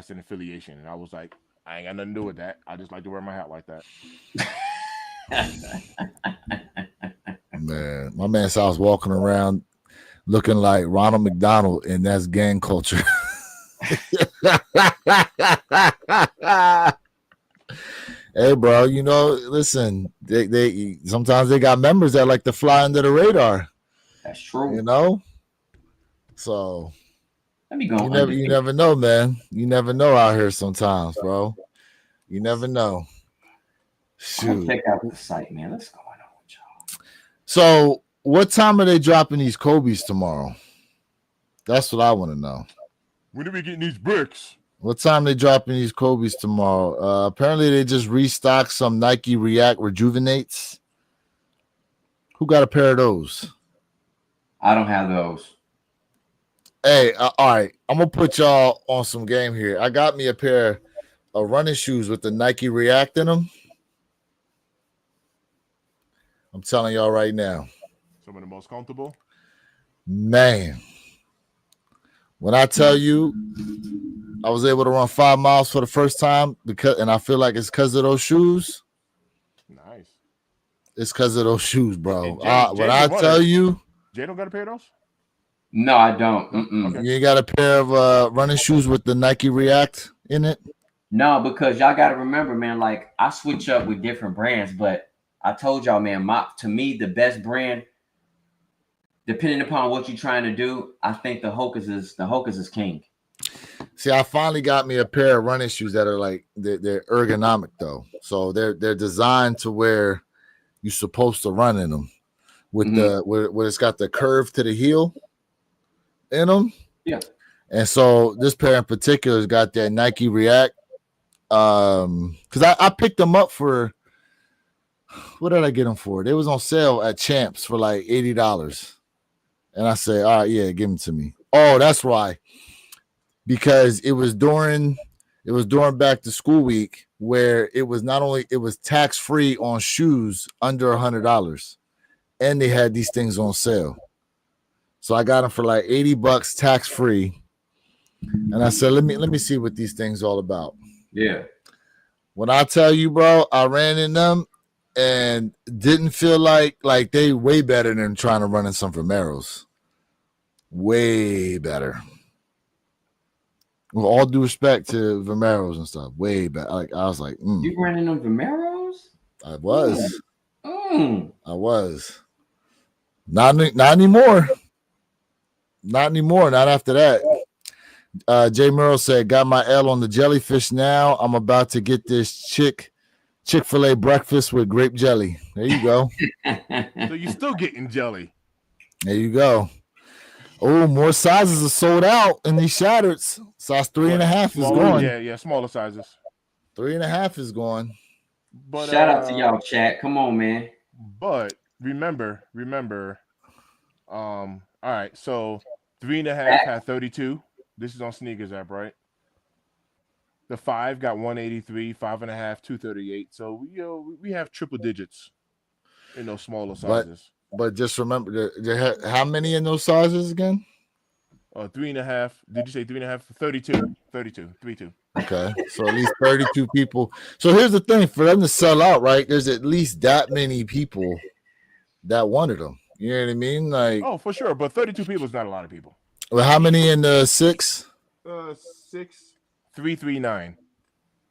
an affiliation. And I was like, I ain't got nothing to do with that. I just like to wear my hat like that. Man, my man said I was walking around looking like Ronald McDonald, and that's gang culture. Hey, bro, you know, listen, they sometimes they got members that like to fly under the radar. That's true. You know? So let me go. You never know, man. You never know out here sometimes, bro. You never know. Shoot. Check out the site, man. What's going on with y'all? So what time are they dropping these Kobe's tomorrow? That's what I want to know. When are we getting these bricks? What time they dropping these Kobe's tomorrow? Apparently they just restocked some Nike React Rejuvenates. Who got a pair of those? I don't have those. Hey, all right. I'm going to put y'all on some game here. I got me a pair of running shoes with the Nike React in them. I'm telling y'all right now. Some of the most comfortable? Man. When I tell you I was able to run 5 miles for the first time and I feel like it's because of those shoes. Nice. It's because of those shoes, bro. When I tell you. Jay don't got a pair of those? No, I don't. Okay. You ain't got a pair of running shoes with the Nike React in it? No, because y'all got to remember, man, like I switch up with different brands, but I told y'all, man, to me, the best brand, depending upon what you're trying to do, I think the Hokas is king. See, I finally got me a pair of running shoes that are like they're ergonomic though. So they're designed to where you're supposed to run in them with where it's got the curve to the heel in them. Yeah. And so this pair in particular has got that Nike React. Because I picked them up for, what did I get them for? They was on sale at Champs for like $80. And I said, all right, yeah, give them to me. Oh, that's why. Because it was during back to school week where it was tax-free on shoes under $100. And they had these things on sale. So I got them for like $80 tax-free. And I said, let me see what these things all about. Yeah. When I tell you, bro, I ran in them and didn't feel like they way better than trying to run in some Vomeros. Way better. With all due respect to Vomeros and stuff, way better. Like I was like, You ran in them Vomeros? I was. I was. Not anymore. Not anymore. Not after that. Jay Merrill said, got my L on the jellyfish now. I'm about to get this Chick-fil-A breakfast with grape jelly. There you go. So you're still getting jelly. There you go. Oh, more sizes are sold out in these shattered. Size 3.5 is gone. Yeah, smaller sizes. 3.5 is gone. But shout out to y'all, chat. Come on, man. But remember. All right, so 3.5 had 32. This is on Sneakers app, right? The 5 got 183, 5.5, 238. So we have triple digits in those smaller sizes. But just remember, how many in those sizes again? 3.5. Did you say 3.5? 32. 32. Okay, so at least 32 people. So here's the thing: for them to sell out, right? There's at least that many people that wanted them. You know what I mean? Like, oh, for sure. But 32 people is not a lot of people. Well, how many in the 6? 339.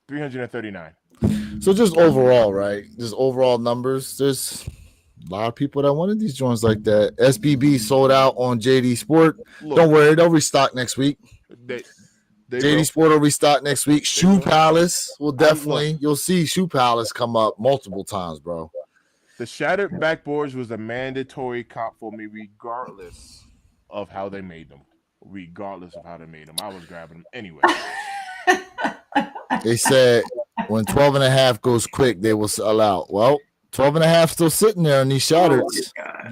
339. So just overall, right? Just overall numbers. There's a lot of people that wanted these joints like that. SBB sold out on JD Sport. Look, don't worry, they'll restock next week. JD Sport will restock next week. Shoe Palace will definitely. You'll see Shoe Palace come up multiple times, bro. The shattered backboards was a mandatory comp for me, regardless of how they made them. I was grabbing them anyway. They said when 12.5 goes quick, they will sell out. Well, 12.5 still sitting there on these shattered.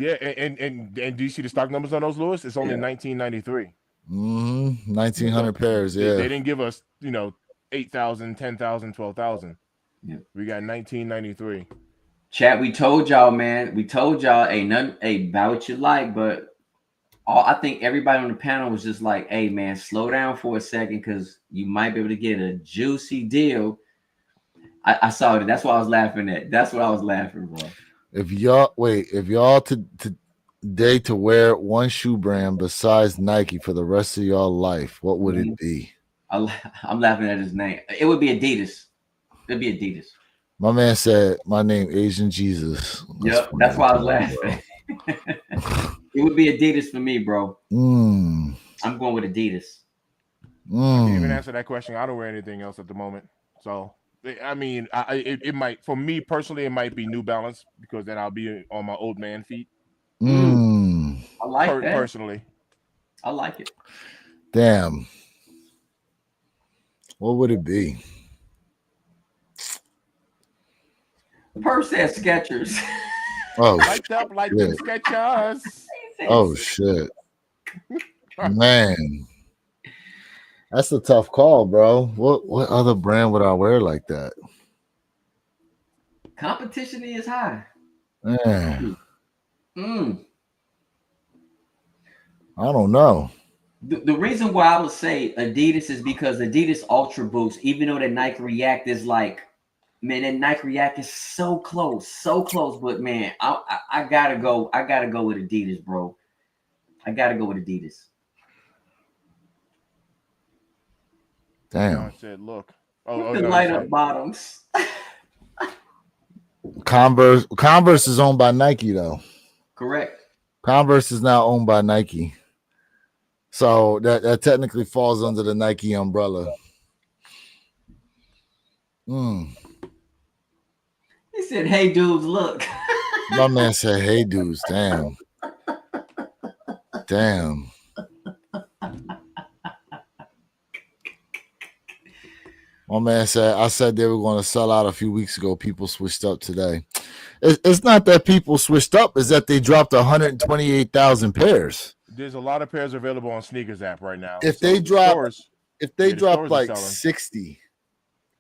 Yeah, and do you see the stock numbers on those, Lewis? It's only 1993. 1,900 pairs. Yeah, they didn't give us 8,000, 10,000, 12,000. Yeah. We got 1993. Chat, we told y'all, man. We told y'all, ain't nothing, buy what you like, but I think everybody on the panel was just like, hey, man, slow down for a second because you might be able to get a juicy deal. I saw it. That's what I was laughing at. That's what I was laughing, bro. If y'all today to wear one shoe brand besides Nike for the rest of your life, what would it be? I'm laughing at his name. It would be Adidas. It'd be Adidas. My man said, my name Asian Jesus. Yep, that's why I was laughing. It would be Adidas for me, bro. I'm going with Adidas. I can't even answer that question. I don't wear anything else at the moment. So, I mean, it might, for me personally, it might be New Balance because then I'll be on my old man feet. I like that. Personally. I like it. Damn. What would it be? Perp said Skechers. Oh, light up like the Skechers. Oh shit, man, that's a tough call, bro. What other brand would I wear like that? Competition is high. Man. I don't know. The reason why I would say Adidas is because Adidas Ultra Boost, even though the Nike React is like, man, that Nike React is so close. But man, I gotta go with Adidas, bro. I gotta go with Adidas. Damn. I said, look. Light up bottoms. Converse is owned by Nike, though. Correct. Converse is now owned by Nike. So that technically falls under the Nike umbrella. He said, hey, dudes, look. My man said, hey, dudes, damn. Damn. My man said, I said they were going to sell out a few weeks ago. People switched up today. It's not that people switched up. It's that they dropped 128,000 pairs. There's a lot of pairs available on Sneakers app right now. If they drop like 60,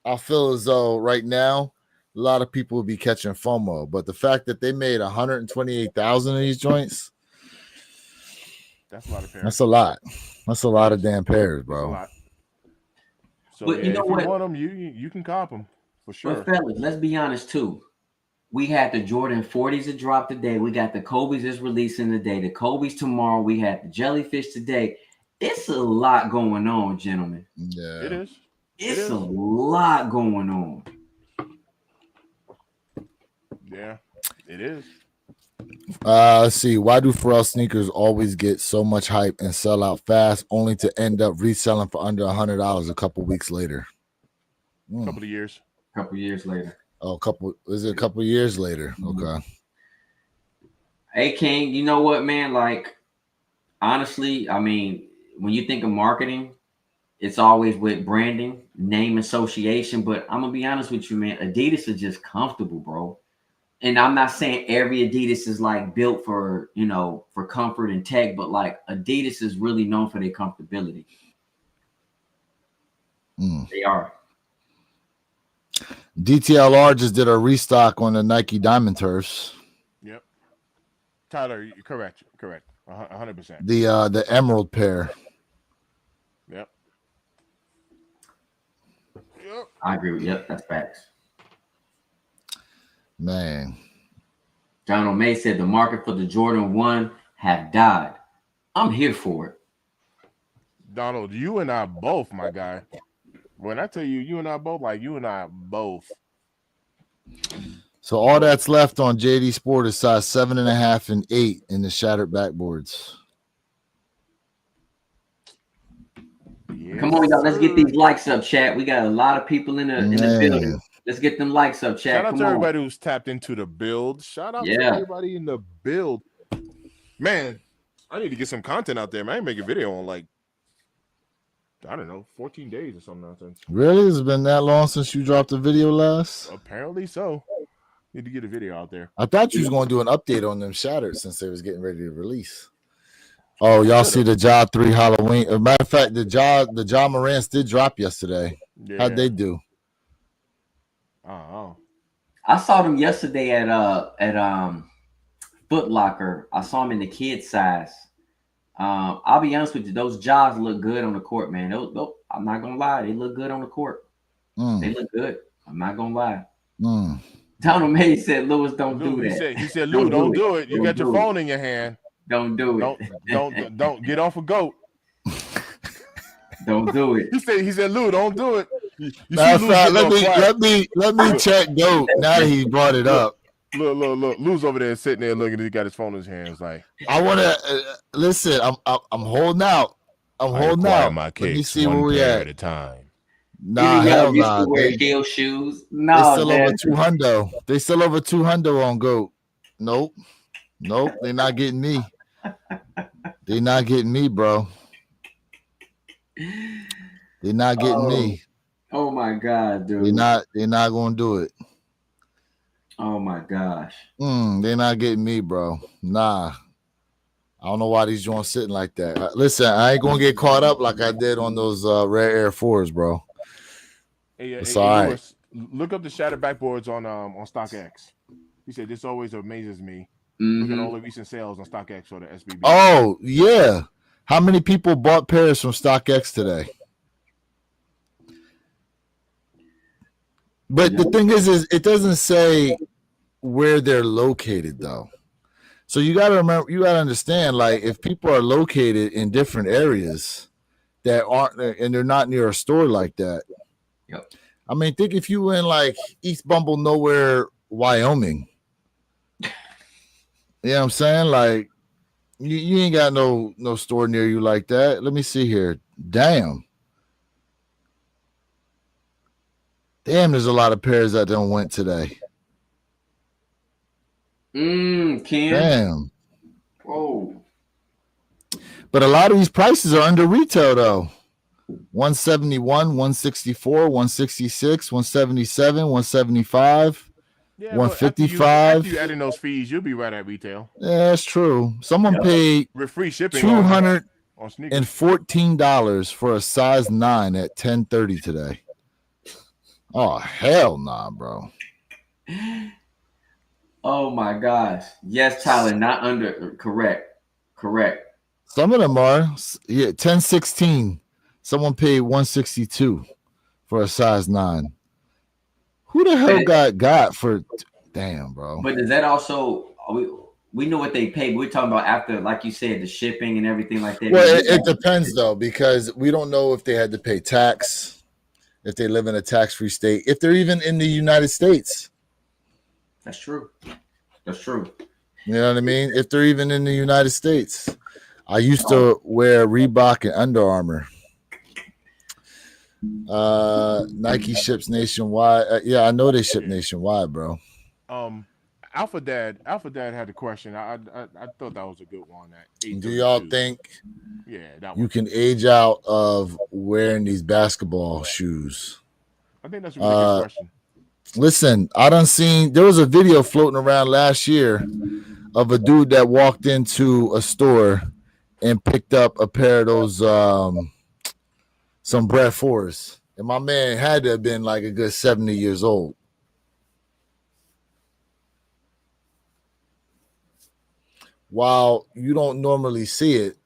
I feel as though right now a lot of people will be catching FOMO. But the fact that they made 128,000 of these joints, that's a lot of pairs. That's a lot. That's a lot of damn pairs, bro. So but you know what? You want them, you can cop them for sure. But fellas, let's be honest too. We had the Jordan 40s that dropped today. We got the Kobe's that's releasing today. The Kobe's tomorrow. We had the Jellyfish today. It's a lot going on, gentlemen. Yeah, it is. It's a lot going on. Yeah, it is. Let's see. Why do Pharrell sneakers always get so much hype and sell out fast, only to end up reselling for under $100 a couple weeks later? A couple of years. A couple years later. Oh, a couple years later? Okay. Hey, King, you know what, man? Like, honestly, I mean, when you think of marketing, it's always with branding, name association. But I'm gonna be honest with you, man. Adidas is just comfortable, bro. And I'm not saying every Adidas is like built for, for comfort and tech, but like Adidas is really known for their comfortability. They are. DTLR just did a restock on the Nike Diamond Turfs. Yep. Tyler, you're correct. 100%. The Emerald pair. Yep. I agree with you. Yep, that's facts. Man. John O'May said the market for the Jordan 1 have died. I'm here for it. Donald, you and I both, my guy. When I tell you, you and I both, like you and I both. So all that's left on JD Sport is size 7.5 and 8 in the shattered backboards. Yes, come on, y'all. Let's get these likes up, chat. We got a lot of people in the building. Let's get them likes up, chat. Shout out to everybody who's tapped into the build. Shout out to everybody in the build. Man, I need to get some content out there, man. I ain't make a video on like, I don't know, 14 days or some nonsense. Really? It's been that long since you dropped a video last? Apparently so. Need to get a video out there. I thought you was going to do an update on them shattered since they was getting ready to release. Oh, y'all see the Ja 3 Halloween. As a matter of fact, the Ja Morant's did drop yesterday. Yeah. How'd they do? Oh. I saw them yesterday at Foot Locker. I saw them in the kids size. I'll be honest with you, those jaws look good on the court, man. I'm not gonna lie, they look good on the court. They look good. I'm not gonna lie. Donald May said, "Lewis, don't do that." He said, "Lou, don't do it. You got your phone in your hand. Don't do it. Don't get off a goat. Don't do it." He said, "Lou, don't do it." Let me check goat now that he brought it up. Look. Lou's over there sitting there looking. He got his phone in his hands. Like, I want to listen. I'm holding out. I'm holding out. My Let me see where we at a time. Nah, hell nah. Wear heel shoes. No, they still over 200. They still over 200 on goat. Nope. They're not getting me. They're not getting me, bro. They're not getting me. Oh my god, dude. They're not gonna do it. Oh my gosh. They're not getting me, bro. Nah. I don't know why these joints sitting like that. Listen, I ain't gonna get caught up like I did on those rare Air 4s, bro. It's all right. Look up the shattered backboards on StockX. He said this always amazes me. Look at all the recent sales on StockX or the SBB. Oh yeah. How many people bought pairs from StockX today? But the thing is it doesn't say where they're located though. So you got to remember, you got to understand, like if people are located in different areas that aren't, and they're not near a store like that. Yep. I mean, think if you in like East Bumble Nowhere, Wyoming. You know what I'm saying? Like you ain't got no store near you like that. Let me see here. Damn, there's a lot of pairs that don't went today. Ken. Damn. Whoa. But a lot of these prices are under retail though. 171, 164, 166, 177, 175, 155. After you add in those fees, you'll be right at retail. Yeah, that's true. Someone paid with free shipping $214 for a size 9 at 10:30 today. Oh hell nah, bro. Oh my gosh. Yes, Tyler, not under. Correct. Some of them are. Yeah, 1016. Someone paid 162 for a size 9. Who the hell got for? Damn, bro. But does that also? We know what they paid. We're talking about after, like you said, the shipping and everything like that. Well, it depends though, because we don't know if they had to pay tax, if they live in a tax-free state, if they're even in the United States. That's true. You know what I mean? If they're even in the United States. I used to wear Reebok and Under Armour. Nike ships nationwide. Yeah, I know they ship nationwide, bro. Alpha Dad had a question. I thought that was a good one. Do y'all think that you can age out of wearing these basketball shoes? I think that's a really good question. Listen, I done seen, there was a video floating around last year of a dude that walked into a store and picked up a pair of those some Brett 4s And my man had to have been like a good 70 years old. While you don't normally see it,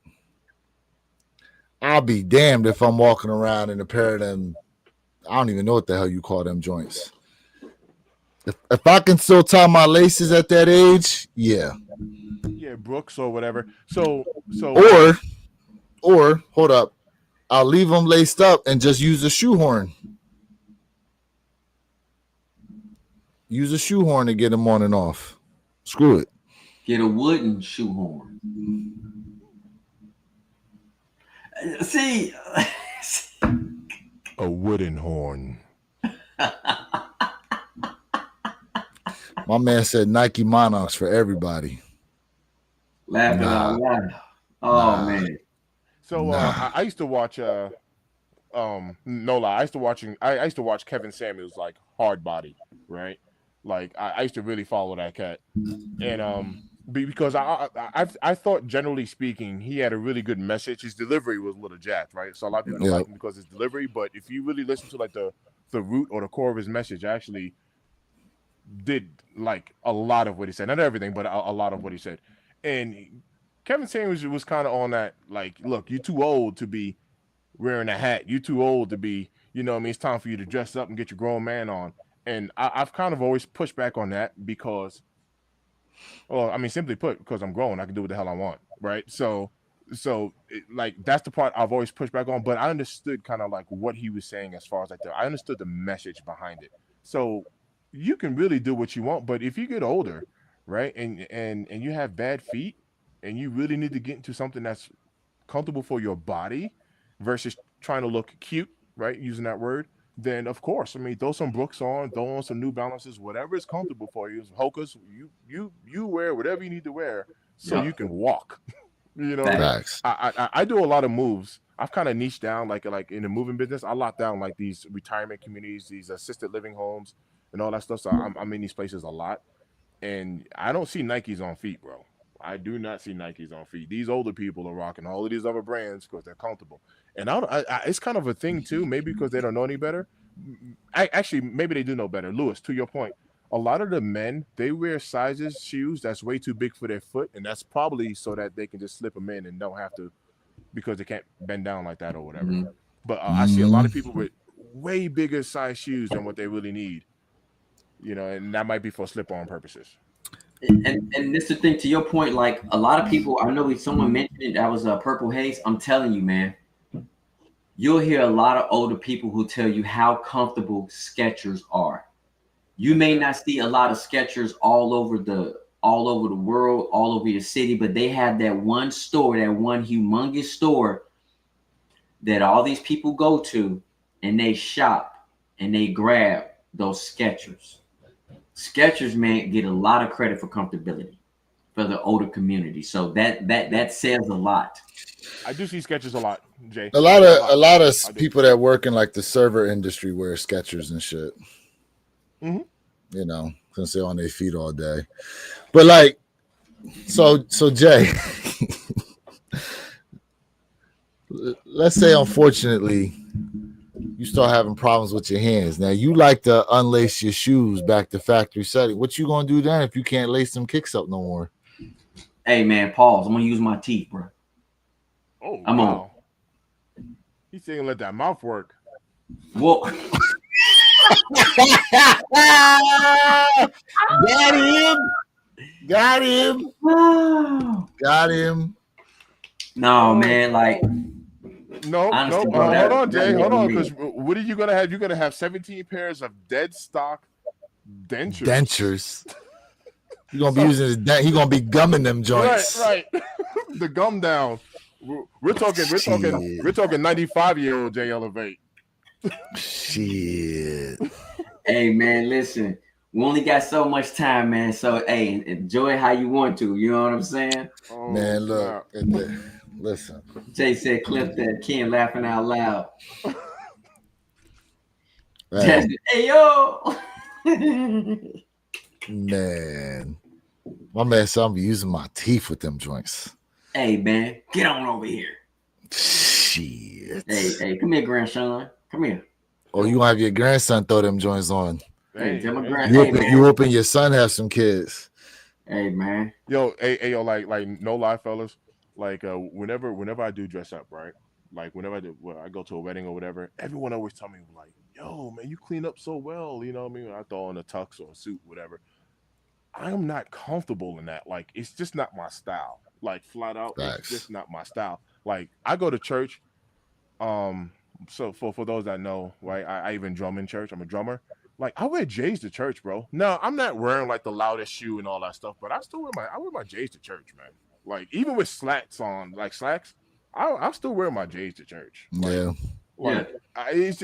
I'll be damned if I'm walking around in a pair of them. I don't even know what the hell you call them joints. If I can still tie my laces at that age, yeah. Yeah, Brooks or whatever. So or hold up, I'll leave them laced up and just use a shoehorn. Use a shoehorn to get them on and off. Screw it. Get a wooden shoehorn. See, a wooden horn. My man said Nike Monarchs for everybody. Laughing out loud. Oh man. So I used to watch no lie, I used to watch Kevin Samuels like Hard Body, right? Like I used to really follow that cat. And because I thought generally speaking he had a really good message. His delivery was a little jacked, right? So a lot of people don't like him because of his delivery, but if you really listen to like the root or the core of his message, I actually did like a lot of what he said. Not everything, but a lot of what he said. And Kevin Samuels was kind of on that, like, look, you're too old to be wearing a hat. You're too old to be, you know what I mean? It's time for you to dress up and get your grown man on. And I've kind of always pushed back on that because, well, I mean, simply put, because I'm grown, I can do what the hell I want, right? So like, that's the part I've always pushed back on. But I understood kind of like what he was saying as far as like I understood the message behind it. So you can really do what you want, but if you get older, right, and you have bad feet, and you really need to get into something that's comfortable for your body versus trying to look cute, right, using that word, then of course, I mean, throw some Brooks on, throw on some New Balances, whatever is comfortable for you. Hokas, you wear whatever you need to wear so you can walk. You know, I do a lot of moves. I've kind of niched down, like in the moving business. I lock down like these retirement communities, these assisted living homes, and all that stuff. So I'm in these places a lot, and I don't see Nikes on feet, bro. I do not see Nikes on feet. These older people are rocking all of these other brands because they're comfortable, and it's kind of a thing too. Maybe because they don't know any better. Actually, maybe they do know better. Lewis, to your point, a lot of the men, they wear shoes that's way too big for their foot, and that's probably so that they can just slip them in and don't have to, because they can't bend down like that or whatever. Mm-hmm. But I see a lot of people with way bigger size shoes than what they really need. You know, and that might be for slip-on purposes. And this is the thing, to your point, like a lot of people, I know someone mentioned it, that was Purple Haze. I'm telling you, man, you'll hear a lot of older people who tell you how comfortable Skechers are. You may not see a lot of Skechers all over the world, all over your city, but they have that one store, that one humongous store that all these people go to, and they shop and they grab those Skechers. Skechers, man, get a lot of credit for comfortability for the older community. So that says a lot. I do see Skechers a lot, Jay. A lot of people that work in like the server industry wear Skechers and shit. Mm-hmm. You know, since they're on their feet all day. But like, so Jay, let's say unfortunately you start having problems with your hands. Now you like to unlace your shoes back to factory setting. What you gonna do then if you can't lace them kicks up no more? Hey man, pause. I'm gonna use my teeth, bro. Oh, I'm on. He's saying let that mouth work. Well, got him. No, man, like. No, hold on, Jay. Hold on, because what are you gonna have? You're gonna have 17 pairs of dead stock dentures. You're gonna be using his dent. He's gonna be gumming them joints. Right. The gum down. We're talking 95-year-old Jay Elevate. Shit. Hey man, listen. We only got so much time, man. So hey, enjoy how you want to. You know what I'm saying? Oh, man, look. Listen. Jay said, "Clip that." Ken laughing out loud. Hey yo. Man, my man said I'm using my teeth with them joints. Hey man, get on over here. Shit. Hey, come here, grandson. Come here. Or you gonna have your grandson throw them joints on. Hey, you hoping your son has some kids. Hey man. Yo, like no lie, fellas. Like whenever I do dress up, right? Like whenever I go to a wedding or whatever, everyone always tell me like, yo, man, you clean up so well. You know what I mean? I throw on a tux or a suit, whatever. I am not comfortable in that. Like, it's just not my style. Like, flat out, it's just not my style. Like, I go to church. So for those that know, right, I even drum in church. I'm a drummer. Like, I wear J's to church, bro. No, I'm not wearing like the loudest shoe and all that stuff, but I wear my J's to church, man. Like, even with slacks on, like slacks, I'll still wear my J's to church. Like,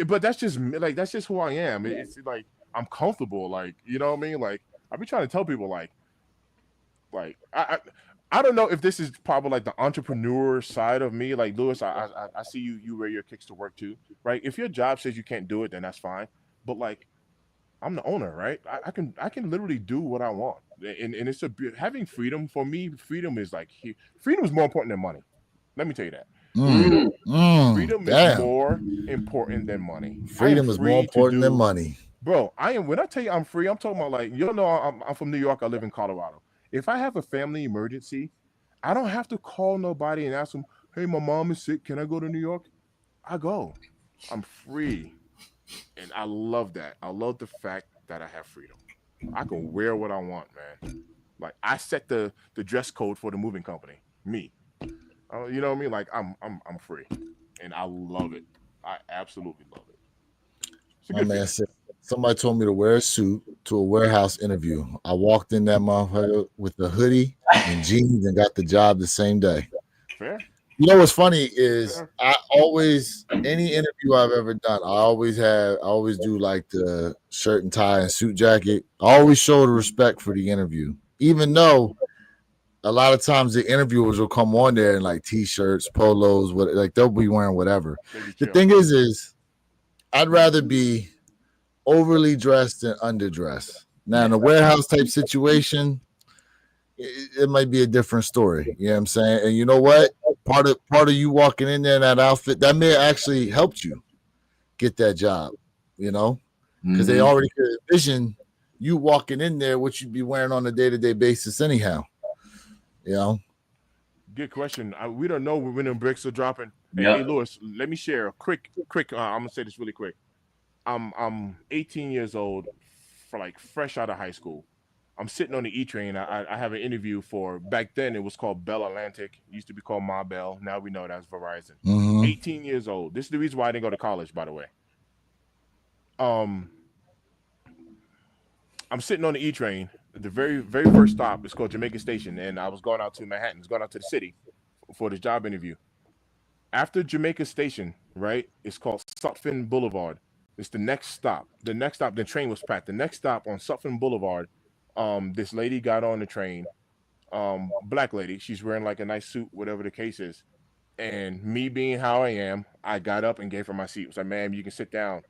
but that's just who I am. It's like I'm comfortable. Like, you know what I mean? Like, I be trying to tell people like I don't know if this is probably like the entrepreneur side of me. Like, Lewis, I see you wear your kicks to work too, right? If your job says you can't do it, then that's fine. But like, I'm the owner, right? I can literally do what I want, and it's having freedom for me. Freedom is more important than money. Let me tell you that. Freedom is more important than money. Freedom is more important than money. Bro, when I tell you I'm free, I'm talking about like, you know, I'm from New York. I live in Colorado. If I have a family emergency, I don't have to call nobody and ask them, hey, my mom is sick. Can I go to New York? I go. I'm free. And I love that. I love the fact that I have freedom. I can wear what I want, man. Like, I set the dress code for the moving company. Me. You know what I mean? Like, I'm free. And I love it. I absolutely love it. My man said, somebody told me to wear a suit to a warehouse interview. I walked in that motherfucker with the hoodie and jeans and got the job the same day. Fair. You know what's funny is I always, any interview I've ever done, I always do like the shirt and tie and suit jacket. I always show the respect for the interview, even though a lot of times the interviewers will come on there in like t-shirts, polos, like they'll be wearing whatever. The thing is I'd rather be overly dressed than underdressed. Now in a warehouse type situation, it might be a different story. You know what I'm saying? And you know what? Part of you walking in there in that outfit, that may actually helped you get that job, you know? Because they already could envision you walking in there, what you'd be wearing on a day-to-day basis anyhow. You know? Good question. We don't know when the bricks are dropping. Hey, Lewis, let me share a quick. I'm gonna say this really quick. I'm 18 years old, fresh out of high school. I'm sitting on the E train. I have an interview for, back then it was called Bell Atlantic. It used to be called Ma Bell. Now we know that's Verizon. 18 years old. This is the reason why I didn't go to college, by the way. I'm sitting on the E train. The very first stop is called Jamaica Station, and I was going out to Manhattan, going out to the city for this job interview. After Jamaica Station, right, it's called Sutphin Boulevard. It's the next stop. The train was packed. The next stop on Sutphin Boulevard, this lady got on the train, black lady. She's wearing like a nice suit, whatever the case is. And me being how I am, I got up and gave her my seat. I was like, ma'am, you can sit down.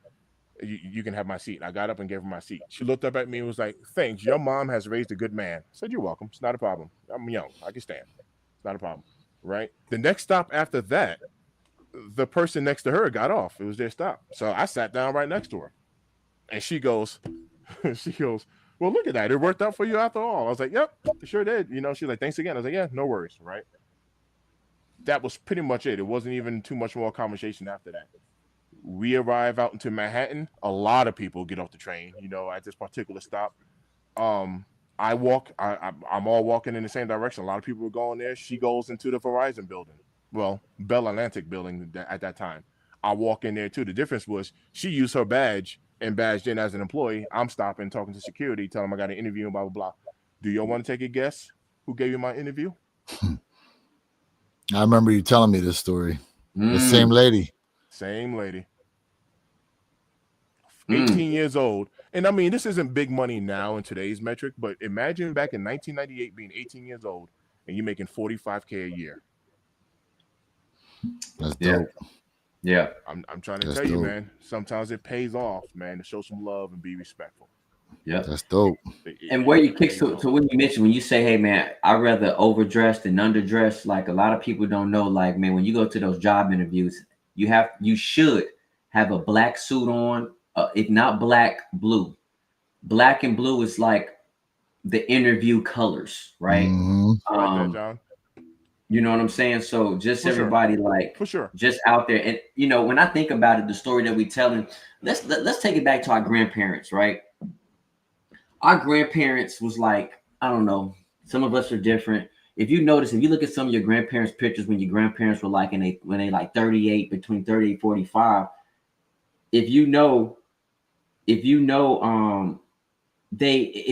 You can have my seat. I got up and gave her my seat. She looked up at me and was like, thanks. Your mom has raised a good man. I said, you're welcome. It's not a problem. I'm young. I can stand. It's not a problem. Right? The next stop after that, the person next to her got off. It was their stop. So I sat down right next to her. And she goes, well, look at that. It worked out for you after all. I was like, yep, it sure did. You know, she's like, thanks again. I was like, yeah, no worries. Right? That was pretty much it. It wasn't even too much more conversation after that. We arrive out into Manhattan. A lot of people get off the train, you know, at this particular stop. I walk. I'm all walking in the same direction. A lot of people were going there. She goes into the Verizon building. Well, Bell Atlantic building at that time. I walk in there too. The difference was she used her badge and badged in as an employee. I'm stopping, talking to security, telling them I got an interview and blah, blah, blah. Do y'all want to take a guess who gave you my interview? I remember you telling me this story. The same lady. Same lady. 18 years old. And I mean, this isn't big money now in today's metric, but imagine back in 1998 being 18 years old and you're making $45K a year. That's dope. Yeah. I'm trying to tell you, man, sometimes it pays off, man, to show some love and be respectful. Yeah. That's dope. And where you kick to when you mentioned, when you say, hey man, I'd rather overdress than underdress, like a lot of people don't know, like, man, when you go to those job interviews, you should have a black suit on, if not black, blue. Black and blue is like the interview colors, right? Right there, John. You know what I'm saying? So just For everybody sure. like For sure. just out there. And you know, when I think about it, the story that we telling, let's take it back to our grandparents, right? Our grandparents was like, I don't know, some of us are different. If you notice, if you look at some of your grandparents' pictures when your grandparents were like when they like 38, between 30 and 45, if you know, it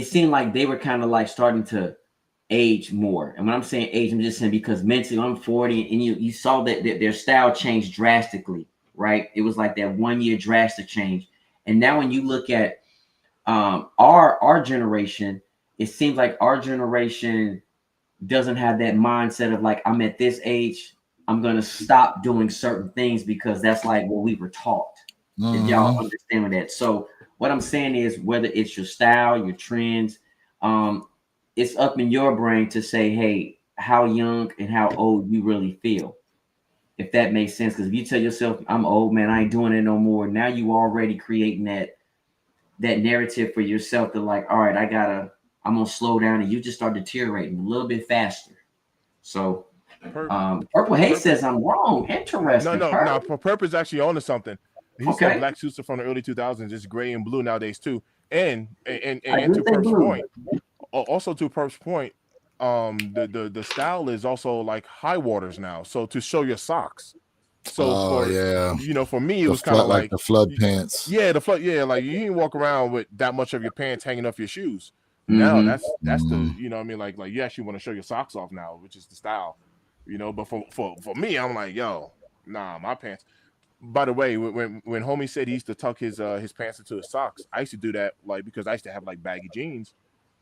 seemed like they were kind of like starting to age more. And when I'm saying age, I'm just saying because mentally I'm 40 and you saw that their style changed drastically, right? It was like that 1 year drastic change. And now when you look at our generation, it seems like our generation doesn't have that mindset of like, I'm at this age, I'm going to stop doing certain things because that's like what we were taught. If y'all understand that. So what I'm saying is whether it's your style, your trends, it's up in your brain to say, hey, how young and how old you really feel. If that makes sense. Because if you tell yourself, I'm old, man, I ain't doing it no more. Now you already creating that narrative for yourself to like, all right, I'm going to slow down, and you just start deteriorating a little bit faster. So Purple Haze says I'm wrong. Interesting. No. Purple's actually on to something. He said black suits are from the early 2000s. It's gray and blue nowadays too. And to Perp's point, also to Perp's point, the style is also like high waters now. So to show your socks. So for me it was kind of like the flood pants. Yeah, the flood. Yeah, like you didn't walk around with that much of your pants hanging off your shoes. Now that's the you know what I mean, like yes, you want to show your socks off now, which is the style. But for me, I'm like, yo, nah, my pants. By the way, when homie said he used to tuck his pants into his socks, I used to do that like because I used to have like baggy jeans.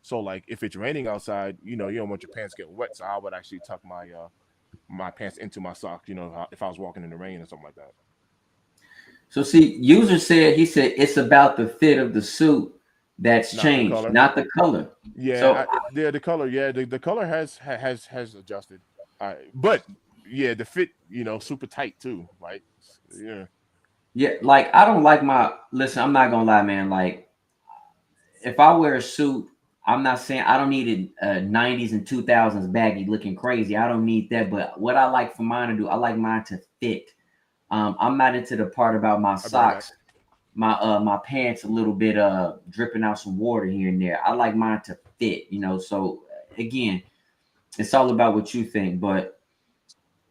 So like if it's raining outside, you don't want your pants get wet. So I would actually tuck my pants into my socks, if I was walking in the rain or something like that. So see, user said it's about the fit of the suit that's changed, not the color. Yeah, so the color. Yeah, the color has adjusted. But yeah, the fit, super tight too, right? Yeah. Yeah, like I don't like listen, I'm not gonna lie, man. Like if I wear a suit, I'm not saying I don't need it 90s and 2000s baggy looking crazy. I don't need that. But what I like for mine to do, I like mine to fit. I'm not into the part about my socks, my pants a little bit dripping out some water here and there. I like mine to fit, So again, it's all about what you think. But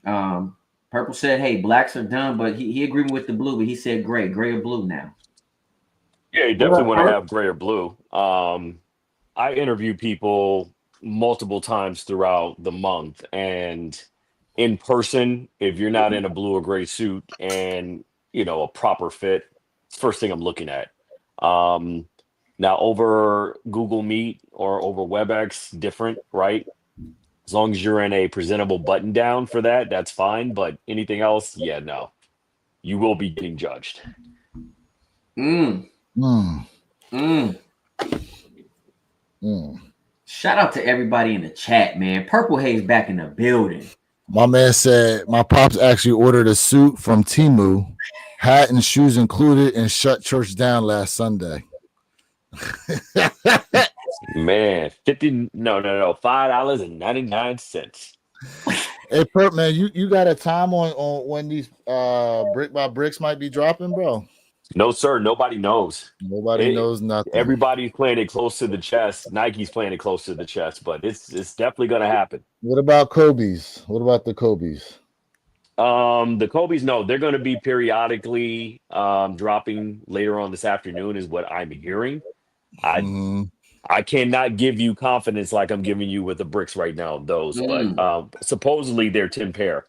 Purple said, hey, blacks are done, but he agreed with the blue, but he said gray or blue now. Yeah, you definitely want to have gray or blue. I interview people multiple times throughout the month, and in person, if you're not in a blue or gray suit and a proper fit, it's the first thing I'm looking at. Now over Google Meet or over WebEx, different, right? As long as you're in a presentable button down for that, that's fine. But anything else, yeah, no. You will be getting judged. Shout out to everybody in the chat, man. Purple Haze back in the building. My man said my pops actually ordered a suit from Temu, hat and shoes included, and shut church down last Sunday. Man, $5.99. Hey, Perp, man, you got a time on when these brick by bricks might be dropping, bro? No, sir. Nobody knows. Nobody knows nothing. Everybody's playing it close to the chest. Nike's playing it close to the chest, but it's definitely going to happen. What about Kobe's? What about the Kobe's? The Kobe's, no, they're going to be periodically dropping later on this afternoon, is what I'm hearing. I cannot give you confidence like I'm giving you with the bricks right now, those, but supposedly they're 10 pair.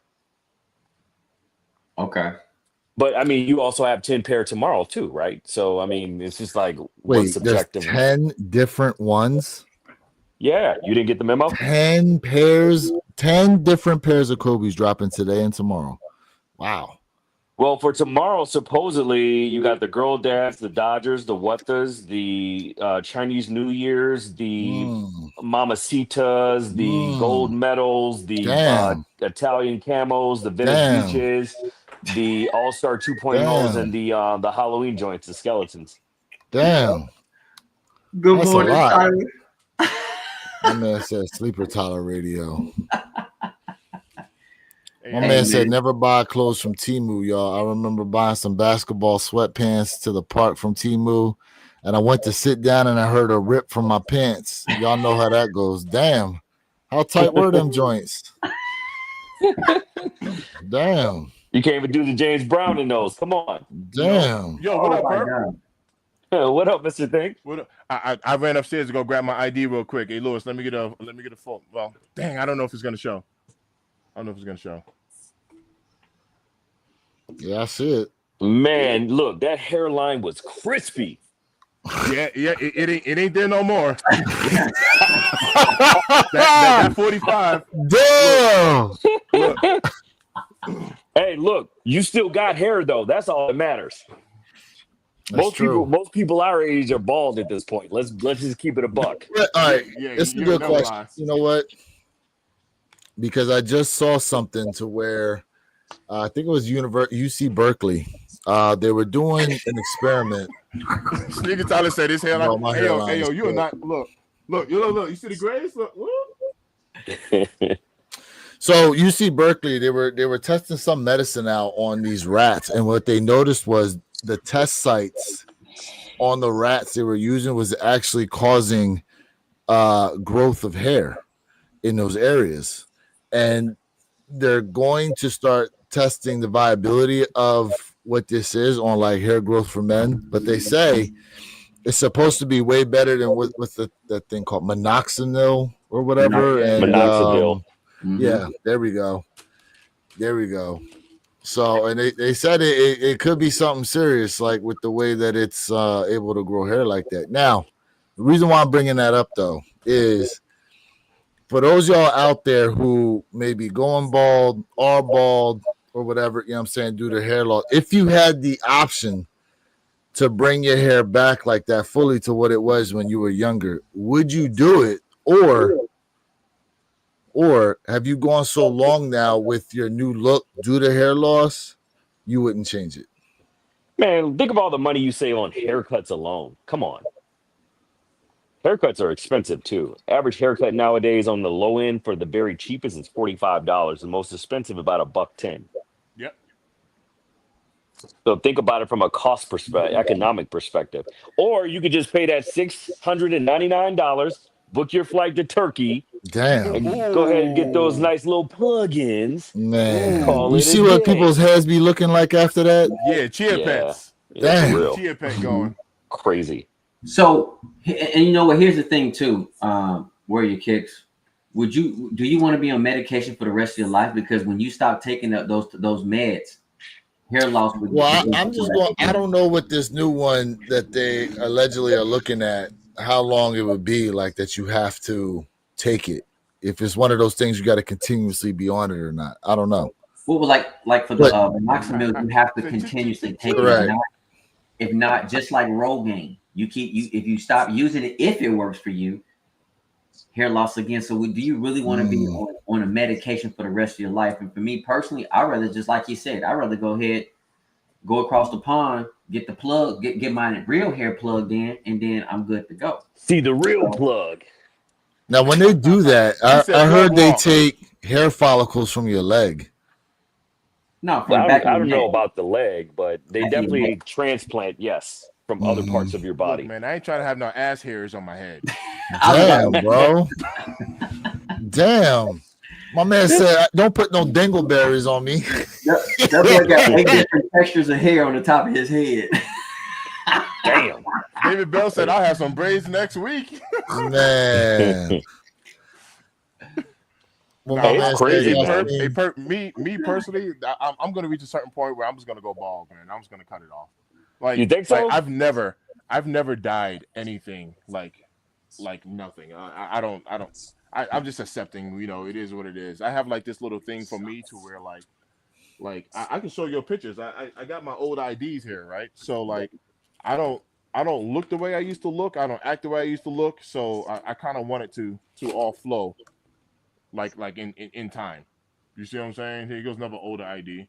Okay. But I mean, you also have 10 pair tomorrow too, right? So I mean, it's just like what's subjective. 10 different ones. Yeah, you didn't get the memo. 10 different pairs of Kobe's dropping today and tomorrow. Wow. Well, for tomorrow, supposedly you got the Girl Dads, the Dodgers, the Whatas, the Chinese New Year's, the Mamacitas, the gold medals, the Italian camos, the Venice Beaches. the All-Star 2.0s and the Halloween joints, the skeletons. Damn. Good That's morning, a lot. Tyler. My man said Sleeper Tyler Radio. My Hey, man said never buy clothes from Temu, y'all. I remember buying some basketball sweatpants to the park from Temu, and I went to sit down and I heard a rip from my pants. Y'all know how that goes. Damn. How tight were them joints? Damn. You can't even do the James Brown in those. Come on. Damn. Yo, what up, my Herb? God. What up, Mr. Thing? What up? I ran upstairs to go grab my ID real quick. Hey, Lewis, let me get a phone. Well, dang, I don't know if it's gonna show. Yeah, I see it. Man, look, that hairline was crispy. Yeah, it ain't there no more. that 45. Damn. Look, Hey, look, you still got hair though. That's all that matters. That's true. Most people our age are bald at this point. Let's just keep it a buck. All right, yeah, it's a you good never question. lie. You know what? Because I just saw something to where I think it was UC Berkeley. They were doing an experiment. Nigga Tyler said his hairline. No, my Hey yo, hairline is you are good. not. Look. You see the grays? Look. So UC Berkeley, they were testing some medicine out on these rats, and what they noticed was the test sites on the rats they were using was actually causing growth of hair in those areas, and they're going to start testing the viability of what this is on like hair growth for men. But they say it's supposed to be way better than with that thing called minoxidil or whatever. And Minoxidil. yeah, there we go. So, and they said it could be something serious, like with the way that it's able to grow hair like that. Now, the reason why I'm bringing that up, though, is for those y'all out there who may be going bald, are bald, or whatever, you know what I'm saying, due to hair loss, if you had the option to bring your hair back like that fully to what it was when you were younger, would you do it? Or have you gone so long now with your new look due to hair loss, you wouldn't change it? Man, think of all the money you save on haircuts alone. Come on. Haircuts are expensive too. Average haircut nowadays on the low end for the very cheapest is $45. The most expensive about $110. Yep. So think about it from a cost perspective, economic perspective. Or you could just pay that $699, book your flight to Turkey, Damn. and go ahead and get those nice little plugins. Man, Call you it see a what day. people's heads be looking like after that? Yeah, chia pets. Yeah, Damn. for real. Chia pet going. Crazy. So, and you know what? Here's the thing too. Where your kicks? Do you want to be on medication for the rest of your life? Because when you stop taking those meds, hair loss. Well, I'm just going. I don't know what this new one that they allegedly are looking at, how long it would be like that you have to take it. If it's one of those things you got to continuously be on it or not. I don't know. Well, like for the minoxidil, you have to continuously take Correct. it. If not, just like Rogaine, if you stop using it, if it works for you, hair loss again. So do you really want to be on a medication for the rest of your life? And for me personally, I'd rather, just like you said, I'd rather go across the pond, get the plug, get my real hair plugged in, and then I'm good to go. See the real plug. Now, when they do that, said I heard plug they walk. take hair follicles from your leg. No, from Well, back I in don't the know day. about the leg, but they Back in the definitely transplant, yes, from other parts of your body. Look, man, I ain't trying to have no ass hairs on my head. Damn, bro. Damn. My man said, don't put no dingleberries on me. That boy got 8 different textures of hair on the top of his head. Damn. David Bell said I'll have some braids next week. Man. Well, Hey, it's crazy, Me personally, I'm going to reach a certain point where I'm just going to go bald, man. I'm just going to cut it off. Like, You think so? Like, I've never dyed anything like nothing. I'm just accepting, it is what it is. I have like this little thing for me to where like I can show you pictures. I got my old IDs here, right? So like I don't look the way I used to look. I don't act the way I used to look. So I kind of want it to all flow like in time. You see what I'm saying? Here goes another older ID.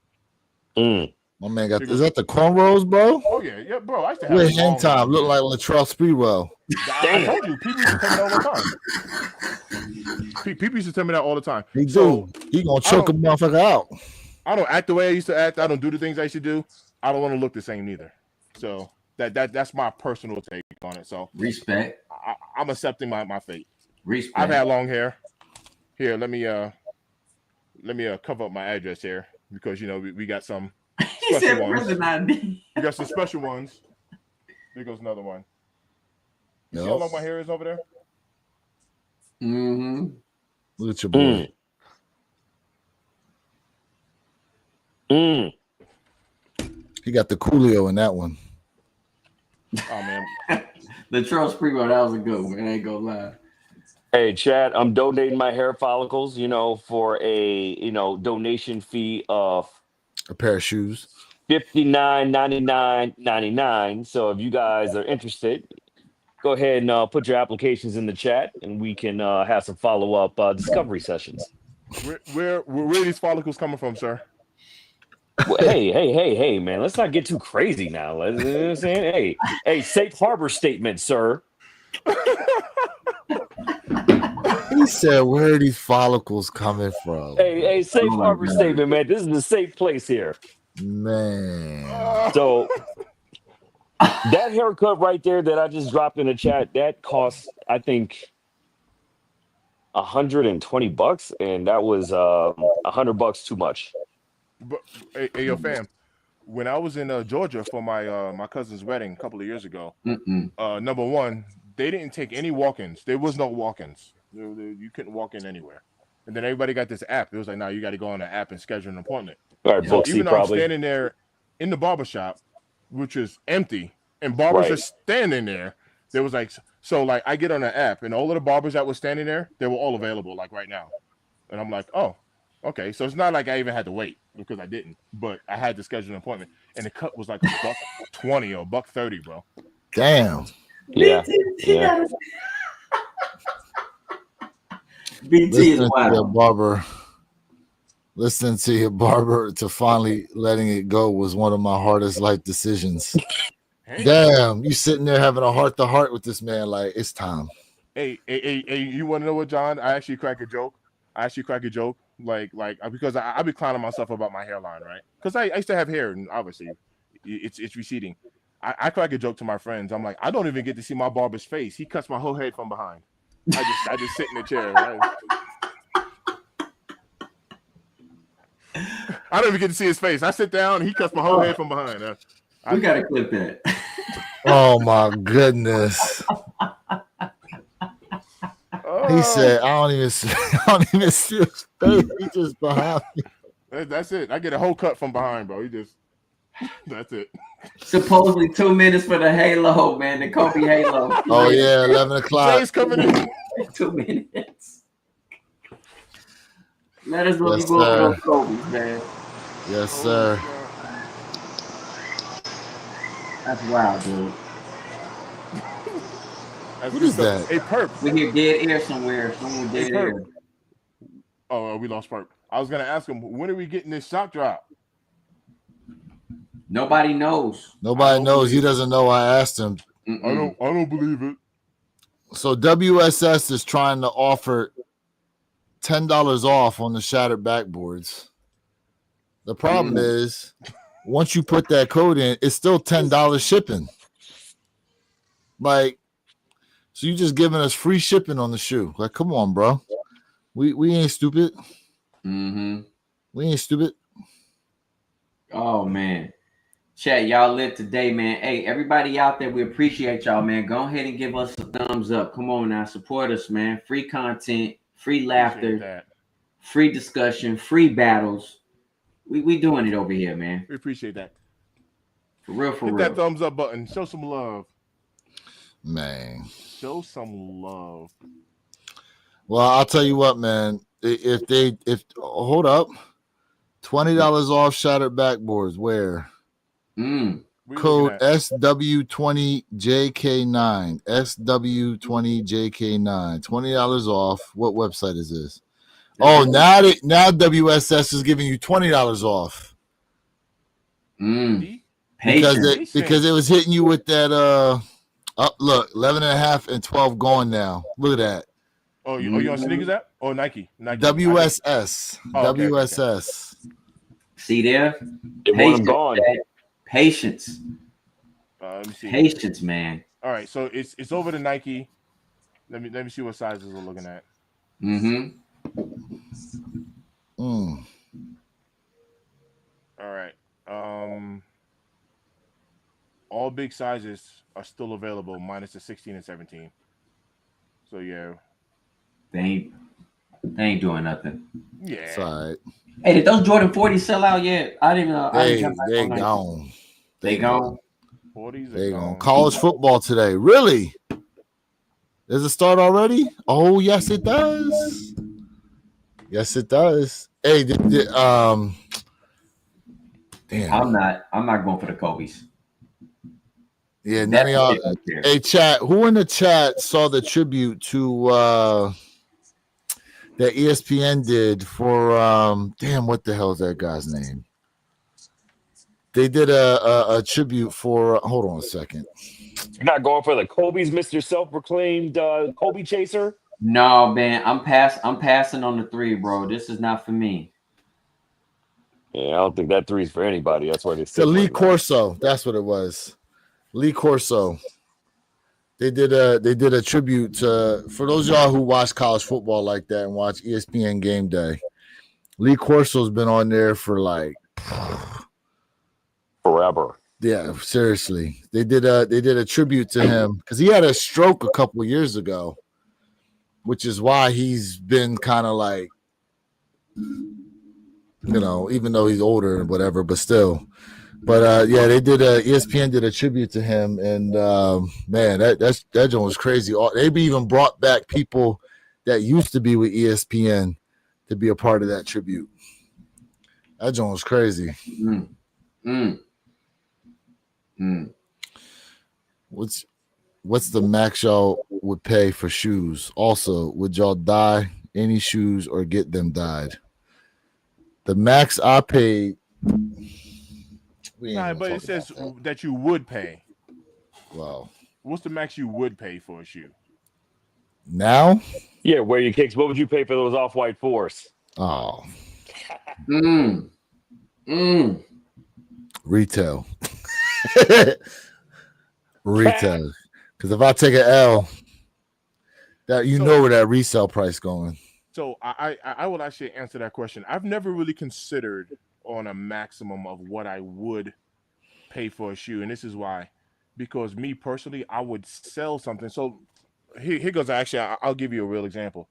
My man got. Is that the cornrows, bro? Oh yeah, bro. I used to have With hang long time, hair. look like Latrell Sprewell. I told you, people used to tell me that all the time. People used to tell me that all the time. He gonna choke a motherfucker out. I don't act the way I used to act. I don't do the things I used to do. I don't want to look the same neither. So that's my personal take on it. So respect. I'm accepting my fate. Respect. I've had long hair. Here, let me cover up my address here because we got some special ones. We got some special ones. There goes another one. You see how long my hair is over there? Mm-hmm. Look at your boy. He got the Coolio in that one. Oh man. The Charles Sprewell, that was a good one. I ain't gonna lie. Hey, Chad, I'm donating my hair follicles, for a donation fee of a pair of shoes. $59.99.99. So if you guys are interested, go ahead and put your applications in the chat, and we can have some follow-up discovery sessions. Where are these follicles coming from, sir? Well, hey, man! Let's not get too crazy now. You know what I'm saying? Hey, safe harbor statement, sir. He said, "Where are these follicles coming from?" Hey, safe harbor statement, man. This is a safe place here, man. So that haircut right there that I just dropped in the chat, that cost, I think, $120, and that was $100 too much. But hey, yo, fam, when I was in Georgia for my cousin's wedding a couple of years ago, number one, they didn't take any walk-ins. There was no walk-ins. You couldn't walk in anywhere. And then everybody got this app. It was like, now you got to go on the app and schedule an appointment. All right, so even though I'm standing there in the barbershop, which is empty, and barbers are standing there, there was like, I get on the app, and all of the barbers that were standing there, they were all available, like right now. And I'm like, oh, okay. So it's not like I even had to wait because I didn't, but I had to schedule an appointment, and the cut was like $120 or $130, bro. Damn. Yeah. BT is wild. Listening to your barber to finally letting it go was one of my hardest life decisions. Damn, you sitting there having a heart-to-heart with this man, like, it's time. Hey, you want to know what, John? I actually crack a joke. Like because I be clowning myself about my hairline, right? Because I used to have hair, and obviously it's receding. I crack a joke to my friends. I'm like, I don't even get to see my barber's face. He cuts my whole head from behind. I just sit in the chair. Right? I don't even get to see his face. I sit down, and he cuts my whole head from behind. We gotta clip that. Oh my goodness. He said, I don't even see his face. He just behind me. That's it. I get a whole cut from behind, bro. That's it. Supposedly 2 minutes for the halo, man. The Kobe halo. Oh yeah, 11 o'clock. Jay's coming in. 2 minutes. Let us know you go for those Kobe's, man. Yes, sir. That's wild, dude. What is that? Hey, Perp. We hear dead air somewhere. Someone dead air. Oh, we lost Perp. I was gonna ask him, when are we getting this shock drop? Nobody knows. Nobody knows. He doesn't know. I asked him. I don't believe it. So WSS is trying to offer $10 off on the shattered backboards. The problem is, once you put that code in, it's still $10 shipping. Like, so you just giving us free shipping on the shoe. Like, come on, bro. We ain't stupid. Mm-hmm. We ain't stupid. Oh, man. Chat, y'all live today, man. Hey, everybody out there, we appreciate y'all, man. Go ahead and give us a thumbs up. Come on now, support us, man. Free content, free laughter, free discussion, free battles. We doing it over here, man. We appreciate that. For real. Hit that thumbs up button. Show some love. Man. Show some love. Well, I'll tell you what, man. If hold up, $20 off shattered backboards. Where? Code SW20JK9. SW20JK9. $20 off. What website is this? Oh, now WSS is giving you $20 off. Because it was hitting you with that look, 11.5 and 12 going now. Look at that. Oh, you on Sneakers app or Nike? WSS. WSS. Okay. See there? They want them gone. Patience. Let me see. Patience, man. All right, so it's over to Nike. Let me see what sizes we're looking at. All right. All big sizes are still available, minus the 16 and 17. So yeah, they ain't doing nothing. Yeah. It's all right. Hey, did those Jordan 40s sell out yet? I didn't know. They gone. They gone. 40s. They gone. College football today. Really? Does it start already? Oh, yes, it does. Yes, it does. Hey, damn. I'm not going for the Kobe's. Yeah, none of y'all. Hey, chat. Who in the chat saw the tribute to that ESPN did for damn, what the hell is that guy's name? They did a tribute for. Hold on a second. You're not going for the Kobe's, Mr. Self-proclaimed Kobe chaser? No, man. I'm passing on the 3, bro. This is not for me. Yeah, I don't think that 3 is for anybody. That's why they said Lee Corso. That's what it was. Lee Corso. They did a tribute to, for those of y'all who watch college football like that and watch ESPN Game Day. Lee Corso's been on there for like forever. Yeah, seriously. They did a tribute to him because he had a stroke a couple of years ago, which is why he's been kind of like, even though he's older and whatever, but still. But yeah, ESPN did a tribute to him, and man, that joint was crazy. They even brought back people that used to be with ESPN to be a part of that tribute. That joint was crazy. What's the max y'all would pay for shoes? Also, would y'all dye any shoes or get them dyed? The max I paid. But it says that you would pay. Wow. What's the max you would pay for a shoe? Now? Yeah, wear your kicks. What would you pay for those Off-White Force? Oh. Retail. Retail. Because if I take an L, that know where that resale price going. So I will actually answer that question. I've never really considered on a maximum of what I would pay for a shoe, and this is why. Because me personally, I would sell something. So here goes. Actually, I'll give you a real example.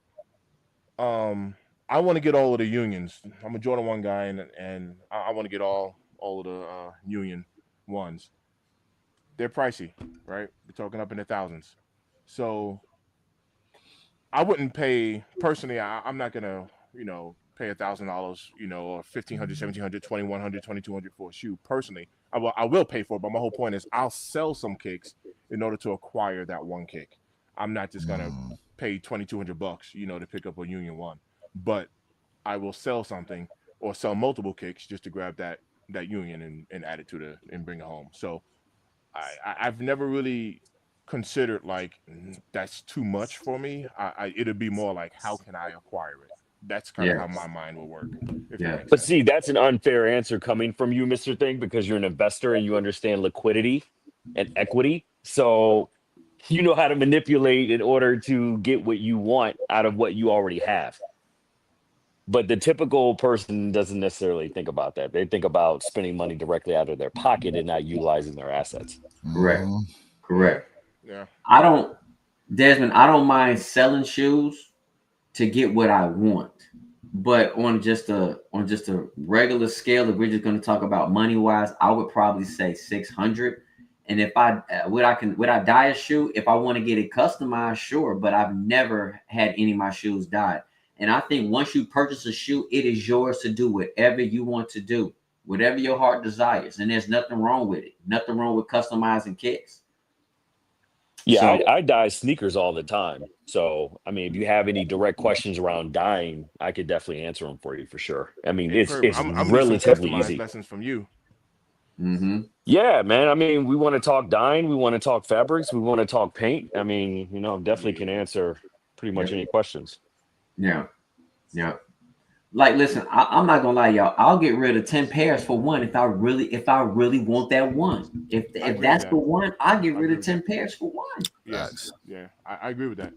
I want to get all of the Unions. I'm a Jordan 1 guy, and I want to get all of the Union ones. They're pricey, right? We're talking up in the thousands. So I wouldn't pay personally. I'm not gonna, pay $1,000, or $1,500, $1,700, $2,100, $2,200 for a shoe. Personally, I will pay for it. But my whole point is, I'll sell some kicks in order to acquire that one kick. I'm not just gonna pay $2,200, to pick up a Union 1. But I will sell something or sell multiple kicks just to grab that Union and add it to and bring it home. So I've never really considered like that's too much for me. It'd be more like, how can I acquire it? That's kind of how my mind will work. But see, that's an unfair answer coming from you, Mr. Thing, because you're an investor and you understand liquidity and equity. So you know how to manipulate in order to get what you want out of what you already have. But the typical person doesn't necessarily think about that. They think about spending money directly out of their pocket and not utilizing their assets. Correct. Yeah. Desmond, I don't mind selling shoes to get what I want. But on just a regular scale, if we're just going to talk about money wise, I would probably say $600. And if would I dye a shoe if I want to get it customized? Sure, but I've never had any of my shoes dyed. And I think once you purchase a shoe, it is yours to do whatever you want to do, whatever your heart desires. And there's nothing wrong with it. Nothing wrong with customizing kicks. Yeah, so, I dye sneakers all the time. So, I mean, if you have any direct questions around dyeing, I could definitely answer them for you for sure. I mean, it's I'm relatively easy. easy. Lessons from you. Mm-hmm. Yeah, man. I mean, we want to talk dyeing, we want to talk fabrics, we want to talk paint. I mean, definitely can answer pretty much any questions. Yeah. Yeah. Like, listen, I'm not gonna lie, y'all. I'll get rid of 10 pairs for one if I really want that one. If that's the one, I'll get rid of 10 pairs for one. Yeah, yeah, I agree with that.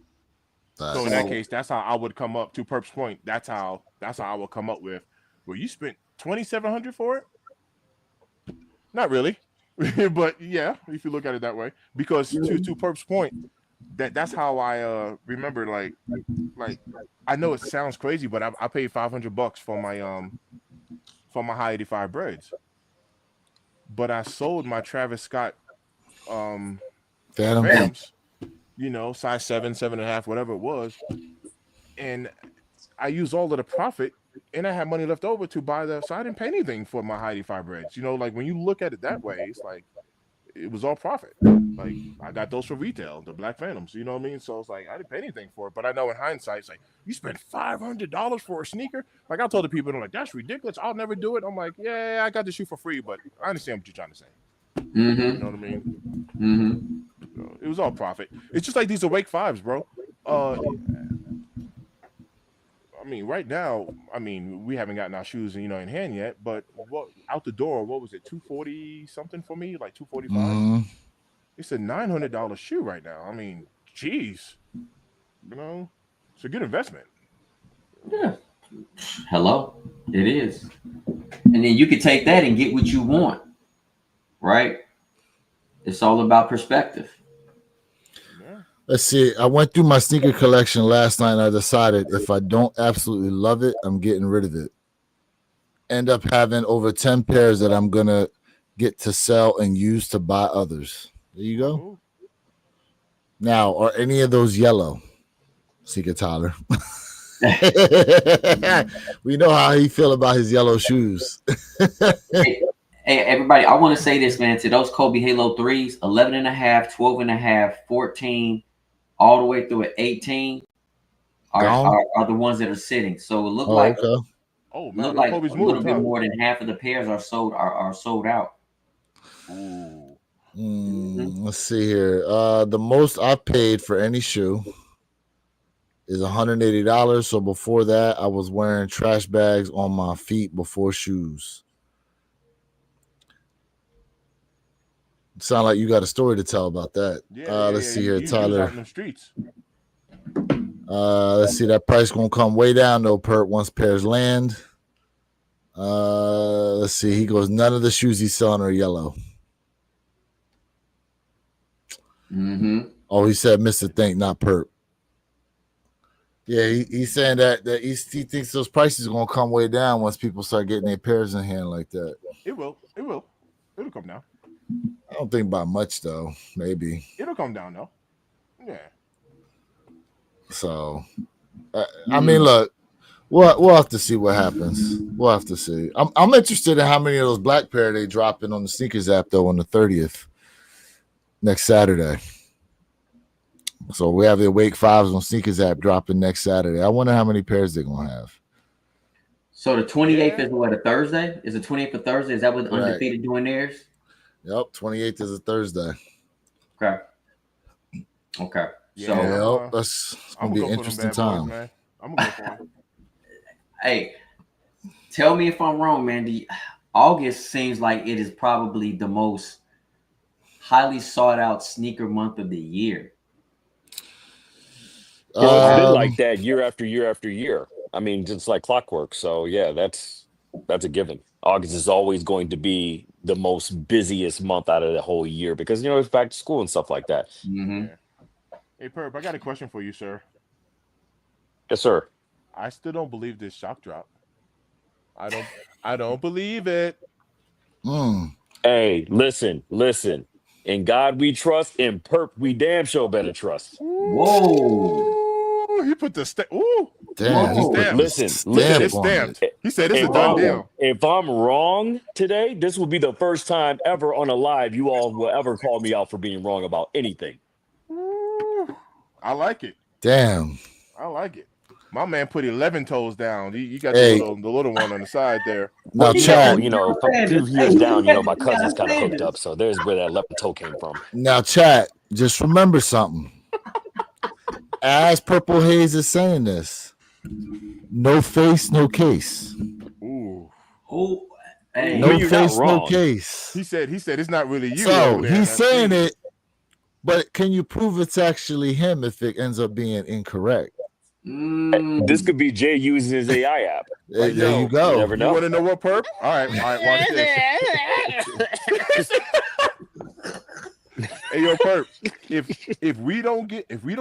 Facts. So in that case, that's how I would come up to Perp's point. That's how I would come up with. Well, you spent $2,700 for it? Not really, but yeah, if you look at it that way, because to Perp's point, that's how I remember. Like I know it sounds crazy, but I paid $500 for my high 85 breads, but I sold my Travis Scott Phantoms, size 7, 7.5, whatever it was, and I used all of the profit, and I had money left over to buy so I didn't pay anything for my high 85 breads. Like when you look at it that way, it's like it was all profit. Like I got those for retail, the Black Phantoms. You know what I mean? So it's like I didn't pay anything for it, but I know in hindsight, it's like you spent $500 for a sneaker. Like I told the people, they're like, "That's ridiculous. I'll never do it." I'm like, "Yeah, I got the shoe for free, but I understand what you're trying to say." Mm-hmm. You know what I mean? Mm-hmm. It was all profit. It's just like these Awake 5s, bro. I mean, right now, we haven't gotten our shoes, in hand yet. But out the door, what was it, $240 something for me, like $245? Mm-hmm. It's a $900 shoe right now. I mean, geez, it's a good investment. Yeah. Hello, it is, and then you can take that and get what you want, right? It's all about perspective. Let's see. I went through my sneaker collection last night and I decided if I don't absolutely love it, I'm getting rid of it. End up having over 10 pairs that I'm going to get to sell and use to buy others. There you go. Ooh. Now, are any of those yellow? Seeker Tyler. We know how he feel about his yellow shoes. Hey, everybody, I want to say this, man, to those Kobe Halo 3s, 11.5, 12.5, 14, all the way through at 18 are the ones that are sitting. So it look like okay. Look like Kobe's a little bit more than half of the pairs are sold out. Ooh. Let's see here. The most I paid for any shoe is $180. So before that, I was wearing trash bags on my feet before shoes. Sound like you got a story to tell about that. Let's see here, Tyler. Out in the streets. Let's see, that price gonna come way down though, Perp, once pairs land. Let's see. He goes, none of the shoes he's selling are yellow. Mm-hmm. Oh, he said Mr. Think, not Perp. Yeah, he's saying that he thinks those prices are gonna come way down once people start getting their pairs in hand like that. It will. It'll come down. I don't think by much though. Maybe it'll come down though. Yeah. So, I mean, look, we'll have to see what happens. We'll have to see. I'm interested in how many of those black pair they dropping on the sneakers app though on the 30th next Saturday. So we have the Awake 5s on sneakers app dropping next Saturday. I wonder how many pairs they're gonna have. So the 28th is what, a Thursday? Is the 28th a Thursday? Is that what Undefeated doing theirs? Yep, 28th is a Thursday. Okay. Yeah, so that's gonna be an interesting time. Boys, man. I'm gonna go for them. Hey, tell me if I'm wrong, man. August seems like it is probably the most highly sought out sneaker month of the year. Well, it's been like that year after year after year. I mean, just like clockwork. So yeah, that's a given. August is always going to be the most busiest month out of the whole year because it's back to school and stuff like that. Mm-hmm. Yeah. Hey Perp, I got a question for you, sir. Yes, sir. I still don't believe this shock drop. I don't believe it. Hey, listen. In God we trust, in Perp we damn sure better trust. Whoa. He put the stamp. Ooh. Damn. Listen. It's stamped. He said it's a done deal. If I'm wrong today, this will be the first time ever on a live you all will ever call me out for being wrong about anything. Ooh. I like it. Damn. I like it. My man put 11 toes down. You got Hey. the little one on the side there. Now, Well, Chad. from a few years down, my cousin's kind of hooked up, so there's where that 11 toe came from. Now, Chad, just remember something. As Purple Haze is saying this, no face, no case. Ooh. Oh, hey. No you're not face, no wrong. case. He said it's not really you. So over there. he's That's saying me. it, but can you prove it's actually him if it ends up being incorrect? This could be Jay using his AI app. There yo, you go. You never You know. want to know what perp? All right, watch this. Hey, yo, perp. If we don't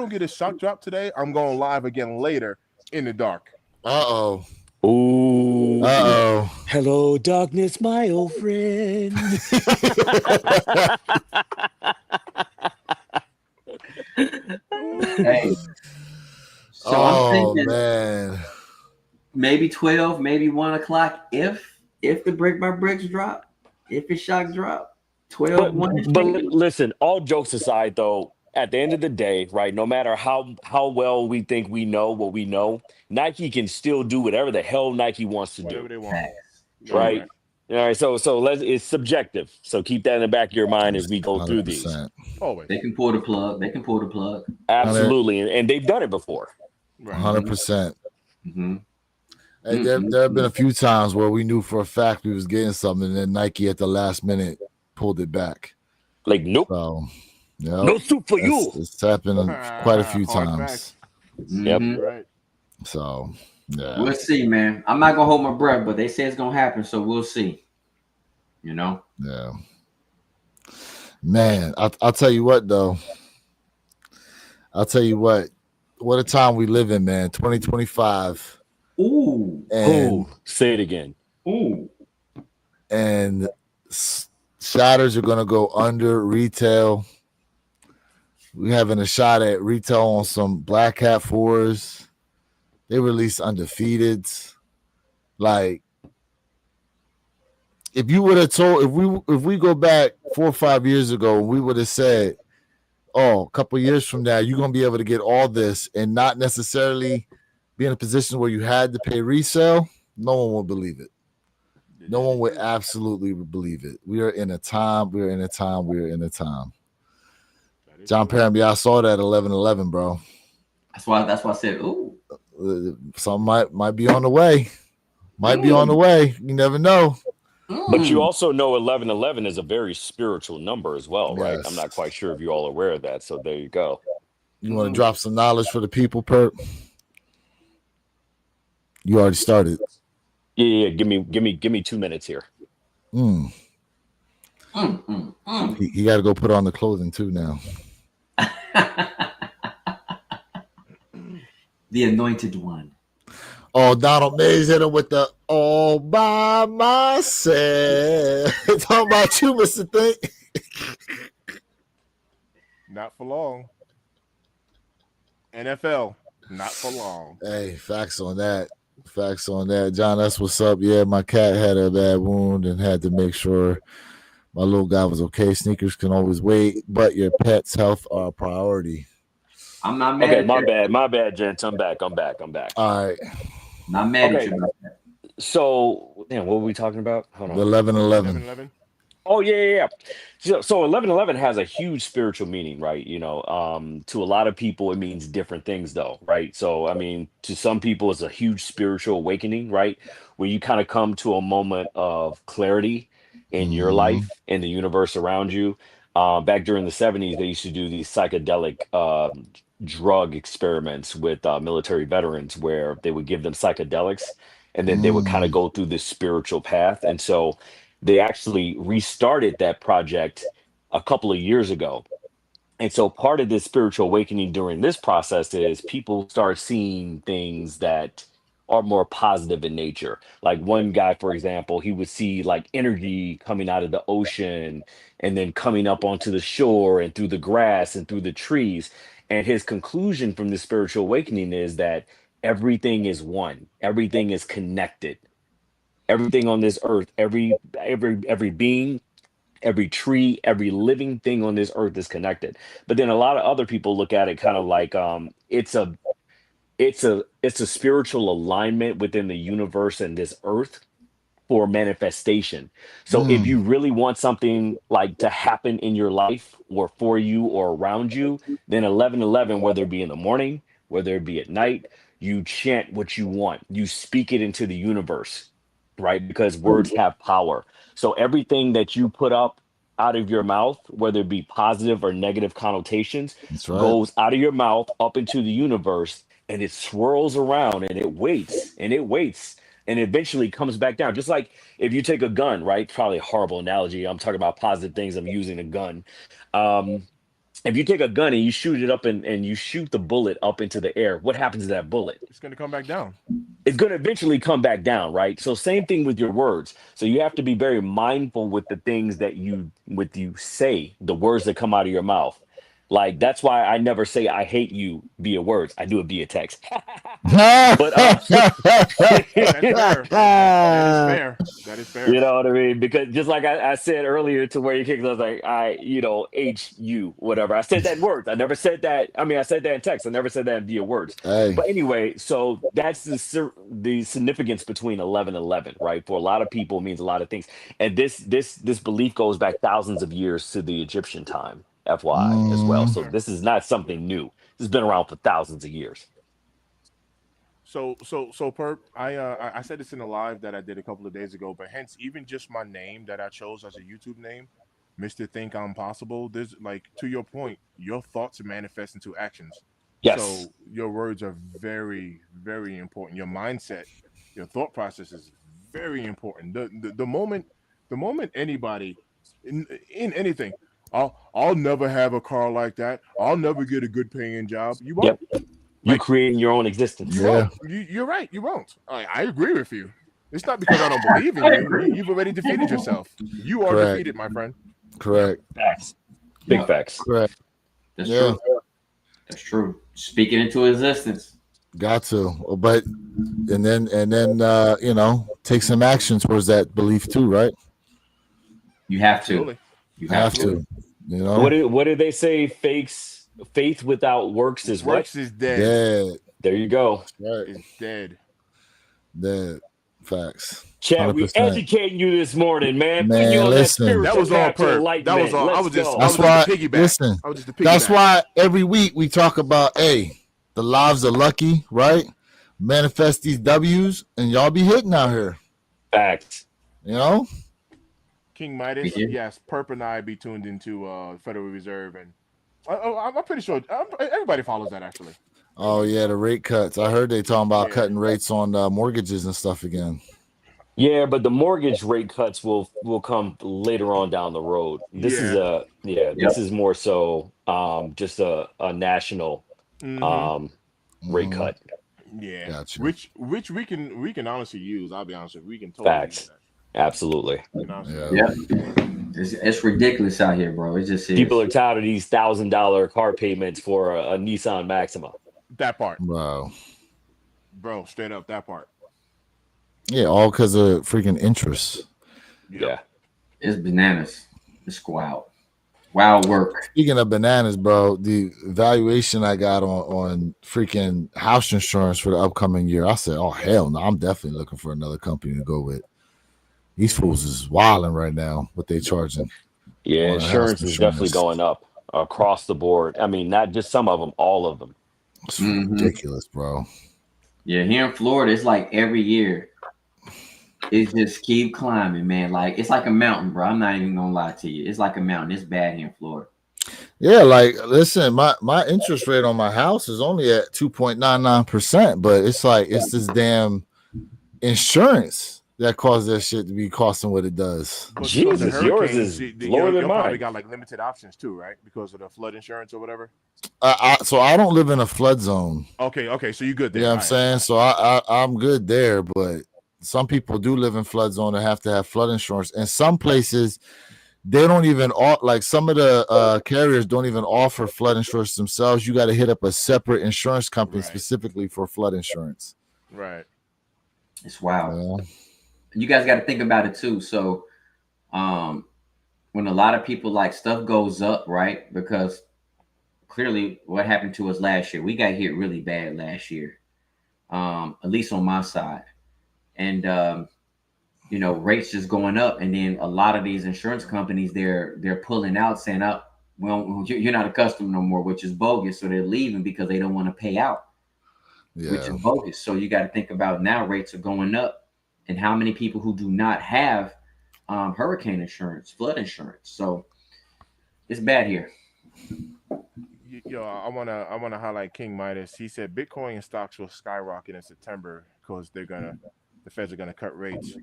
get a shock drop today, I'm going live again later in the dark. Uh-oh. Ooh. Uh-oh. Hello, darkness, my old friend. Hey. So I'm thinking man. maybe 12, maybe 1 o'clock if the brick by bricks drop, if it shock drop, 12, 1. But listen, all jokes aside, though, at the end of the day, right, no matter how well we think we know what we know, Nike can still do whatever the hell Nike wants to Whatever do, they want. right? All right, so it's subjective. So keep that in the back of your mind as we go through these. 100%. Always. They can pull the plug. Absolutely, and they've done it before. Right. 100%. Mm-hmm. Hey, there have been a few times where we knew for a fact we was getting something, and then Nike at the last minute pulled it back. Like, nope, So, no soup for you. It's happened quite a few Hard times. facts. Yep. Right. So, yeah. We'll see, man. I'm not gonna hold my breath, but they say it's gonna happen, so we'll see. Yeah. Man, I'll tell you what, though. What a time we live in, man. 2025. Ooh. And Say it again. Ooh. And shatters are going to go under retail. We having a shot at retail on some Black Hat 4s. They released undefeateds. Like, if you would have told, if we go back 4 or 5 years ago, we would have said, oh, a couple years from now, you're going to be able to get all this and not necessarily be in a position where you had to pay resale, no one will believe it. No one would absolutely believe it. We are in a time. John Paramby, I saw that 11/11, bro. That's why I said, ooh. Something might be on the way. Be on the way. You never know. But you also know 11/11 is a very spiritual number as well, right? Yes. I'm not quite sure if you're all aware of that. So there you go. You want to drop some knowledge for the people, Perp? You already started. Yeah. Give me 2 minutes here. He got to go put on the clothing too now. The anointed one. Oh, Donald Mays hit him with the all by myself. Talking about you, Mr. Think. Not for long. NFL, not for long. Hey, facts on that. John, that's what's up. Yeah, my cat had a bad wound and had to make sure my little guy was okay. Sneakers can always wait, but your pet's health are a priority. I'm not mad. Okay, my bad, gents. I'm back. All right. Not mad at you. So, what were we talking about? Hold on. 11/11. Oh yeah. So 11/11 has a huge spiritual meaning, right? To a lot of people it means different things, though, right? So I mean, to some people it's a huge spiritual awakening, right? Where you kind of come to a moment of clarity in your life and the universe around you. Back during the 70s, they used to do these psychedelic drug experiments with military veterans, where they would give them psychedelics, and then they would kind of go through this spiritual path, and so they actually restarted that project a couple of years ago. And so part of this spiritual awakening during this process is people start seeing things that are more positive in nature. Like one guy, for example, he would see like energy coming out of the ocean and then coming up onto the shore and through the grass and through the trees. And his conclusion from the spiritual awakening is that everything is one, everything is connected. Everything on this earth, every being, every tree, every living thing on this earth is connected. But then a lot of other people look at it kind of like it's it's a spiritual alignment within the universe and this earth for manifestation. So if you really want something like to happen in your life or for you or around you, then 11:11, whether it be in the morning, whether it be at night, you chant what you want. You speak it into the universe, right? Because words have power. So everything that you put up out of your mouth, whether it be positive or negative connotations, That's right. goes out of your mouth up into the universe and it swirls around and it waits and it waits and eventually comes back down. Just like if you take a gun, right? Probably a horrible analogy. I'm talking about positive things. I'm using a gun. If you take a gun and you shoot it up and you shoot the bullet up into the air, what happens to that bullet? It's going to come back down. It's going to eventually come back down, right? So same thing with your words. So you have to be very mindful with the things that you say, the words that come out of your mouth. Like that's why I never say I hate you via words. I do it via text. But That's fair. That is fair. That is fair. you know what I mean? Because just like I said earlier to where you kicked, I was like, HU, whatever. I said that in words. I never said that. I mean, I said that in text. I never said that via words. Hey. But anyway, so that's the significance between 11:11, right? For a lot of people, it means a lot of things. And this belief goes back thousands of years to the Egyptian time, FYI, as well. So this is not something new. This has been around for thousands of years. So Perp, I said this in a live that I did a couple of days ago, but hence even just my name that I chose as a YouTube name, Mr. Think I'm Possible. There's like to your point, your thoughts manifest into actions. Yes. So your words are very, very important. Your mindset, your thought process is very important. The moment anybody in anything, I'll never have a car like that. I'll never get a good paying job. You won't. Yep. You're creating your own existence. Yeah. You're right. You won't. I agree with you. It's not because I don't believe in you. You've already defeated yourself. You are Correct. defeated, my friend. Correct. Facts. Big facts. Correct. That's Yeah. true. That's true. Speaking into existence. Got to. But and then take some action towards that belief too, right? You have to. Absolutely. You Have to. You know. What did they say? Faith without works is Works what? is dead. Dead. There you go. Right. It's dead. Dead. Facts. Chat, we 100%. educating you this morning, man. Man, Putting you on listen. that That was all spiritual path to Perp. enlightenment. That was all. I Let's was just. go. I That's was why. just the piggyback. Listen. I was just the piggyback. That's why every week we talk about, hey, the lives are lucky, right? Manifest these W's, and y'all be hitting out here. Facts. You know. King Midas. Yeah. Yes, Perp and I be tuned into Federal Reserve, and I'm pretty sure everybody follows that actually. Oh yeah, the rate cuts. I heard they talking about Yeah. cutting rates on mortgages and stuff again. Yeah, but the mortgage rate cuts will come later on down the road. This is more so just a national rate cut. Yeah, Gotcha. which we can honestly use. I'll be honest with you, we can totally Facts. use that. Absolutely. You know what I'm Yeah. saying? Yeah. It's ridiculous out here, bro. It just is. People are tired of these $1,000 car payments for a Nissan Maxima. That part, Wow. bro, straight up that part. Yeah, all because of freaking interest. Yeah. It's bananas. It's wild. Wild work. Speaking of bananas, bro, the valuation I got on freaking house insurance for the upcoming year, I said, oh hell no, I'm definitely looking for another company to go with. These fools is wilding right now, what they charging. Yeah, Well, insurance house is definitely insurance. going up across the board. I mean, not just some of them, all of them. It's Mhm. ridiculous, bro. Yeah, here in Florida, it's like every year. It just keep climbing, man. Like it's like a mountain, bro. I'm not even gonna lie to you. It's like a mountain. It's bad here in Florida. Yeah, like listen, my interest rate on my house is only at 2.99%, but it's like it's this damn insurance that caused that shit to be costing what it does. But because Jesus, of yours hurricanes, is you- lower than you probably mine. got like limited options too, right? Because of the flood insurance or whatever. So I don't live in a flood zone. Okay, so you good there. You know what I'm All saying? So I'm good there, but some people do live in flood zone and have to have flood insurance. And some places they don't even like some of the carriers don't even offer flood insurance themselves. You got to hit up a separate insurance company Right. specifically for flood insurance. Right. It's wild. Yeah. You guys got to think about it too. So, when a lot of people like stuff goes up, right? Because clearly, what happened to us last year, we got hit really bad last year. at least on my side. And rates just going up, and then a lot of these insurance companies they're pulling out, saying, "Oh, well, you're not a customer no more," which is bogus. So they're leaving because they don't want to pay out, which is bogus. So you got to think about now rates are going up, and how many people who do not have hurricane insurance, flood insurance. So it's bad here. Yo, I wanna highlight King Midas. He said Bitcoin and stocks will skyrocket in September because the Feds are gonna cut rates.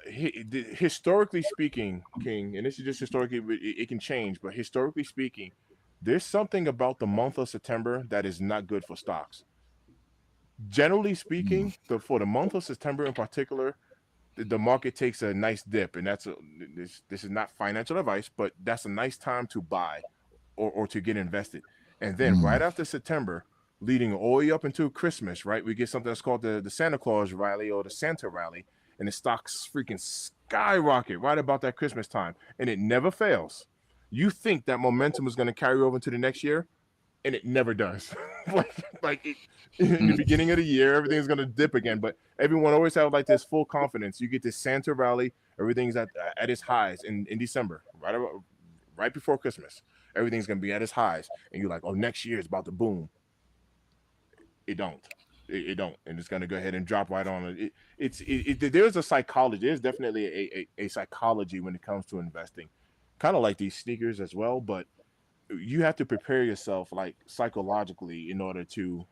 Historically speaking, King, and this is just historically, it can change, but historically speaking, there's something about the month of September that is not good for stocks. Generally speaking, for the month of September in particular, the market takes a nice dip, and this is not financial advice, but that's a nice time to buy or to get invested. And then right after September, leading all the way up until Christmas, right, we get something that's called the Santa Claus rally or the Santa rally, and the stocks freaking skyrocket right about that Christmas time, and it never fails. You think that momentum is going to carry over into the next year, and it never does. In the beginning of the year, everything's going to dip again, but everyone always have like this full confidence. You get this Santa rally, everything's at its highs in December, right before Christmas. Everything's going to be at its highs, and you're like, oh, next year is about to boom. It don't. It don't, and it's going to go ahead and drop right on it. There's a psychology. There's definitely a psychology when it comes to investing, kind of like these sneakers as well. But you have to prepare yourself like psychologically in order to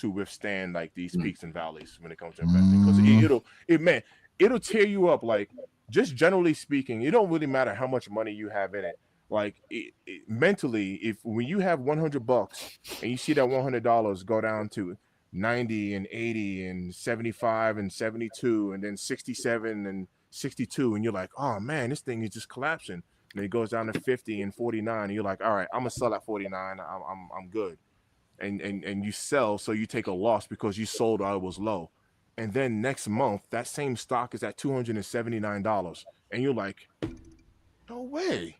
withstand like these peaks and valleys when it comes to investing, because it'll tear you up. Like, just generally speaking, it don't really matter how much money you have in it. Like mentally, when you have $100 and you see that $100 go down to 90 and 80 and 75 and 72 and then 67 and 62, and you're like, oh man, this thing is just collapsing. And it goes down to 50 and 49, and you're like, all right, I'm gonna sell at 49. I'm good. And you sell, so you take a loss because you sold while it was low. And then next month, that same stock is at $279, and you're like, no way.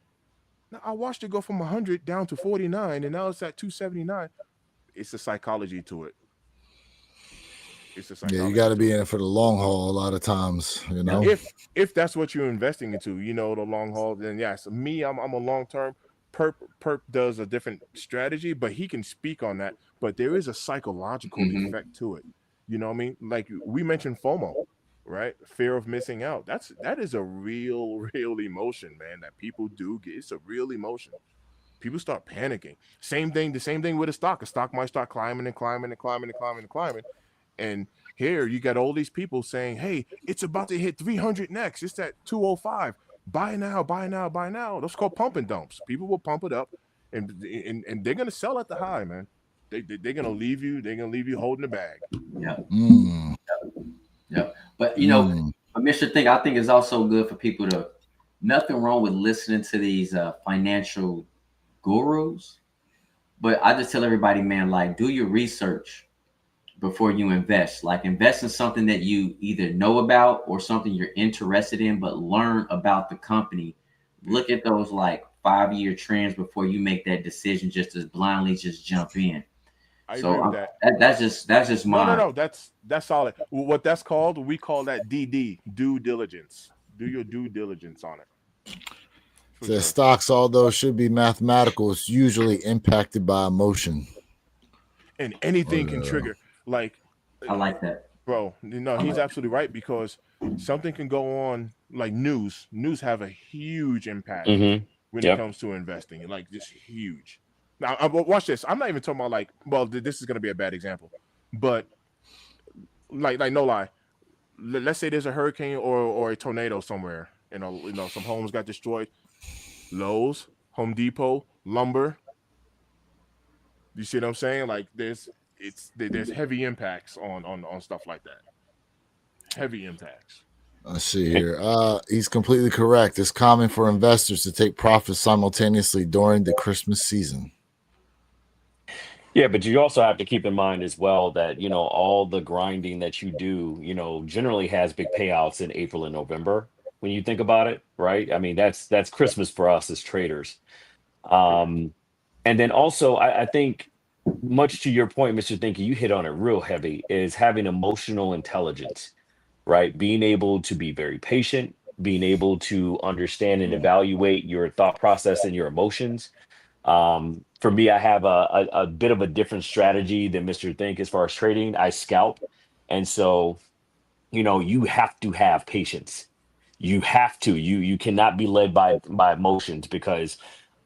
Now I watched it go from 100 down to 49, and now it's at 279. It's a psychology to it. Yeah, you got to be in it for the long haul a lot of times, If that's what you're investing into, the long haul, then yes. Me, I'm a long term. Perp does a different strategy, but he can speak on that. But there is a psychological effect to it. You know what I mean? Like we mentioned FOMO, right? Fear of missing out. That is a real emotion, man, that people do get. It's a real emotion. People start panicking. The same thing with a stock. A stock might start climbing and climbing and climbing and climbing and climbing. And here you got all these people saying, hey, it's about to hit 300 next. It's at 205. Buy now, buy now, buy now. Those are called pump and dumps. People will pump it up, and they're going to sell at the high, man. They're going to leave you. They're going to leave you holding the bag. Yeah. Yeah. But, Mr. Thing, I think it's also good for people to, nothing wrong with listening to these financial gurus. But I just tell everybody, man, like, do your research before you invest. Like, invest in something that you either know about or something you're interested in, but learn about the company. Look at those like 5-year trends before you make that decision just to blindly just jump in. I agree with that. That's just mine. No, that's solid. What that's called, we call that DD, due diligence. Do your due diligence on it. The stocks, although should be mathematical, it's usually impacted by emotion. And anything can trigger. Like, I like that, bro. He's absolutely right, because something can go on, like news. News have a huge impact when it comes to investing. Like, just huge. Now, watch this. I'm not even talking about like, well, this is going to be a bad example, but like no lie. Let's say there's a hurricane or a tornado somewhere. Some homes got destroyed. Lowe's, Home Depot, lumber. You see what I'm saying? Like, there's heavy impacts on stuff like that. Heavy impacts. Let's see here. He's completely correct. It's common for investors to take profits simultaneously during the Christmas season. Yeah, but you also have to keep in mind as well that, all the grinding that you do, generally has big payouts in April and November when you think about it, right? I mean, that's Christmas for us as traders. And then also, I think much to your point, Mr. Thinker, you hit on it real heavy, is having emotional intelligence, right? Being able to be very patient, being able to understand and evaluate your thought process and your emotions. For me, I have a bit of a different strategy than Mr. Think as far as trading. I scalp. And so, you have to have patience. You have to. You cannot be led by emotions, because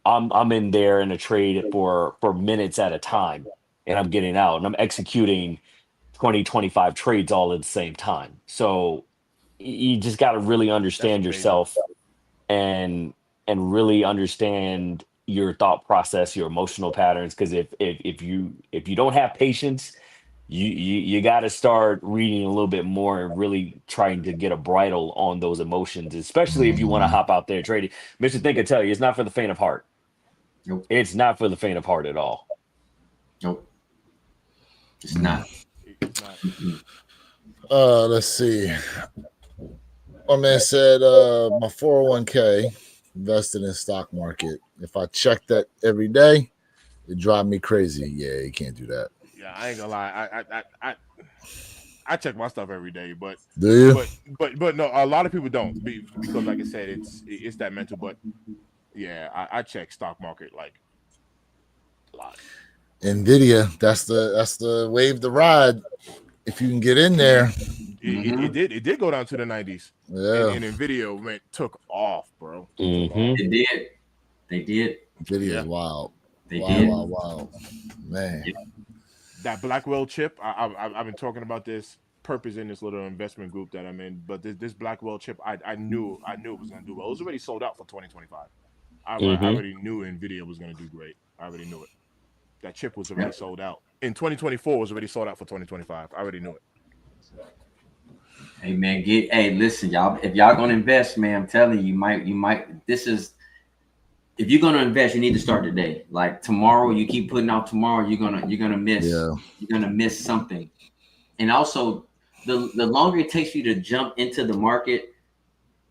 I'm in there in a trade for minutes at a time, and I'm getting out and I'm executing 20, 25 trades all at the same time. So you just got to really That's understand amazing. yourself and really understand your thought process, your emotional patterns. Because if you don't have patience, you got to start reading a little bit more and really trying to get a bridle on those emotions, especially if you want to hop out there trading. Mr. Think can tell you, it's not for the faint of heart. Nope. It's not for the faint of heart at all. Nope. It's not. It's not. Let's see. My man said my 401k invested in stock market. If I check that every day, it drive me crazy. Yeah, you can't do that. Yeah, I ain't gonna lie. I check my stuff every day, but Do you? but no, a lot of people don't because, like I said, it's that mental. But yeah, I check stock market like a lot. Nvidia, that's the wave to ride. If you can get in there, It did go down to the 90s. yeah. And Nvidia took off, bro. Mhm. They did. They did. Nvidia Yeah. is wild. They Wow, did. wow, man. Yeah. That Blackwell chip, I've been talking about this purpose in this little investment group that I'm in. But this Blackwell chip, I knew it was gonna do well. It was already sold out for 2025. I already knew Nvidia was gonna do great. I already knew it. That chip was already sold out. In 2024 was already sold out for 2025. I already knew it. Hey man, listen, y'all. If y'all gonna invest, man, I'm telling you, you might. This is, if you're gonna invest, you need to start today. Like tomorrow, you keep putting out tomorrow, you're gonna miss. Yeah. You're gonna miss something. And also, the longer it takes you to jump into the market,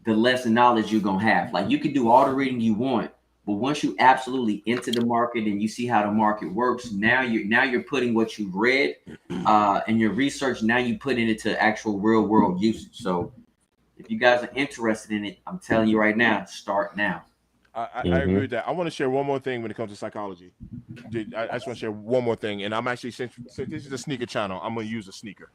the less knowledge you're gonna have. Like you can do all the reading you want, but once you absolutely into the market and you see how the market works, now you're putting what you've read and your research, now you put it into actual real world usage. So if you guys are interested in it, I'm telling you right now, start now. I agree with that. I want to share one more thing when it comes to psychology. I just want to share one more thing, and I'm actually, since this is a sneaker channel, I'm gonna use a sneaker.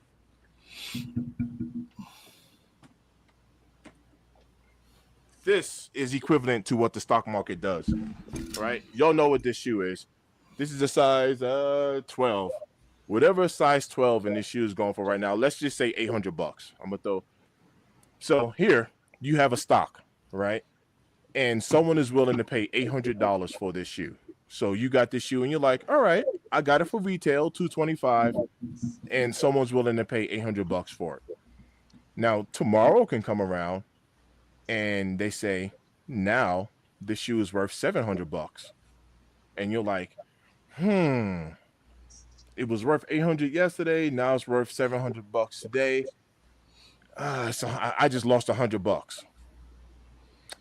This is equivalent to what the stock market does, right? Y'all know what this shoe is. This is a size 12. Whatever size 12 in this shoe is going for right now, let's just say $800. I'm gonna throw. So here you have a stock, right? And someone is willing to pay $800 for this shoe. So you got this shoe and you're like, all right, I got it for retail, $225, and someone's willing to pay $800 for it. Now tomorrow can come around and they say, now the shoe is worth $700. And you're like, it was worth $800 yesterday, now it's worth $700 today. So I just lost $100.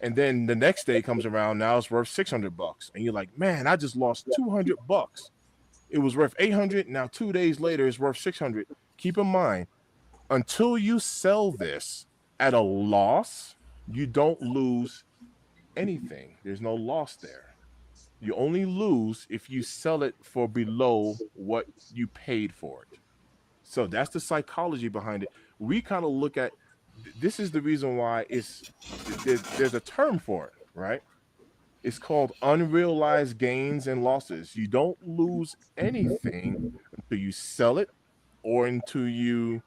And then the next day comes around, now it's worth $600. And you're like, man, I just lost $200. It was worth $800. Now 2 days later, it's worth $600. Keep in mind, until you sell this at a loss, you don't lose anything. There's no loss there. You only lose if you sell it for below what you paid for it. So that's the psychology behind it. We kind of look at, this is the reason why there's a term for it, right? It's called unrealized gains and losses. You don't lose anything until you sell it or until you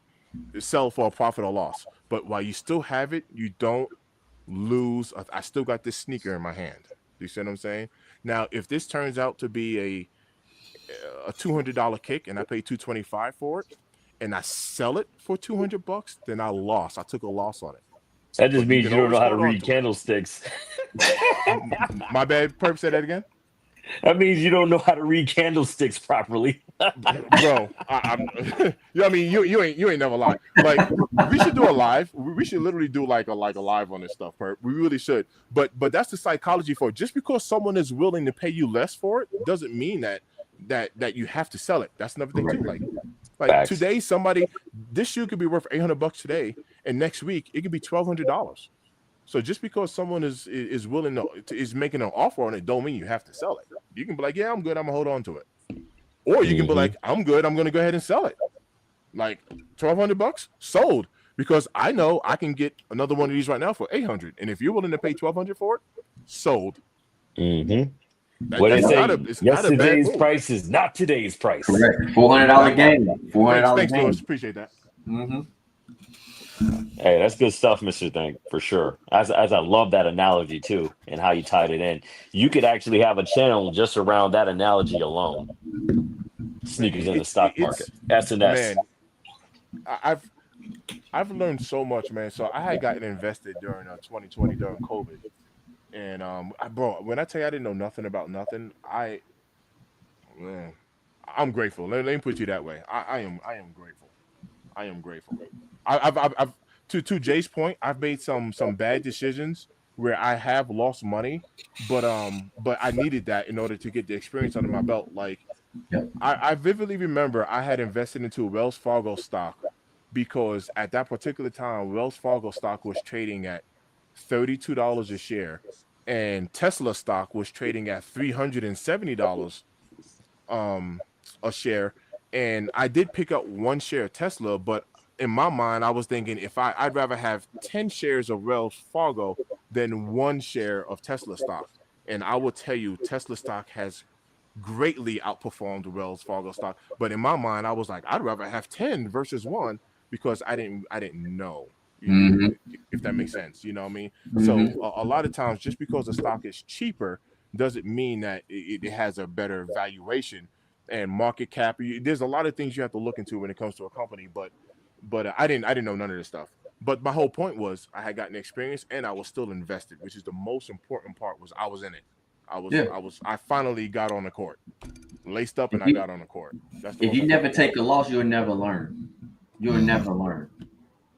sell for a profit or loss. But while you still have it, you don't lose. I still got this sneaker in my hand. Do you see what I'm saying? Now, if this turns out to be a $200 kick and I pay $225 for it, and I sell it for $200, then I lost. I took a loss on it. That just But means you don't know how to hold on read to it. candlesticks. My bad. Perp, say that again. That means you don't know how to read candlesticks properly. Bro, I mean, you ain't never lied. Like, we should do a live. We should literally do like a live on this stuff, Perp. We really should. But that's the psychology for it. Just because someone is willing to pay you less for it doesn't mean that that you have to sell it. That's another thing too. Like Facts. today, this shoe could be worth $800 today, and next week it could be $1,200. So just because someone is willing to is making an offer on it, don't mean you have to sell it. You can be like, yeah, I'm good, I'm gonna hold on to it, or you can be like, I'm good, I'm gonna go ahead and sell it. Like $1,200 sold, because I know I can get another one of these right now for $800, and if you're willing to pay $1,200 for it, sold. What they say, yesterday's price is not today's price. Correct. $400 game. $400 Thanks, game. Lewis. Appreciate that. Hey, that's good stuff, Mr. Thank, for sure. As I love that analogy too, and how you tied it in. You could actually have a channel just around that analogy alone. Sneakers in the stock market. S&S. Man, I've learned so much, man. So I had gotten invested during 2020 during COVID, and bro, when I tell you I didn't know nothing about nothing, I'm grateful. Let me put you that way. I am grateful. I am grateful. I've to Jay's point, I've made some bad decisions where I have lost money, but I needed that in order to get the experience under my belt. Like, I vividly remember I had invested into a Wells Fargo stock because at that particular time, Wells Fargo stock was trading at $32 a share, and Tesla stock was trading at $370 a share. And I did pick up one share of Tesla, but in my mind, I was thinking I'd rather have 10 shares of Wells Fargo than one share of Tesla stock. And I will tell you, Tesla stock has greatly outperformed the Wells Fargo stock. But in my mind, I was like, I'd rather have 10 versus one, because I didn't know, if that makes sense. You know what I mean? So a lot of times, just because the stock is cheaper doesn't mean that it has a better valuation and market cap. There's a lot of things you have to look into when it comes to a company, but I didn't know none of this stuff. But my whole point was I had gotten experience and I was still invested, which is the most important part. Was I was in it. I finally got on the court, laced up, and I got on the court. If you never take a loss, you'll never learn. You'll never learn.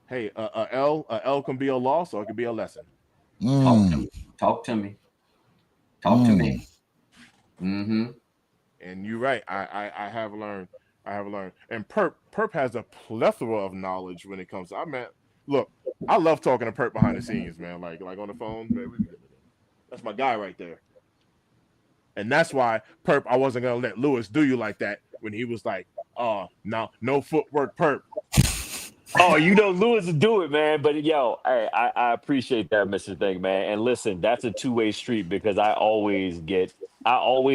Hey, a L can be a loss, or it can be a lesson. Talk to me. And you're right. I have learned. And Perp has a plethora of knowledge when it comes to. Look, I love talking to Perp behind the scenes, man. Like on the phone, man. That's my guy right there. And that's why, Perp, I wasn't gonna let Lewis do you like that when he was like, no footwork, Perp. Oh, Lewis will do it, man. But yo, I appreciate that, Mr. Thing, man. And listen, that's a two-way street, because I always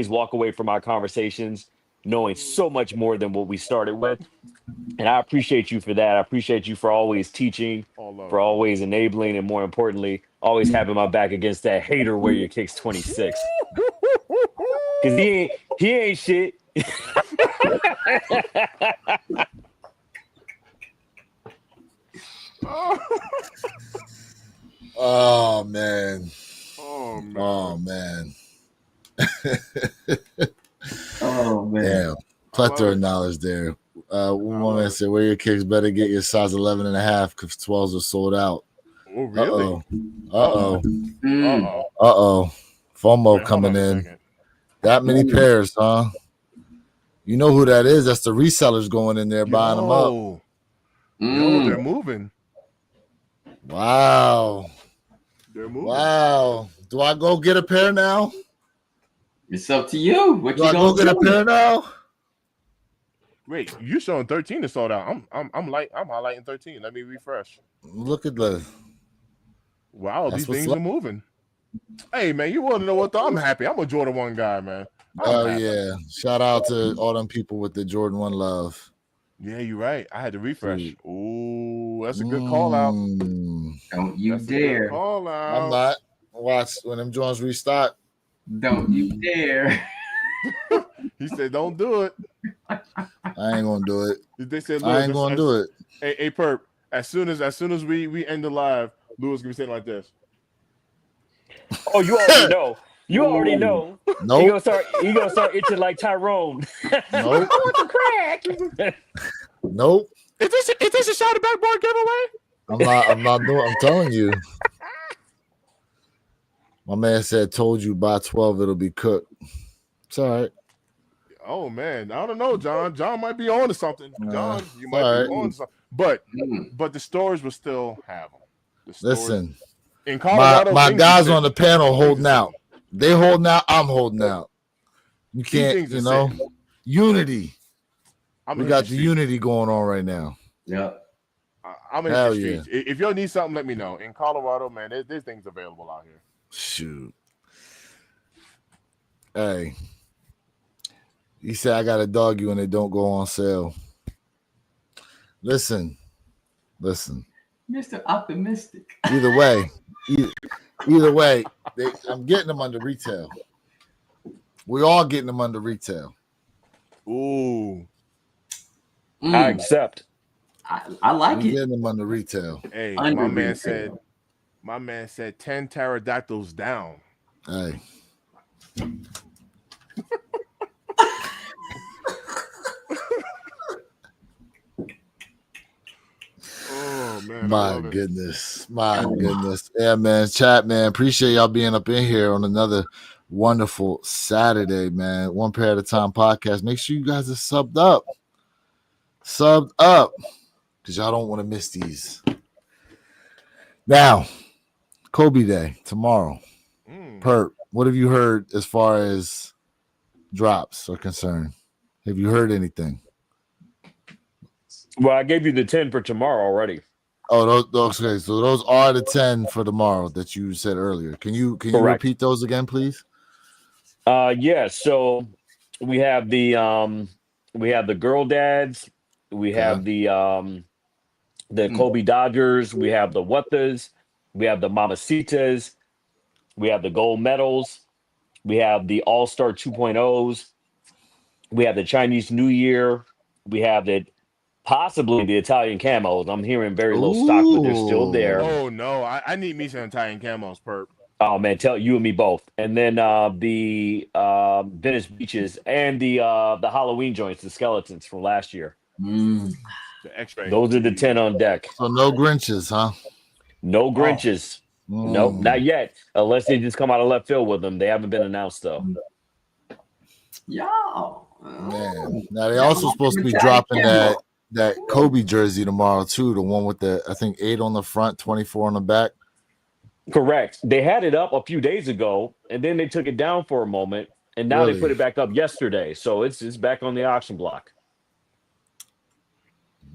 walk away from our conversations knowing so much more than what we started with. And I appreciate you for that. I appreciate you for always teaching, for always enabling, and more importantly, always having my back against that hater where your kicks 26. Because he ain't shit. Oh man. Damn. Plethora of knowledge there. One woman said, "Where your kicks better get your size 11.5 because 12s are sold out." Oh, really? FOMO coming in. That many pairs, huh? You know who that is? That's the resellers going in there buying them up. Yo, they're moving. Wow. They're moving. Wow. Do I go get a pair now? It's up to you. What Do you I go get a pair now? Wait, you showing 13 is sold out. I'm highlighting 13. Let me refresh. Look at the. Wow, these things are moving. Hey man, you want to know what? I'm happy. I'm a Jordan 1 guy, man. Yeah. Shout out to all them people with the Jordan 1 love. Yeah, you're right. I had to refresh. Ooh, that's a good call out. Don't you dare. Call out. I'm not. Watch when them joints restock. Don't you dare. He said, "Don't do it." I ain't gonna do it. They said, I ain't gonna do it. Hey, Perp. As soon as we end the live, Lewis gonna be saying like this. Oh, you already know. You already know. Nope. He gonna start itching like Tyrone. Nope. I want the crack. Nope. Is this a shot of backboard giveaway? I'm not doing. I'm telling you. My man said, "Told you by 12 it'll be cooked." It's all right. Oh man, I don't know, John. John might be on to something. John, you might be on to something. But the stores will still have them. The stores, Listen, in Colorado, my guys on the panel things holding out. They holding out. I'm holding out. You can't, unity. We got the unity going on right now. Yeah. I'm in the streets. Yeah. If y'all need something, let me know. In Colorado, man, there's things available out here. Shoot. Hey. You say I got to dog you and they don't go on sale. Listen. Mr. Optimistic. Either way, I'm getting them under retail. We're all getting them under retail. Ooh. I accept. I like it. Getting them under retail. Hey, under my man said 10 pterodactyls down. Hey. Oh man. My goodness. Yeah, man. Chat, man. Appreciate y'all being up in here on another wonderful Saturday, man. One Pair at a Time podcast. Make sure you guys are subbed up. Because y'all don't want to miss these. Now, Kobe Day tomorrow. Perp, what have you heard as far as drops are concerned? Have you heard anything? Well, I gave you the 10 for tomorrow already. Oh, those okay. So those are the 10 for tomorrow that you said earlier. Can you repeat those again, please? Yeah. So we have the girl dads. We have the Kobe Dodgers. We have the Whatas. We have the Mamacitas. We have the gold medals. We have the All-Star 2.0s. We have the Chinese New Year. We have possibly the Italian camos. I'm hearing very low stock, but they're still there. Oh no, I need me some Italian camos, Perp. Oh man, tell you and me both. And then the Venice Beaches and the Halloween joints, the skeletons from last year. The X-ray. Those are the 10 on deck. So no Grinches, huh? No Grinches. Nope, not yet. Unless they just come out of left field with them. They haven't been announced though. Yo. Man. Now they also supposed to be dropping that Kobe jersey tomorrow too. The one with I think 8 on the front, 24 on the back. Correct. They had it up a few days ago, and then they took it down for a moment, and now they put it back up yesterday. So it's back on the auction block.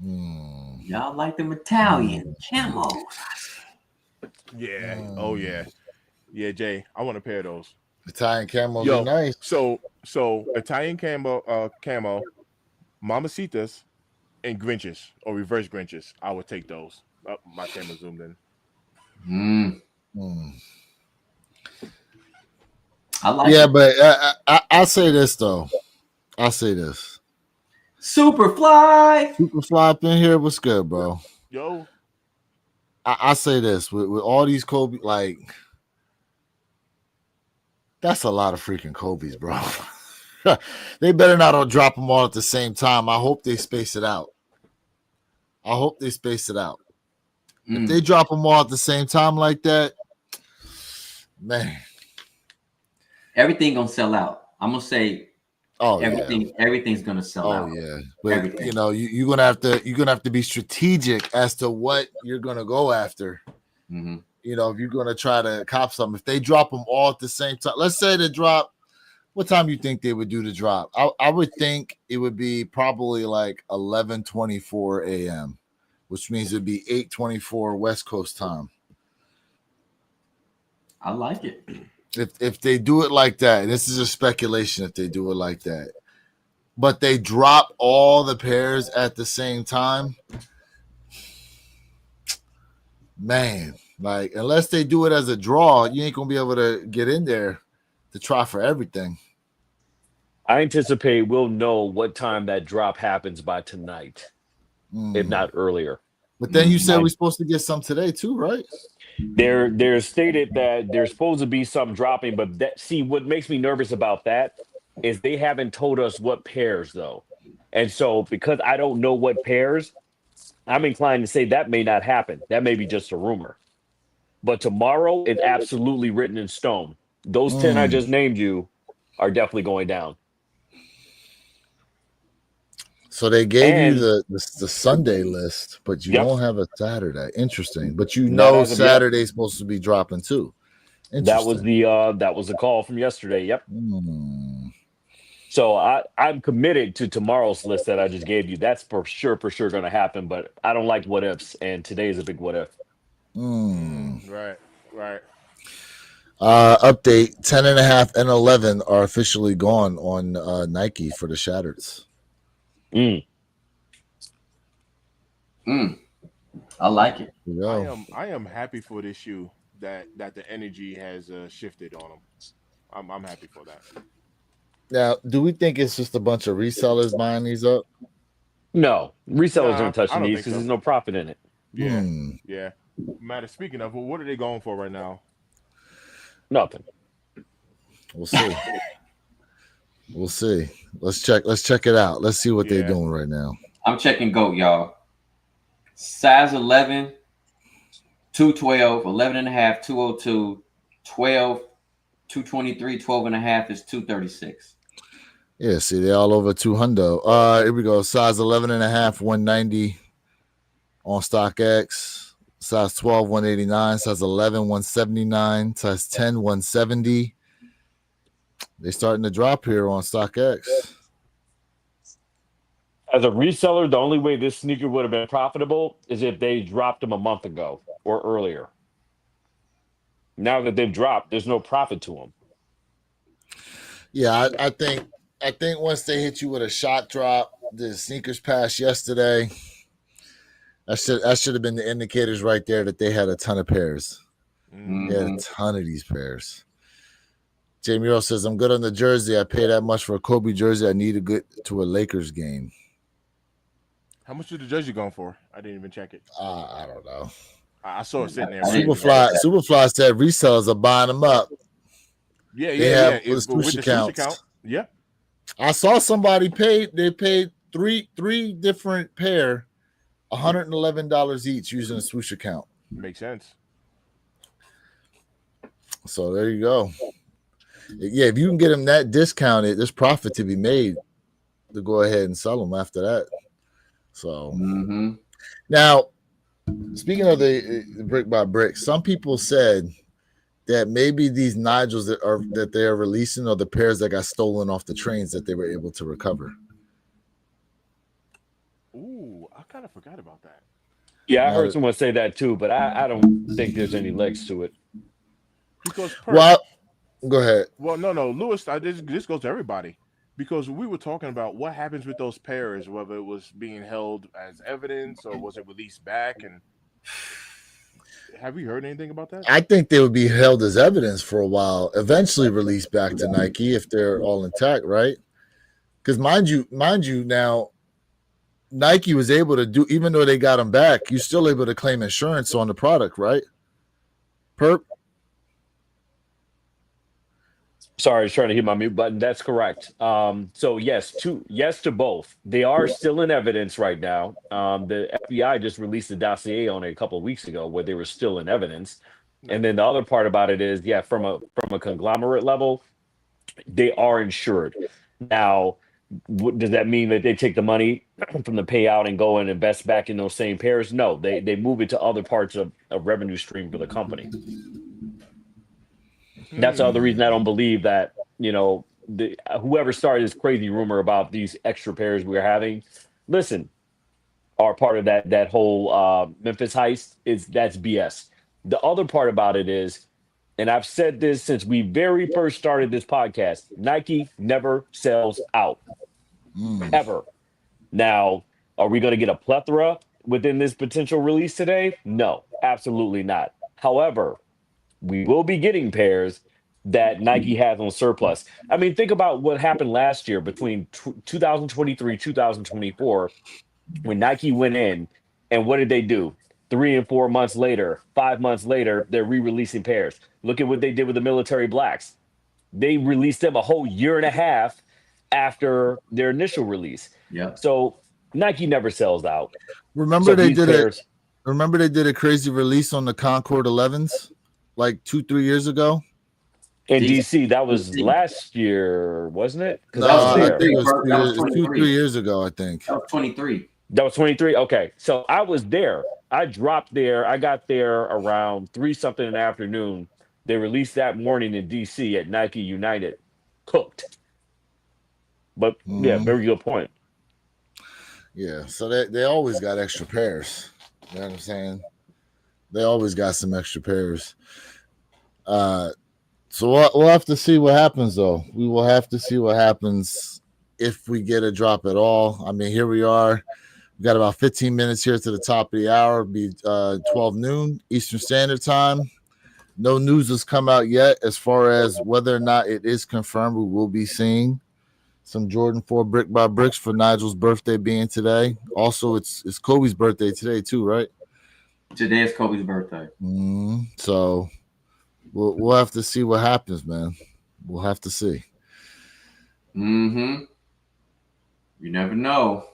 Y'all like them Italian camos. Yeah. Oh yeah. Yeah, Jay. I want a pair of those. Italian camos are nice. So Italian camo, Mamacitas, and Grinches or reverse Grinches. I would take those. Oh, my camera zoomed in. I like it. But I'll say this though. Superfly up in here. What's good, bro? Yo. I say this with all these Kobe, like that's a lot of freaking Kobe's, bro. They better not drop them all at the same time. I hope they space it out. If they drop them all at the same time like that, man, everything gonna sell out. I'm gonna say, everything's gonna sell out. Oh yeah, but you're gonna have to be strategic as to what you're gonna go after. Mm-hmm. If you're gonna try to cop something, if they drop them all at the same time, let's say they drop. What time do you think they would do the drop? I would think it would be probably like 11:24 a.m., which means it'd be 8:24 West Coast time. I like it. If they do it like that, and this is a speculation if they do it like that, but they drop all the pairs at the same time, man, like unless they do it as a draw, you ain't gonna be able to get in there to try for everything. I anticipate we'll know what time that drop happens by tonight, if not earlier. But then you said we're supposed to get some today too, right? They're stated that there's supposed to be some dropping, but what makes me nervous about that is they haven't told us what pairs though. And so because I don't know what pairs, I'm inclined to say that may not happen. That may be just a rumor. But tomorrow it's absolutely written in stone. Those 10 I just named you are definitely going down. So they gave And you the Sunday list, but you Yep. don't have a Saturday. Interesting. But you Not know as of yet. Saturday's supposed to be dropping too. That was Interesting. the call from yesterday. Yep. Hmm. So I'm committed to tomorrow's list that I just gave you. That's for sure going to happen. But I don't like what ifs, and today is a big what if. Right. Update 10.5 and 11 are officially gone on Nike for the Shattereds. I like it. I am happy for this shoe that the energy has shifted on them. I'm happy for that. Now, do we think it's just a bunch of resellers buying these up? No, resellers Nah, aren't touching I don't these think because so. there's no profit in it. Yeah. Matter, speaking of, what are they going for right now? Nothing. We'll see. We'll see. Let's check it out. Let's see what they're doing right now. I'm checking GOAT, y'all. Size 11, 212, 11 and a half, 202, 12, 223, 12 and a half is 236. Yeah, see, they're all over 200. Here we go. Size 11 and a half, 190 on StockX. Size 12, 189. Size 11, 179. Size 10, 170. They're starting to drop here on StockX. As a reseller, the only way this sneaker would have been profitable is if they dropped them a month ago or earlier. Now that they've dropped, there's no profit to them. Yeah, I think once they hit you with a shot drop, the sneakers passed yesterday. That should have been the indicators right there that they had a ton of pairs. They had a ton of these pairs. Jamie Earl says, I'm good on the jersey. I pay that much for a Kobe jersey. I need to get to a Lakers game. How much is the jersey going for? I didn't even check it. I don't know. I saw it sitting there. Superfly said resellers are buying them up. Yeah. With the swoosh account. Yeah. I saw somebody paid three different pair, $111 each using a swoosh account. Makes sense. So there you go. Yeah, if you can get them that discounted, there's profit to be made to go ahead and sell them after that. So now, speaking of the brick by brick, some people said that maybe these Nigels that they're releasing are the pairs that got stolen off the trains that they were able to recover. Ooh, I kind of forgot about that. Yeah, I heard someone say that too, but I don't think there's any legs to it. Because go ahead. Well, no, Lewis. This goes to everybody because we were talking about what happens with those pairs, whether it was being held as evidence or was it released back. And have we heard anything about that? I think they would be held as evidence for a while, eventually released back to Nike if they're all intact, right? Because mind you, now Nike was able to do, even though they got them back, you're still able to claim insurance on the product, right? Perp. Sorry, I was trying to hit my mute button. That's correct. So yes to both. They are still in evidence right now. The FBI just released a dossier on it a couple of weeks ago where they were still in evidence. And then the other part about it is, from a conglomerate level, they are insured. Now, does that mean that they take the money from the payout and go and invest back in those same pairs? No, they move it to other parts of revenue stream for the company. That's the other reason I don't believe that, whoever started this crazy rumor about these extra pairs we're having, are part of that whole Memphis heist. That's BS. The other part about it is, and I've said this since we very first started this podcast, Nike never sells out, ever. Now, are we going to get a plethora within this potential release today? No, absolutely not. However, we will be getting pairs that Nike has on surplus. I mean, think about what happened last year between 2023, 2024, when Nike went in, and what did they do? 3 and 4 months later, 5 months later, they're re-releasing pairs. Look at what they did with the military blacks. They released them a whole year and a half after their initial release. Yeah. So Nike never sells out. Remember they did a crazy release on the Concord 11s like 2-3 years ago? In DC, that was last year, wasn't it? Because No, I was I there. think it That was was 2-3 23. years ago, I think. That was 23. That was 23. Okay. So I was there. I dropped there. I got there around 3-something in the afternoon. They released that morning in DC at Nike United. Cooked. But yeah, very good point. Yeah. So they always got extra pairs. You know what I'm saying? They always got some extra pairs. So we'll have to see what happens, though. We will have to see what happens if we get a drop at all. I mean, here we are. We got about 15 minutes here to the top of the hour. It'll be 12 noon Eastern Standard Time. No news has come out yet as far as whether or not it is confirmed. We will be seeing some Jordan 4 brick by bricks for Nigel's birthday being today. Also, it's Kobe's birthday today too, right? Today is Kobe's birthday. So we'll have to see what happens, man. We'll have to see. You never know.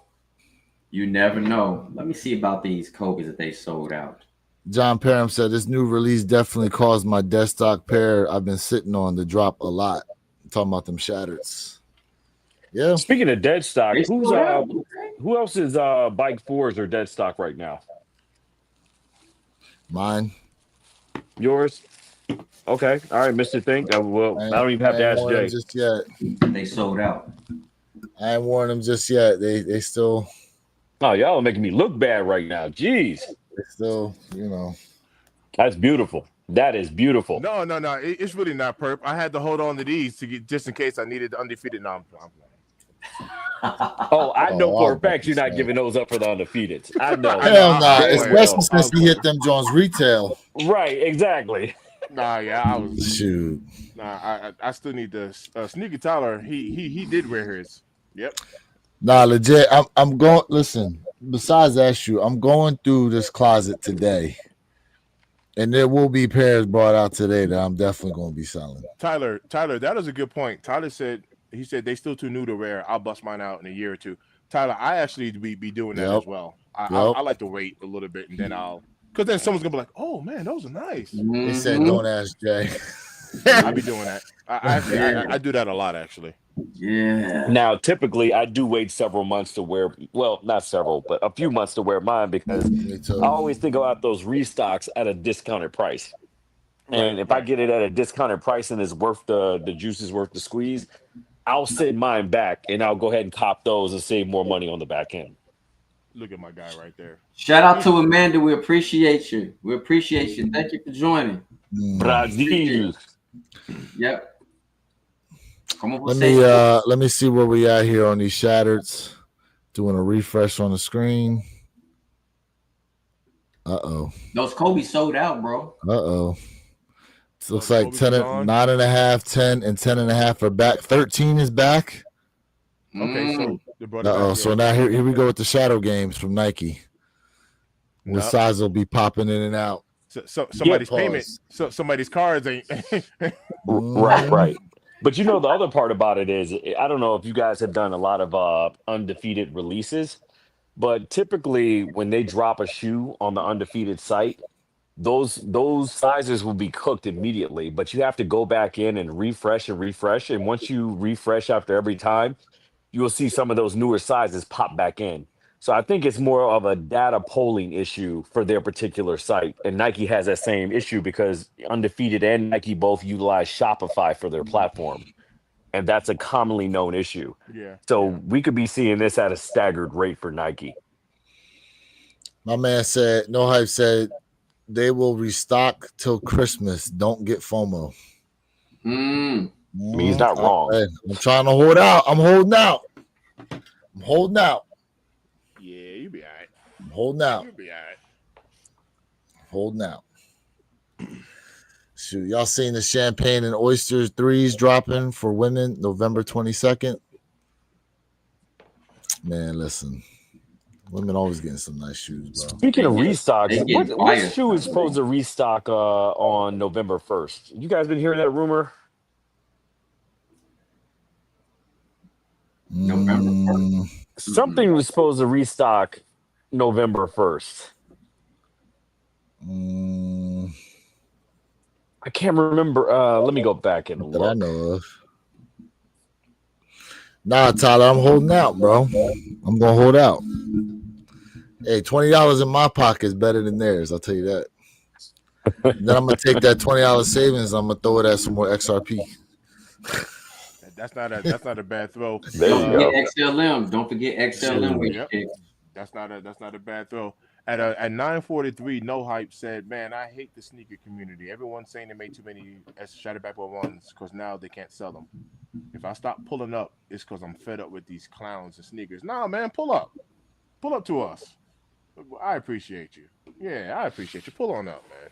You never know. Let me see about these Kobe's that they sold out. John Parham said this new release definitely caused my dead stock pair I've been sitting on to drop a lot. I'm talking about them Shattereds. Yeah. Speaking of dead stock, They who sold out. else is bike 4s or dead stock right now? Mine. Yours? Okay. All right, Mr. Think. I don't even have to ask Jay. Just yet. They sold out. I ain't worn them just yet. They still. Oh, y'all are making me look bad right now. Jeez. They still, you know. That's beautiful. That is beautiful. No. It's really not perp. I had to hold on to these to get just in case I needed the undefeated. No, I'm Oh, I know for a fact you're not giving those up for the undefeated. I know. Hell nah. I- Especially since he hit them Jones retail. Right, exactly. Nah, yeah, I was. Shoot. Nah, I still need the Sneaky Tyler. He did wear his. Yep. Nah, legit. I'm going. Listen. Besides that shoe, I'm going through this closet today, and there will be pairs brought out today that I'm definitely going to be selling. Tyler, that is a good point. Tyler said they still too new to wear. I'll bust mine out in a year or two. Tyler, I actually be doing that as well. I like to wait a little bit and then because then someone's gonna be like, oh man, those are nice. They said don't ask Jay. I be doing that. I do that a lot actually. Yeah. Now, typically, I do wait several months to wear. Well, not several, but a few months to wear mine because I always think about those restocks at a discounted price. And if I get it at a discounted price and it's worth the juice is worth the squeeze, I'll send mine back and I'll go ahead and cop those and save more money on the back end. Look at my guy right there. Shout out to Amanda. We appreciate you. Thank you for joining. Brazil. Yep. Let me see where we at here on these Shattereds. Doing a refresh on the screen. Those Kobe sold out, bro. It looks like 9.5, 10, and 10.5 are back. 13 is back. Okay, so they brought it back. So now here we go with the shadow games from Nike. Where size will be popping in and out. So somebody's payment, so somebody's cards ain't. Right. But you know, the other part about it is, I don't know if you guys have done a lot of undefeated releases, but typically when they drop a shoe on the undefeated site, those sizes will be cooked immediately, but you have to go back in and refresh. And once you refresh after every time, you will see some of those newer sizes pop back in. So I think it's more of a data polling issue for their particular site. And Nike has that same issue because Undefeated and Nike both utilize Shopify for their platform. And that's a commonly known issue. Yeah. So we could be seeing this at a staggered rate for Nike. My man said, No Hype said, they will restock till Christmas. Don't get FOMO. I mean, he's not wrong. I'm trying to hold out. I'm holding out. Yeah, you be all right. I'm holding out. You'll be all right. Holding out. Shoot, y'all seen the Champagne and Oysters 3s dropping for women November 22nd? Man, listen. Women always getting some nice shoes, bro. Speaking of restocks, what shoe is supposed to restock on November 1st? You guys been hearing that rumor? November 1st. Something was supposed to restock November 1st. I can't remember. Let me go back and that I look. know of. Nah, Tyler, I'm holding out, bro. I'm gonna hold out. Hey, $20 in my pocket is better than theirs. I'll tell you that. Then I'm gonna take that $20 savings. I'm gonna throw it at some more XRP. That's not a bad throw. There Don't you forget go. XLM. Don't forget XLM. Yep. That's not a bad throw. At 9:43, No Hype said, "Man, I hate the sneaker community. Everyone's saying they made too many Shadow Backboard ones because now they can't sell them. If I stop pulling up, it's because I'm fed up with these clowns and sneakers. Nah, man, pull up to us. I appreciate you. Yeah, I appreciate you. Pull on up, man."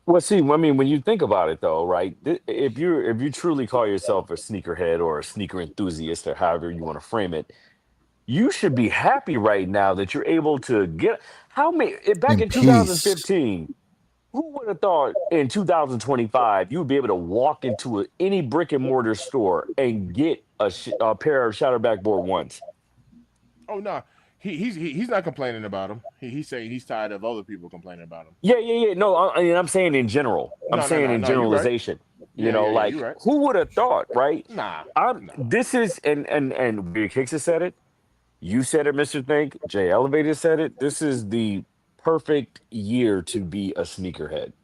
Well, see, I mean, when you think about it, though, right? If you truly call yourself a sneakerhead or a sneaker enthusiast, or however you want to frame it, you should be happy right now that you're able to get how many back In in peace. 2015. Who would have thought in 2025 you would be able to walk into any brick and mortar store and get a pair of Shadow Backboard ones? Oh no, he's not complaining about him. He's saying he's tired of other people complaining about him. Yeah. No, I mean, I'm saying in general. I'm saying in No. You're right. generalization. You know, Yeah, like you're right. who would have thought, right? Nah. This is and Big Hicks has said it. You said it, Mr. Think. Jay Elevator said it. This is the perfect year to be a sneakerhead.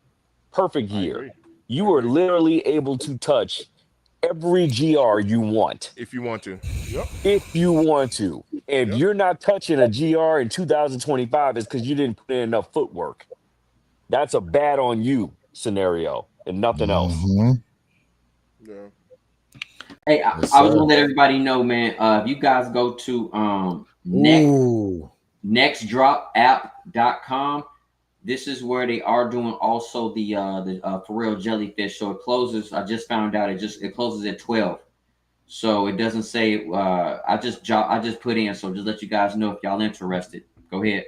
Perfect I year. agree. You are literally able to touch every GR you want. If you want to. Yep. If you want to. If Yep. you're not touching a GR in 2025, it's because you didn't put in enough footwork. That's a bad on you scenario and nothing else. Yeah. Hey, I was gonna let everybody know, man. If you guys go to nextdropapp.com, this is where they are doing also the Pharrell jellyfish. So it closes. I just found out it closes at 12. So it doesn't say. I just put in. So just let you guys know if y'all interested. Go ahead.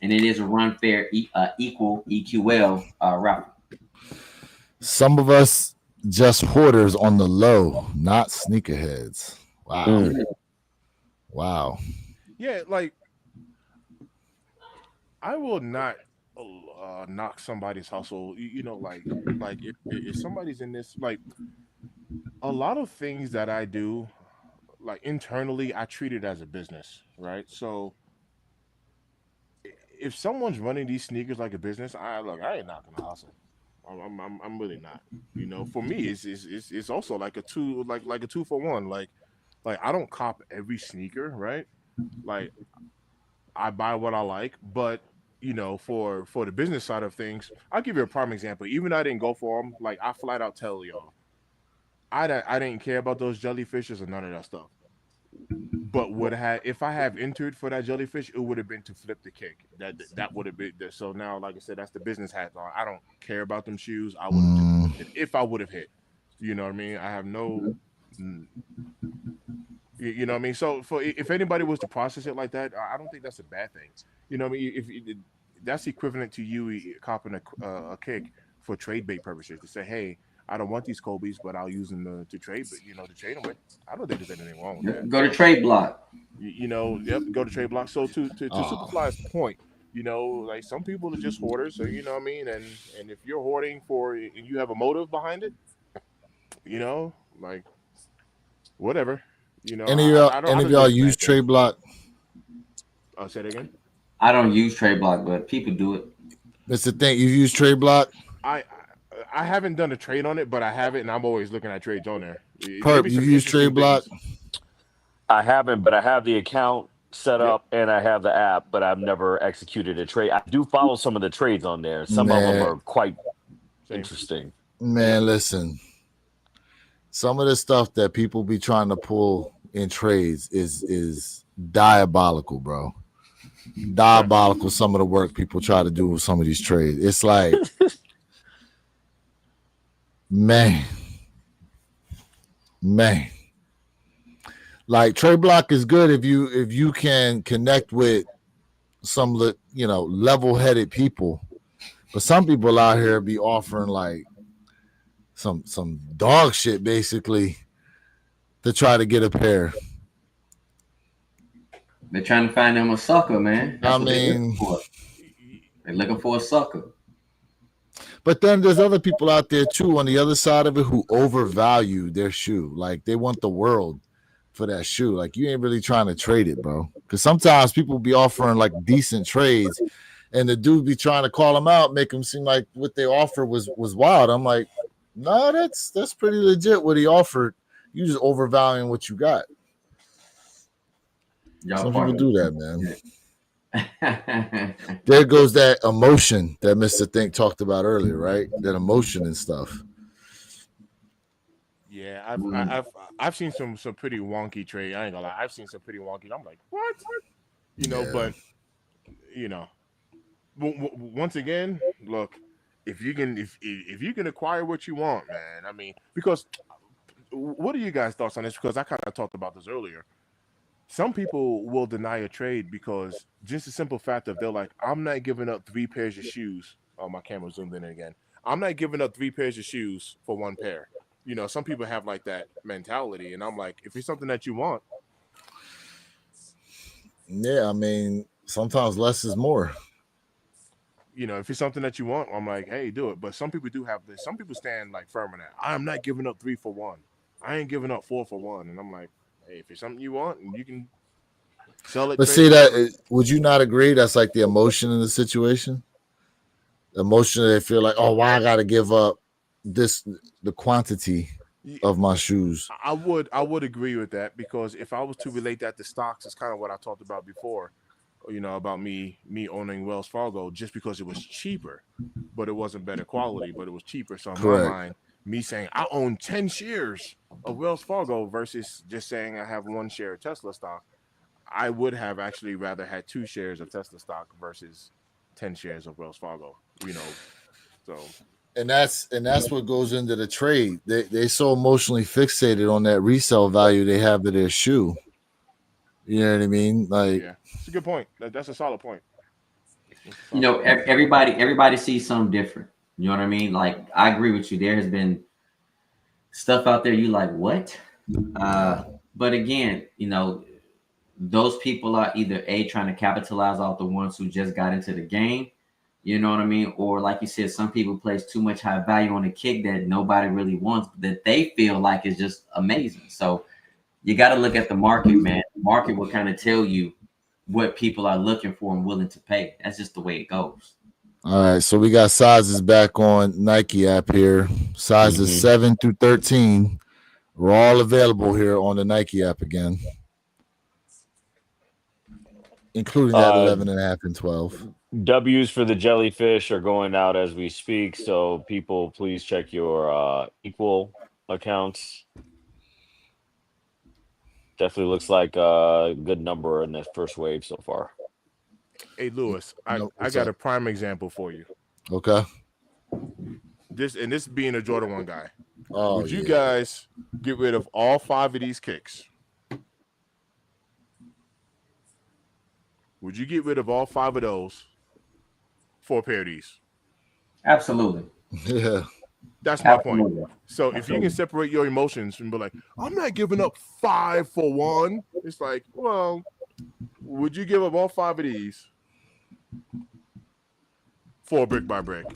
And it is a Run Fair equal EQL raffle. Some of us just hoarders on the low, not sneakerheads. Wow. Wow. Yeah, like I will not knock somebody's hustle. You know, like if somebody's in this, like a lot of things that I do, like internally, I treat it as a business, right? So if someone's running these sneakers like a business, I ain't knocking the hustle. I'm really not. You know, for me, it's also like a two like a 2-for-1. Like I don't cop every sneaker, right? Like I buy what I like, but you know, for the business side of things, I'll give you a prime example. Even I didn't go for them. Like I flat out tell y'all, I didn't care about those jellyfishes or none of that stuff. But if I have entered for that jellyfish, it would have been to flip the kick. That would have been. So now, like I said, that's the business hat on. I don't care about them shoes. I would have just hit if I would have hit. You know what I mean? I have no. You know what I mean? So if anybody was to process it like that, I don't think that's a bad thing. You know what I mean? If that's equivalent to you copping a kick for trade bait purposes to say, hey, I don't want these Kobe's, but I'll use them to trade, but to trade them with. I don't think there's anything wrong with that. Go to Trade Block. Go to Trade Block. So to Superfly's point, like some people are just hoarders. So you know what I mean. And if you're hoarding and you have a motive behind it, like whatever. Any of y'all use Trade Block? I'll say it again. I don't use Trade Block, but people do it. That's the thing. You use Trade Block? I haven't done a trade on it, but I have it, and I'm always looking at trades on there. Perp, you use Trade Block? I haven't, but I have the account set up and I have the app, but I've never executed a trade. I do follow some of the trades on there. Some of them are quite interesting. Man, listen. Some of the stuff that people be trying to pull in trades is diabolical, bro. Diabolical. Some of the work people try to do with some of these trades. It's like, man. Like Trade Block is good if you can connect with some level-headed people, but some people out here be offering like some dog shit basically to try to get a pair. They're trying to find them a sucker, man. They're looking for a sucker. But then there's other people out there too on the other side of it who overvalue their shoe. Like they want the world for that shoe. Like you ain't really trying to trade it, bro. Because sometimes people be offering like decent trades, and the dude be trying to call them out, make them seem like what they offer was wild. I'm like, no, that's pretty legit what he offered. You just overvaluing what you got. Some people do that, man. There goes that emotion that Mr. Think talked about earlier, right? That emotion and stuff. Yeah, I've seen some pretty wonky trade. I ain't gonna lie, I've seen some pretty wonky. I'm like, what? You know, but you know, once again, look, if you can acquire what you want, man. I mean, because what are you guys' thoughts on this? Because I kind of talked about this earlier. Some people will deny a trade because just the simple fact of they're like, I'm not giving up 3 pairs of shoes. Oh, my camera zoomed in again. I'm not giving up 3 pairs of shoes for 1 pair. You know, some people have like that mentality, and I'm like, if it's something that you want. Yeah, I mean, sometimes less is more. You know, if it's something that you want, I'm like, hey, do it. But some people do have this. Some people stand like firm on that. I'm not giving up 3 for 1. I ain't giving up 4 for 1. And I'm like, hey, if it's something you want, and you can sell it. But see that, would you not agree? That's like the emotion in the situation. The emotion they feel like, oh, why I got to give up the quantity of my shoes. I would agree with that, because if I was to relate that to stocks, it's kind of what I talked about before. You know, about me owning Wells Fargo just because it was cheaper, but it wasn't better quality, but it was cheaper. So in my mind, me saying I own 10 shares of Wells Fargo versus just saying I have 1 share of Tesla stock, I would have actually rather had 2 shares of Tesla stock versus 10 shares of Wells Fargo. You know, so. And that's what goes into the trade. They so emotionally fixated on that resale value they have to their shoe. You know what I mean? Like, yeah, it's a good point. That's a solid point. You know, everybody sees something different. You know what I mean? Like, I agree with you. There has been stuff out there you like, what? But again, you know, those people are either trying to capitalize off the ones who just got into the game. You know what I mean? Or like you said, some people place too much high value on a kick that nobody really wants, that they feel like is just amazing. So you got to look at the market, man. The market will kind of tell you what people are looking for and willing to pay. That's just the way it goes. All right, so we got sizes back on Nike app here. Sizes 7 through 13. We're all available here on the Nike app again, including that 11.5 and 12. W's for the jellyfish are going out as we speak, so people please check your equal accounts. Definitely looks like a good number in the first wave so far. Hey, Lewis, I got a prime example for you. Okay. This being a Jordan 1 guy. Would you guys get rid of all 5 of these kicks? Would you get rid of all 5 of those for a pair of these? Absolutely. Yeah. That's my point. So if you can separate your emotions and be like, I'm not giving up 5 for 1. It's like, well, would you give up all 5 of these for brick by brick?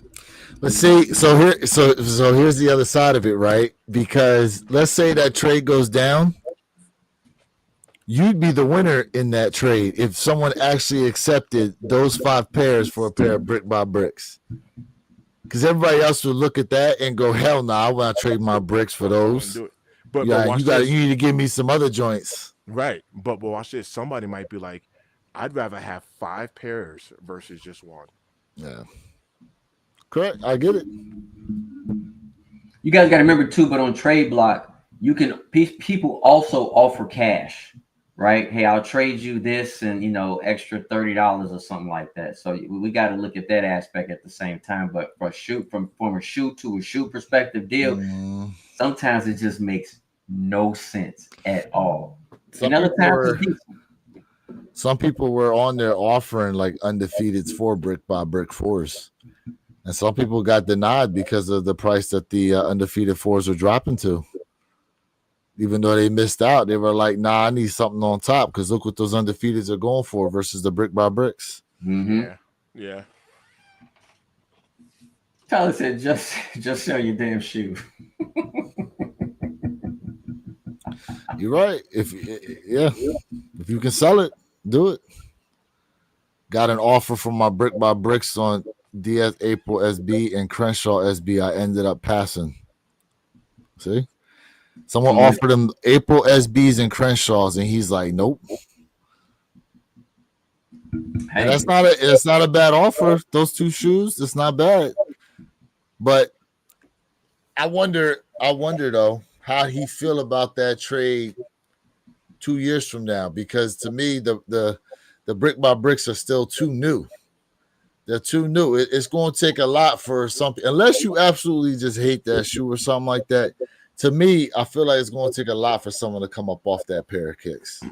But see, so here's the other side of it, right? Because let's say that trade goes down, you'd be the winner in that trade if someone actually accepted those 5 pairs for a pair of brick by bricks. Because everybody else would look at that and go, hell no, I want to trade my bricks for those. But you need to give me some other joints. Right. But watch this. Somebody might be like, I'd rather have 5 pairs versus just 1. Yeah. Correct. I get it. You guys got to remember too, but on Trade Block, you can people also offer cash, right? Hey, I'll trade you this and, you know, extra $30 or something like that. So we got to look at that aspect at the same time. But from a shoe to a shoe perspective deal, sometimes it just makes no sense at all. Some people were on there offering like undefeateds for brick by brick 4s. And some people got denied because of the price that the undefeated 4s are dropping to. Even though they missed out, they were like, nah, I need something on top because look what those undefeateds are going for versus the brick by bricks. Mm-hmm. Yeah. Tyler said, just sell your damn shoe. You're right. If you can sell it, do it. Got an offer from my Brick by Bricks on DS April SB and Crenshaw SB. I ended up passing. See, someone offered him April SBs and Crenshaws, and he's like, "Nope." Hey, And it's not a bad offer. Those two shoes, it's not bad. But I wonder though, how he feel about that trade 2 years from now, because to me the Brick by Bricks are still too new. They're too new. It's going to take a lot for something, unless you absolutely just hate that shoe or something like that. To me, I feel like it's going to take a lot for someone to come up off that pair of kicks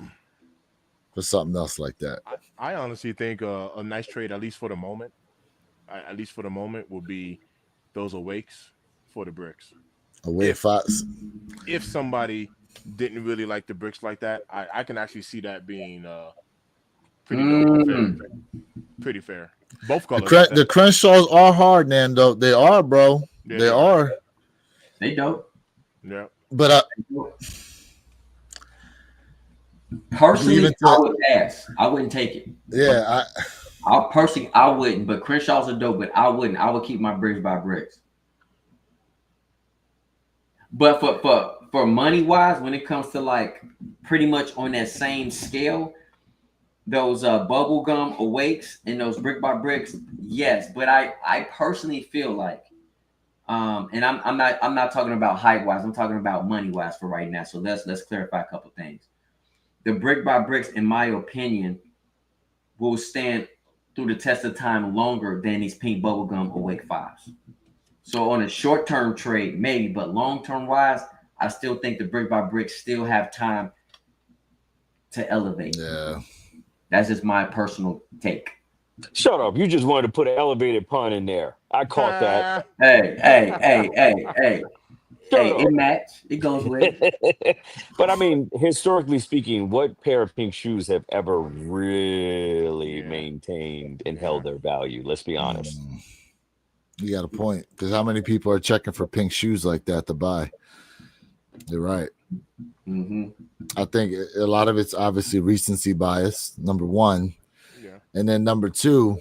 for something else like that. I honestly think a nice trade, at least for the moment, would be those Awakes for the bricks. Awake Fox. If somebody didn't really like the bricks like that, I can actually see that being pretty fair. Both colors. The Crenshaws are hard, Nando. They are, bro. Yeah, they are. They dope. Yeah. But personally, I would pass. I wouldn't take it. Yeah, I wouldn't. But Crenshaws are dope. But I wouldn't. I would keep my Bricks by Bricks. But for money wise, when it comes to like pretty much on that same scale, those bubblegum Awakes and those Brick by Bricks, yes. But I personally feel like, and I'm not talking about height wise. I'm talking about money wise for right now. So let's clarify a couple things. The Brick by Bricks, in my opinion, will stand through the test of time longer than these pink bubblegum Awake 5s. So on a short-term trade, maybe, but long-term wise, I still think the Brick by Bricks still have time to elevate. Yeah. That's just my personal take. Shut up. You just wanted to put an elevated pun in there. I caught that. Hey. Hey, it match. It goes with. But I mean, historically speaking, what pair of pink shoes have ever really maintained and held their value? Let's be honest. You got a point. Because how many people are checking for pink shoes like that to buy? You're right. Mm-hmm. I think a lot of it's obviously recency bias, number one. Yeah. And then number two,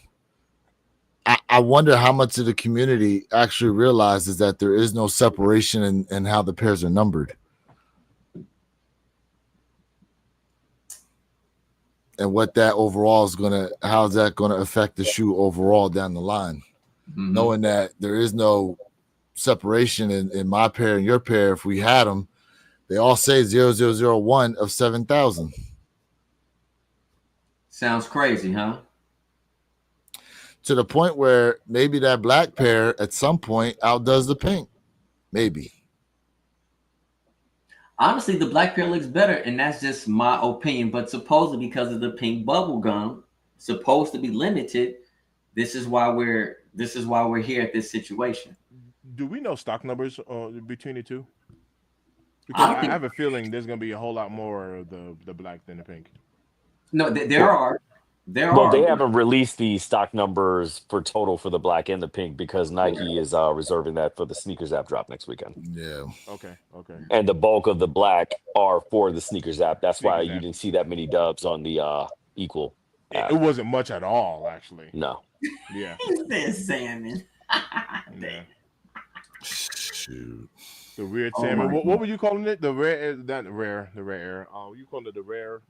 I wonder how much of the community actually realizes that there is no separation in how the pairs are numbered. And what that overall is how's that gonna affect the shoe overall down the line? Mm-hmm. Knowing that there is no separation in my pair and your pair, if we had them, they all say 0001 of 7,000. Sounds crazy, huh? To the point where maybe that black pair at some point outdoes the pink. Maybe. Honestly, the black pair looks better, and that's just my opinion. But supposedly because of the pink bubble gum, supposed to be limited, this is why we're here at this situation. Do we know stock numbers between the two? Because I have a feeling there's going to be a whole lot more of the black than the pink. No, there are. Well, they haven't released the stock numbers for total for the black and the pink because Nike is reserving that for the sneakers app drop next weekend. Yeah. Okay. And the bulk of the black are for the sneakers app. That's why you didn't see that many dubs on the Equal app. It wasn't much at all, actually. No. Yeah. He said salmon. Yeah. Shoot. The weird salmon. What were you calling it? The rare. Oh, you calling it the rare?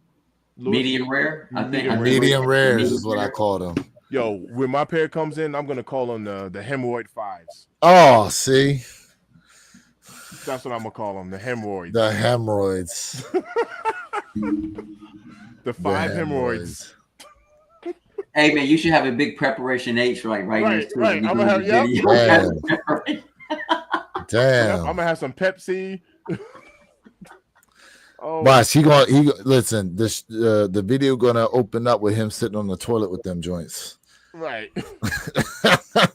Medium rare? I think medium rare is what I call them. Yo, when my pair comes in, I'm gonna call them the hemorrhoid 5s. Oh, see, that's what I'm gonna call them, the hemorrhoids. The hemorrhoids. The 5 hemorrhoids. Hey man, you should have a big preparation H right. Right. I'm gonna have Damn. I'm gonna have some Pepsi. Boss, he listen. This the video gonna open up with him sitting on the toilet with them joints. Right.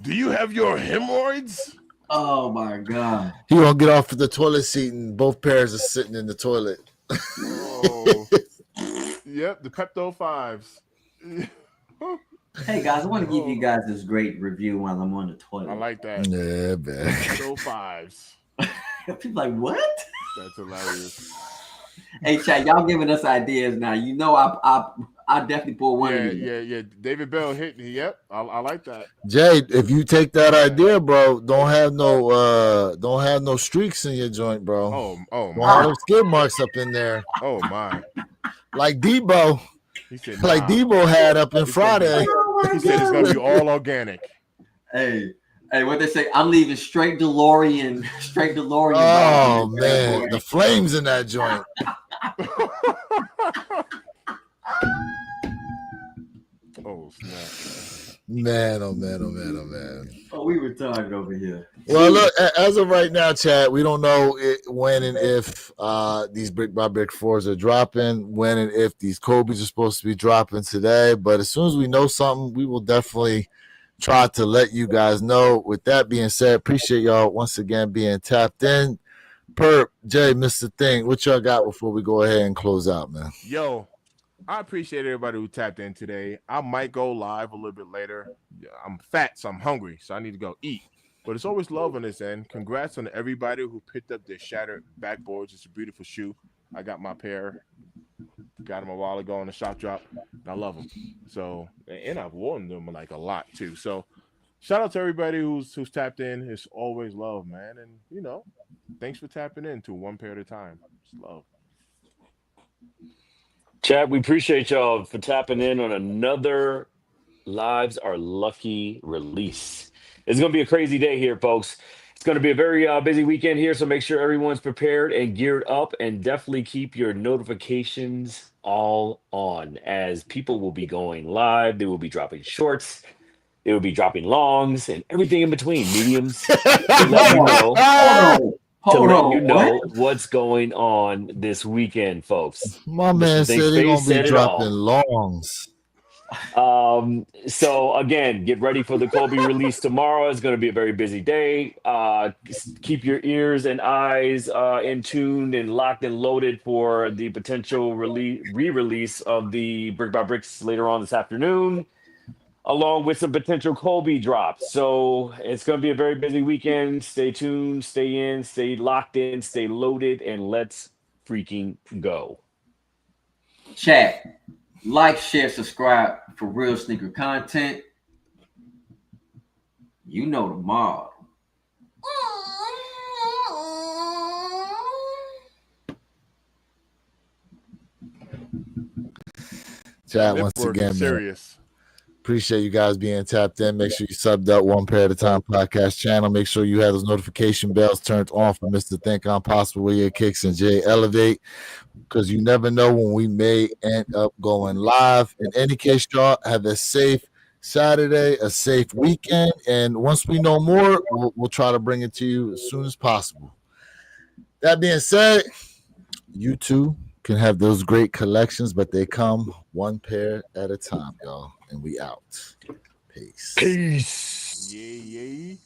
Do you have your hemorrhoids? Oh my god. He gonna get off of the toilet seat and both pairs are sitting in the toilet. Oh. Yep, the Pepto 5s. Hey guys, I want to give you guys this great review while I'm on the toilet. I like that. Yeah, man. So fives. People like, what? That's hilarious. Hey, chat, y'all giving us ideas now. You know, I definitely pull one of you. Yeah. David Bell hit. Yep, I like that. Jay, if you take that idea, bro, don't have no streaks in your joint, bro. Oh Don't my. have those skid marks up in there. Oh my. Like Debo. He said, Like Debo had up in Friday. He said it's gonna be all organic. Hey, what they say? I'm leaving straight DeLorean. Oh man, the flames in that joint. Oh snap! Man. Oh, we retarded over here. Well, look, as of right now, Chad, we don't know when and if these Brick by Brick 4s are dropping, when and if these Kobe's are supposed to be dropping today. But as soon as we know something, we will definitely try to let you guys know. With that being said, appreciate y'all once again being tapped in. Perp, Jay, Mr. Thing, what y'all got before we go ahead and close out, man? Yo, I appreciate everybody who tapped in today. I might go live a little bit later. I'm fat, so I'm hungry, so I need to go eat. But it's always love on this end. Congrats on everybody who picked up their shattered backboards. It's a beautiful shoe. I got my pair. Got them a while ago on the shop drop. I love them. So, and I've worn them like a lot too. So, shout out to everybody who's tapped in. It's always love, man. And you know, thanks for tapping in to one pair at a time. It's love. Chad, we appreciate y'all for tapping in on another Lives Are Lucky release. It's going to be a crazy day here, folks. It's going to be a very busy weekend here, so make sure everyone's prepared and geared up, and definitely keep your notifications all on, as people will be going live. They will be dropping shorts. They will be dropping longs and everything in between, mediums, to let you know what's going on this weekend, folks. My man said they're going to be dropping longs. So again, get ready for the Kobe release tomorrow. It's going to be a very busy day. Keep your ears and eyes in tune and locked and loaded for the potential re-release of the Brick by Bricks later on this afternoon, along with some potential Kobe drops. So it's going to be a very busy weekend. Stay tuned, stay in, stay locked in, stay loaded, and let's freaking go. Chat. Like, share, subscribe for real sneaker content. You know the mob. Chat, once again, serious. Appreciate you guys being tapped in. Make sure you subbed up One Pair at a Time podcast channel. Make sure you have those notification bells turned on for Mr. Think I'm Possible with your kicks and Jay Elevate, because you never know when we may end up going live. In any case, y'all have a safe Saturday, a safe weekend, and once we know more, we'll try to bring it to you as soon as possible. That being said, you too can have those great collections, but they come one pair at a time, y'all. And we out. Peace. Peace. Yeah.